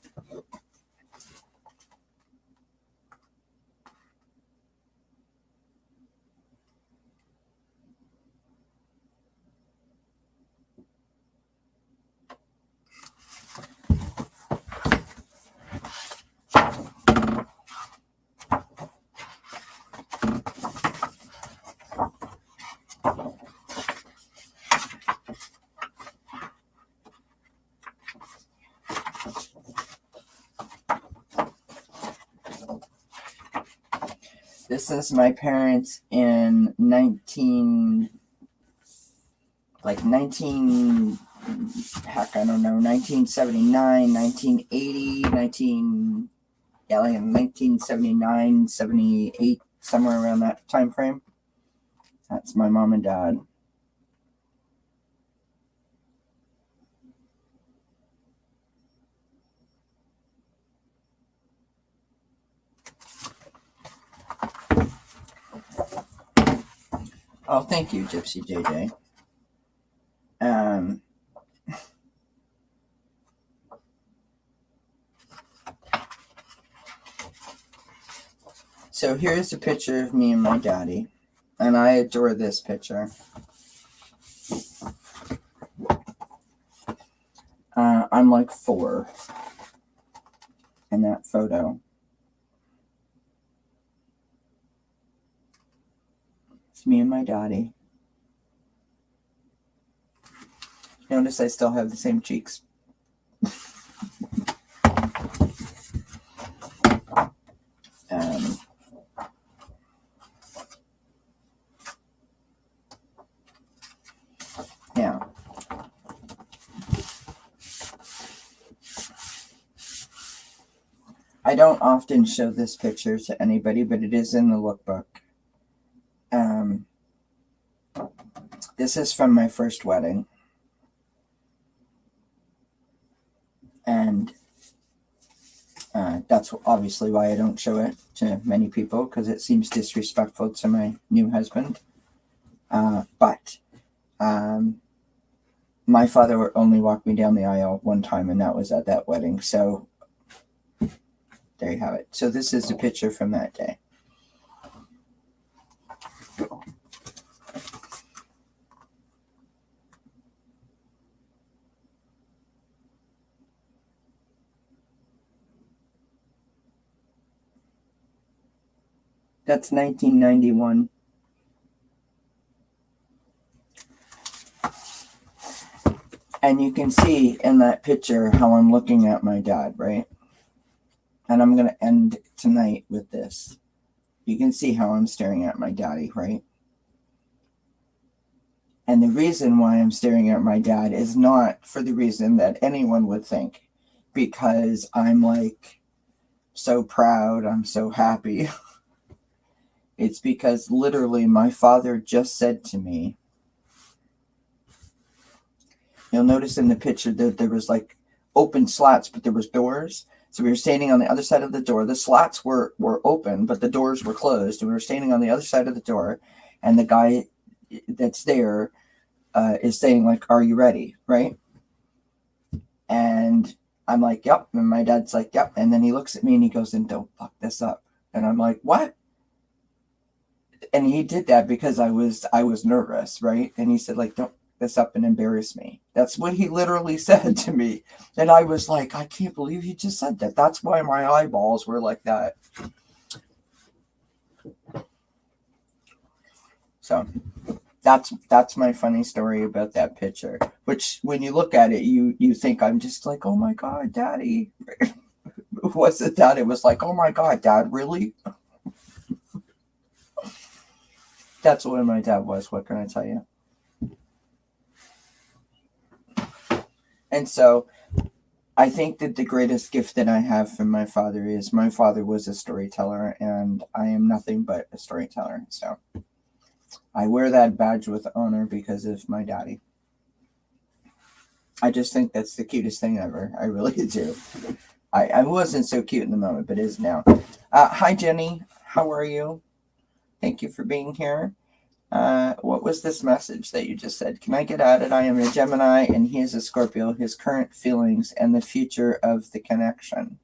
This is my parents in 1979, 1980, 1979, 78, somewhere around that time frame. That's my mom and dad. Oh, thank you, Gypsy JJ. So here's a picture of me and my daddy. And I adore this picture. I'm like 4 in that photo. It's me and my daddy. Notice I still have the same cheeks. Yeah. I don't often show this picture to anybody, but it is in the lookbook. This is from my first wedding. And that's obviously why I don't show it to many people, because it seems disrespectful to my new husband. But my father only walked me down the aisle one time, and that was at that wedding. So there you have it. So this is a picture from that day. That's 1991. And you can see in that picture how I'm looking at my dad, right? And I'm going to end tonight with this. You can see how I'm staring at my daddy, right? And the reason why I'm staring at my dad is not for the reason that anyone would think, because I'm like so proud, I'm so happy. It's because literally my father just said to me, you'll notice in the picture that there was like open slats, but there was doors. So we were standing on the other side of the door. The slats were open, but the doors were closed. And we were standing on the other side of the door. And the guy that's there is saying like, are you ready? Right? And I'm like, yep. And my dad's like, yep. And then he looks at me and he goes, and don't fuck this up. And I'm like, what? And he did that because I was nervous, right? And he said, like, don't this up and embarrass me. That's what he literally said to me. And I was like, I can't believe he just said that. That's why my eyeballs were like that. So that's my funny story about that picture, which when you look at it, you think I'm just like, oh my God, Daddy. It wasn't that. It was like, oh my God, Dad, really? That's what my dad was. What can I tell you? And so I think that the greatest gift that I have from my father is my father was a storyteller, and I am nothing but a storyteller. So I wear that badge with honor because of my daddy. I just think that's the cutest thing ever. I really do. I wasn't so cute in the moment, but is now. Hi, Jenny. How are you? Thank you for being here. What was this message that you just said? Can I get at it? I am a Gemini and he is a Scorpio. His current feelings and the future of the connection.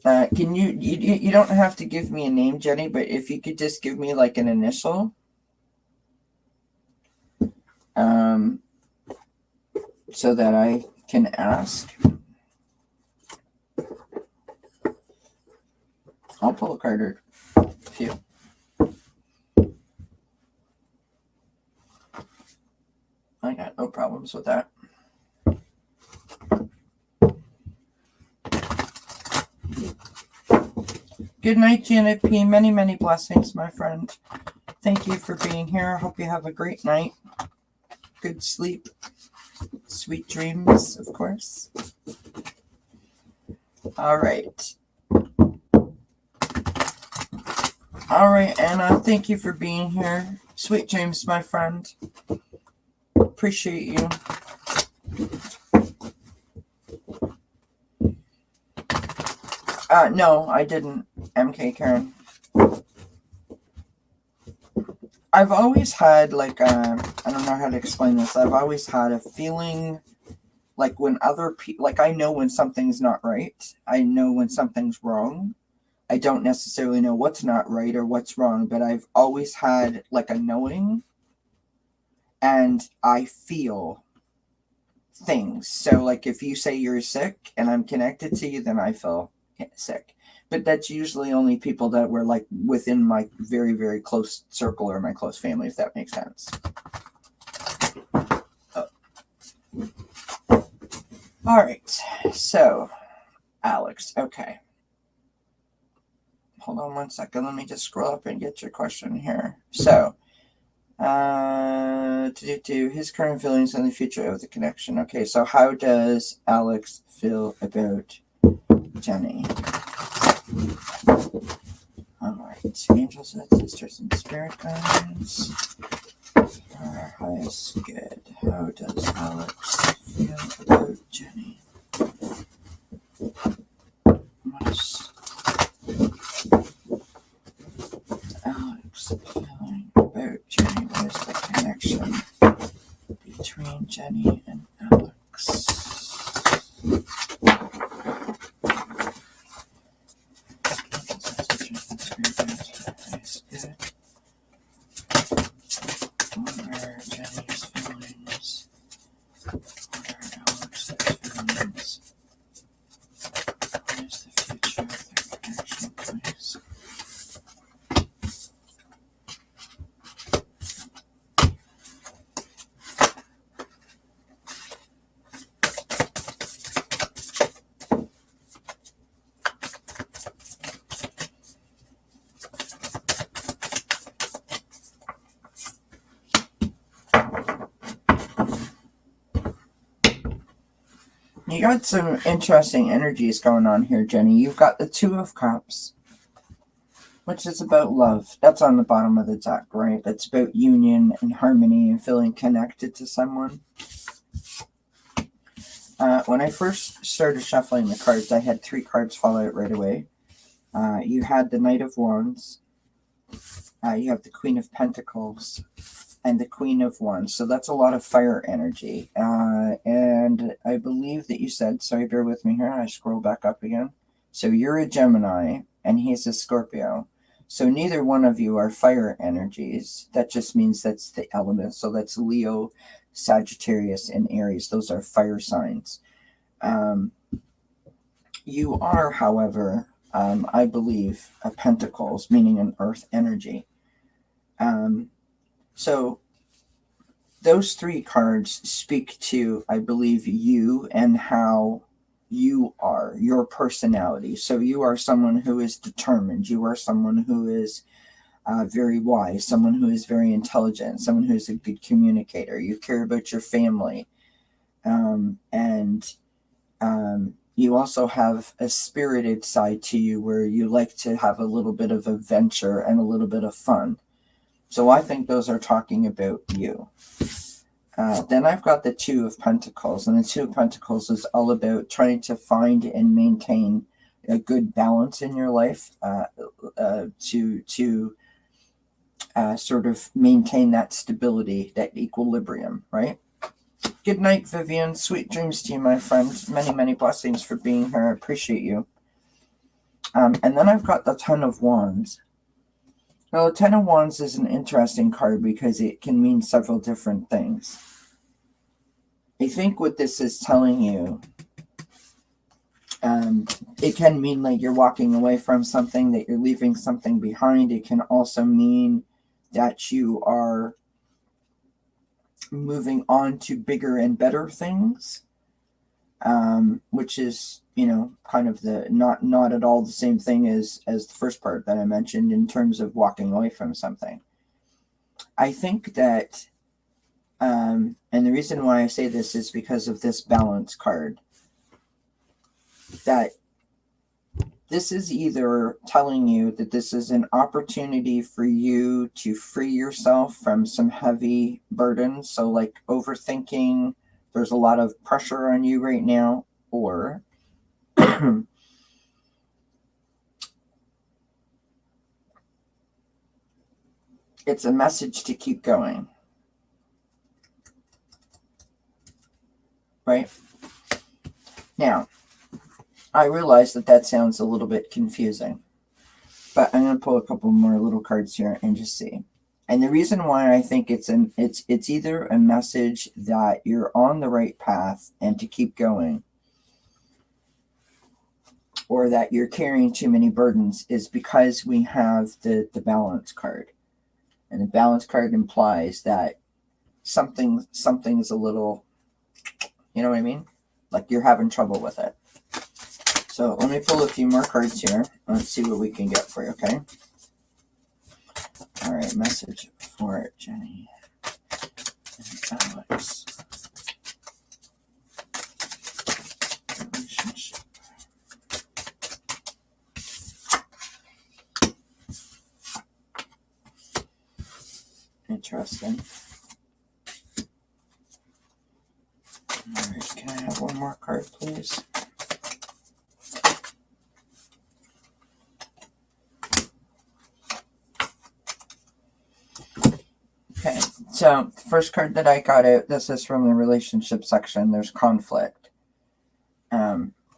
Can you don't have to give me a name, Jenny, but if you could just give me like an initial. So that I can ask. I'll pull a card or a few. I got no problems with that. Good night, Janet P. Many, many blessings, my friend. Thank you for being here. I hope you have a great night. Good sleep. Sweet dreams, of course. All right. All right, Anna, thank you for being here. Sweet dreams, my friend. Appreciate you. No, I didn't, MK Karen. I've always had, like, I don't know how to explain this. I've always had a feeling like when other people, like, I know when something's not right. I know when something's wrong. I don't necessarily know what's not right or what's wrong, but I've always had like a knowing, and I feel things. So like if you say you're sick and I'm connected to you, then I feel sick. But that's usually only people that were like within my very, very close circle or my close family, if that makes sense. Oh. All right. So, Alex, okay. Hold on one second. Let me just scroll up and get your question here. So, his current feelings and the future of the connection. Okay, so how does Alex feel about Jenny? All right, angels and sisters and spirit guides are highest good. How does Alex feel about Jenny? What is Alex feeling about Jenny? What is the connection between Jenny and Alex? is the future of their connection, please? You got some interesting energies going on here, Jenny. You've got the Two of Cups, which is about love. That's on the bottom of the deck, right? That's about union and harmony and feeling connected to someone. When I first started shuffling the cards, I had 3 cards fall out right away. You had the Knight of Wands. You have the Queen of Pentacles and the Queen of Wands. So that's a lot of fire energy. And I believe that you said, sorry, bear with me here. I scroll back up again. So you're a Gemini and he's a Scorpio. So neither one of you are fire energies. That just means that's the element. So that's Leo, Sagittarius, and Aries. Those are fire signs. You are, however, I believe, a Pentacles, meaning an earth energy. So those 3 cards speak to, I believe, you and how you are, your personality. So you are someone who is determined. You are someone who is very wise, someone who is very intelligent, someone who is a good communicator. You care about your family. And you also have a spirited side to you where you like to have a little bit of adventure and a little bit of fun. So I think those are talking about you. Then I've got the Two of Pentacles, and the Two of Pentacles is all about trying to find and maintain a good balance in your life to sort of maintain that stability, that equilibrium, right? Good night, Vivian. Sweet dreams to you, my friend. Many, many blessings for being here. I appreciate you. And then I've got the Ten of Wands. Well, the Ten of Wands is an interesting card because it can mean several different things. I think what this is telling you, it can mean like you're walking away from something, that you're leaving something behind. It can also mean that you are moving on to bigger and better things, which is, you know, kind of the not at all the same thing as the first part that I mentioned in terms of walking away from something. I think that, and the reason why I say this is because of this balance card, that this is either telling you that this is an opportunity for you to free yourself from some heavy burdens. So like overthinking, there's a lot of pressure on you right now, or it's a message to keep going, right? Now, I realize that sounds a little bit confusing, but I'm going to pull a couple more little cards here and just see. And the reason why I think it's either a message that you're on the right path and to keep going, or that you're carrying too many burdens, is because we have the balance card. And the balance card implies that something's a little, you know what I mean? Like you're having trouble with it. So let me pull a few more cards here. Let's see what we can get for you, okay? All right, message for Jenny and Alex. Relationship. Interesting. All right, can I have one more card, please? Okay, so the first card that I got out, this is from the relationship section. There's conflict,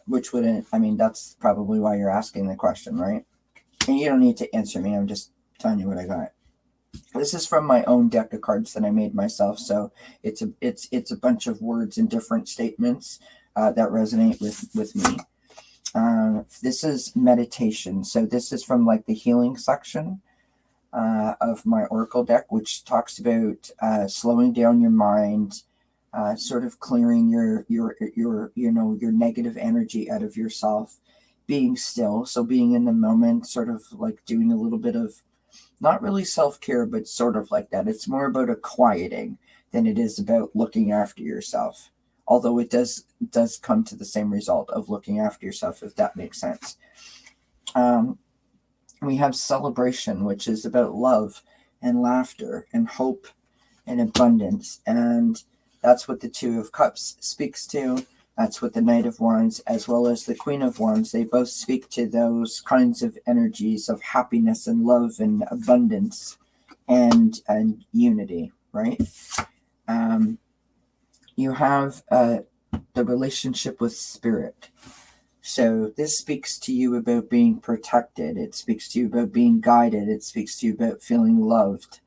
which wouldn't, I mean, that's probably why you're asking the question, right? And you don't need to answer me. I'm just telling you what I got. This is from my own deck of cards that I made myself. So it's a bunch of words and different statements that resonate with me. this is meditation. So this is from like the healing section of my Oracle deck, which talks about slowing down your mind, sort of clearing your negative energy out of yourself, being still. So being in the moment, sort of like doing a little bit of not really self-care, but sort of like that. It's more about a quieting than it is about looking after yourself. Although it does come to the same result of looking after yourself, if that makes sense. We have celebration, which is about love and laughter and hope and abundance. And that's what the Two of Cups speaks to. That's what the Knight of Wands, as well as the Queen of Wands, they both speak to those kinds of energies of happiness and love and abundance and unity, right? You have the relationship with spirit. So this speaks to you about being protected. It speaks to you about being guided. It speaks to you about feeling loved,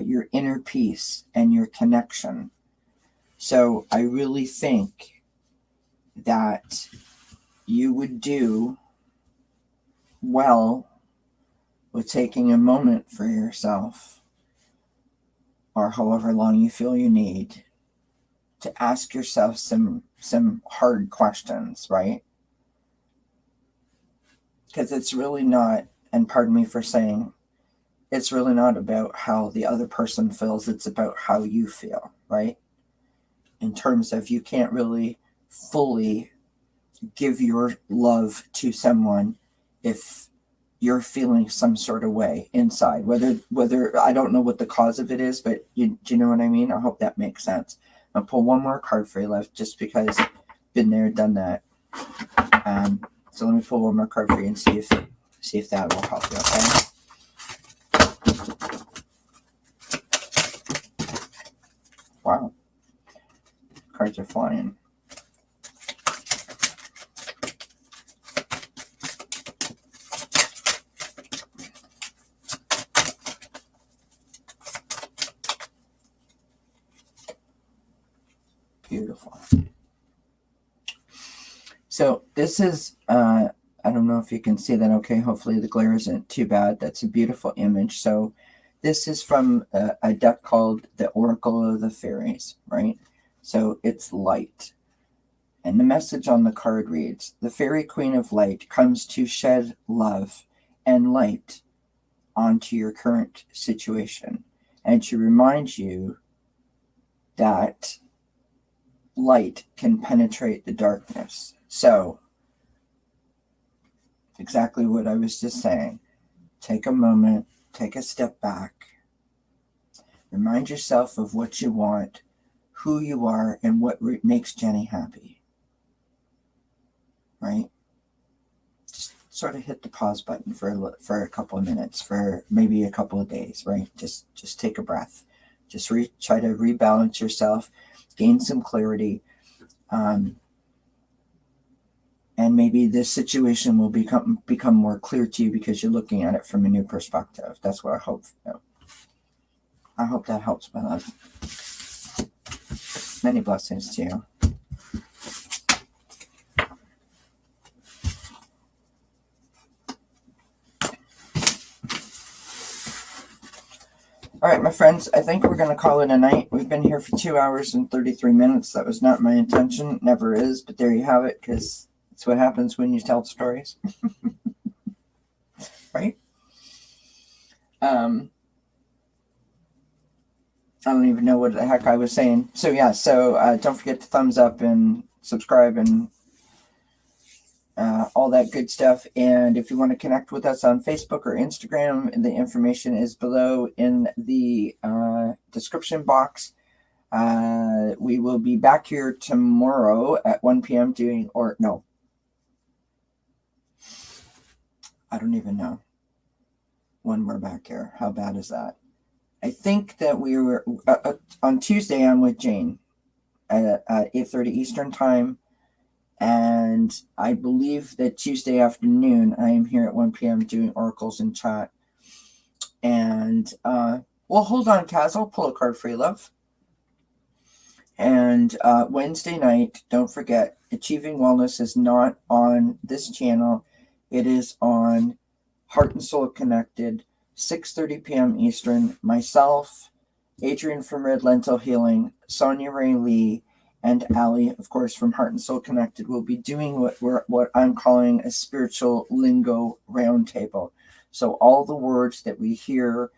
your inner peace and your connection. So I really think that you would do well with taking a moment for yourself, or however long you feel you need, to ask yourself some hard questions, right? Because it's really not, and pardon me for saying, it's really not about how the other person feels, it's about how you feel, right? In terms of, you can't really fully give your love to someone if you're feeling some sort of way inside, whether I don't know what the cause of it is, but do you know what I mean? I hope that makes sense. I'll pull one more card for you left, just because been there, done that. So let me pull one more card for you and see if that will help you, okay? Wow. Cards are flying. Beautiful. So this is, I don't know if you can see that okay. Hopefully the glare isn't too bad. That's a beautiful image. So this is from a deck called the Oracle of the Fairies, right? So it's light. And the message on the card reads, the Fairy Queen of Light comes to shed love and light onto your current situation, and to remind you that light can penetrate the darkness. So, exactly what I was just saying. Take a moment, take a step back. Remind yourself of what you want, who you are, and what makes Jenny happy. Right? Just sort of hit the pause button for a couple of minutes, for maybe a couple of days, right? Just take a breath. Just try to rebalance yourself, gain some clarity. And maybe this situation will become more clear to you because you're looking at it from a new perspective. That's what I hope. I hope that helps, my love. Many blessings to you. All right, my friends, I think we're going to call it a night. We've been here for 2 hours and 33 minutes. That was not my intention. Never is, but there you have it, because it's what happens when you tell stories. Right? I don't even know what the heck I was saying. So yeah, don't forget to thumbs up and subscribe and all that good stuff. And if you want to connect with us on Facebook or Instagram, the information is below in the description box. We will be back here tomorrow at 1 p.m. I don't even know when we're back here. How bad is that? I think that we were on Tuesday. I'm with Jane at 8:30 Eastern time, and I believe that Tuesday afternoon I am here at 1 p.m. doing oracles and chat. And well, hold on, Kaz. I'll pull a card for you, love. And Wednesday night, don't forget, Achieving Wellness is not on this channel. It is on Heart and Soul Connected, 6:30 p.m. Eastern. Myself, Adrian from Red Lentil Healing, Sonia Ray Lee, and Ali, of course, from Heart and Soul Connected, will be doing what I'm calling a spiritual lingo roundtable. So all the words that we hear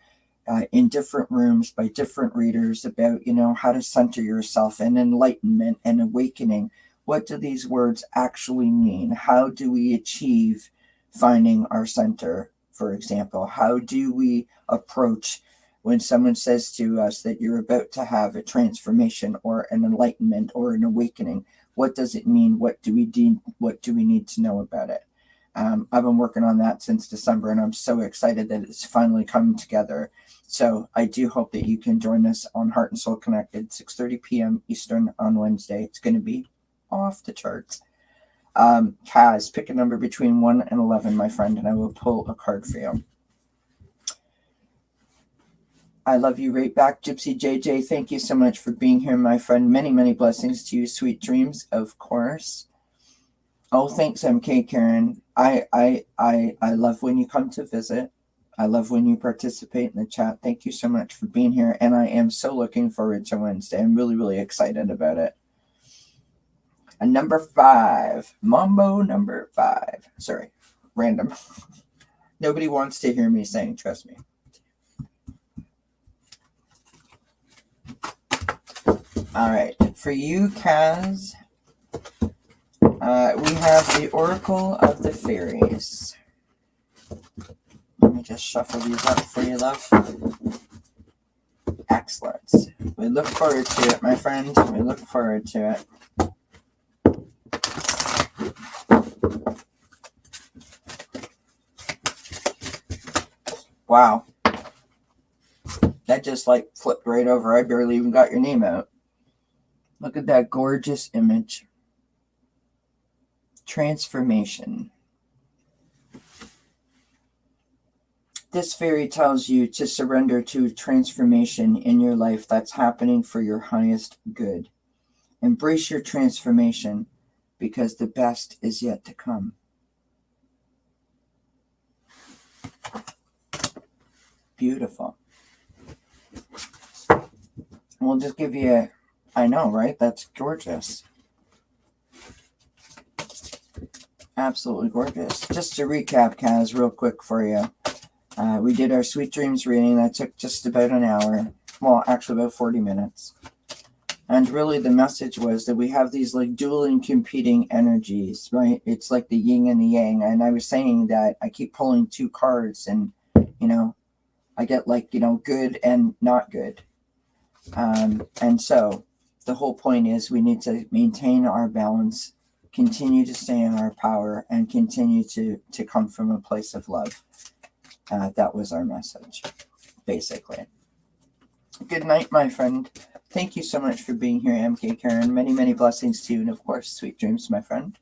in different rooms by different readers about, how to center yourself and enlightenment and awakening. What do these words actually mean? How do we achieve finding our center, for example? How do we approach when someone says to us that you're about to have a transformation or an enlightenment or an awakening? What does it mean? What do we need to know about it? I've been working on that since December, and I'm so excited that it's finally come together. So I do hope that you can join us on Heart and Soul Connected, 6:30 p.m. Eastern on Wednesday. It's going to be off the charts. Kaz, pick a number between 1 and 11, my friend, and I will pull a card for you. I love you right back, Gypsy JJ. Thank you so much for being here, my friend. Many, many blessings to you. Sweet dreams, of course. Oh, thanks, MK Karen. I love when you come to visit. I love when you participate in the chat. Thank you so much for being here. And I am so looking forward to Wednesday. I'm really, really excited about it. And number 5. Mambo number 5. Sorry, random. Nobody wants to hear me saying, trust me. All right. For you, Kaz, we have the Oracle of the Fairies. Let me just shuffle these up for you, love. Excellent. We look forward to it, my friend. We look forward to it. Wow. That just flipped right over. I barely even got your name out. Look at that gorgeous image. Transformation. This fairy tells you to surrender to transformation in your life that's happening for your highest good. Embrace your transformation because the best is yet to come. Beautiful. We'll just give you I know, right? That's gorgeous. Absolutely gorgeous. Just to recap, Kaz, real quick for you. We did our Sweet Dreams reading. That took just about an hour. Well, actually about 40 minutes. And really the message was that we have these dueling competing energies, right? It's like the yin and the yang. And I was saying that I keep pulling 2 cards and, I get good and not good. And so the whole point is we need to maintain our balance, continue to stay in our power, and continue to come from a place of love. That was our message, basically. Good night, my friend. Thank you so much for being here, MK Karen. Many, many blessings to you, and of course, sweet dreams, my friend.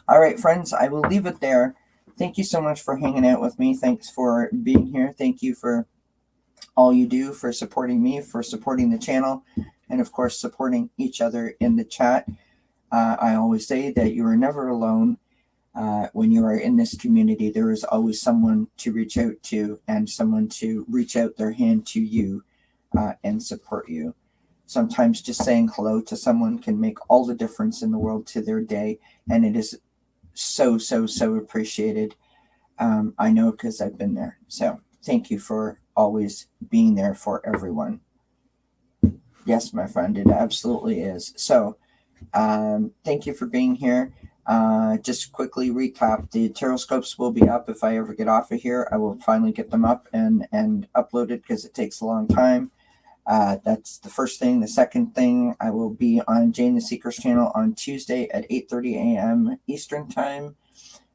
All right, friends, I will leave it there. Thank you so much for hanging out with me. Thanks for being here. Thank you for all you do, for supporting me, for supporting the channel, and of course, supporting each other in the chat. I always say that you are never alone. When you are in this community, there is always someone to reach out to and someone to reach out their hand to you and support you. Sometimes just saying hello to someone can make all the difference in the world to their day, and it is so, so, so appreciated. I know because I've been there. So thank you for always being there for everyone. Yes, my friend, it absolutely is. So thank you for being here. Just quickly recap, the tarot scopes will be up if I ever get off of here. I will finally get them up and uploaded because it takes a long time. That's the first thing. The second thing, I will be on Jane the Seeker's channel on Tuesday at 8:30 a.m. Eastern Time.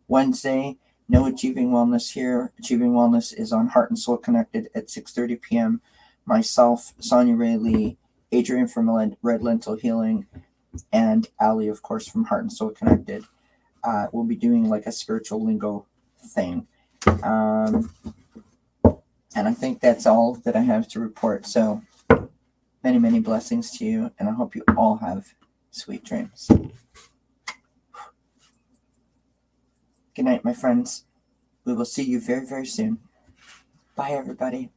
Wednesday, no Achieving Wellness here. Achieving Wellness is on Heart and Soul Connected at 6:30 p.m. Myself, Sonia Ray Lee, Adrian from Red Lentil Healing, and Ali, of course, from Heart and Soul Connected. We'll be doing a spiritual lingo thing. And I think that's all that I have to report. So Many, many blessings to you, and I hope you all have sweet dreams. Good night, my friends. We will see you very, very soon. Bye, everybody.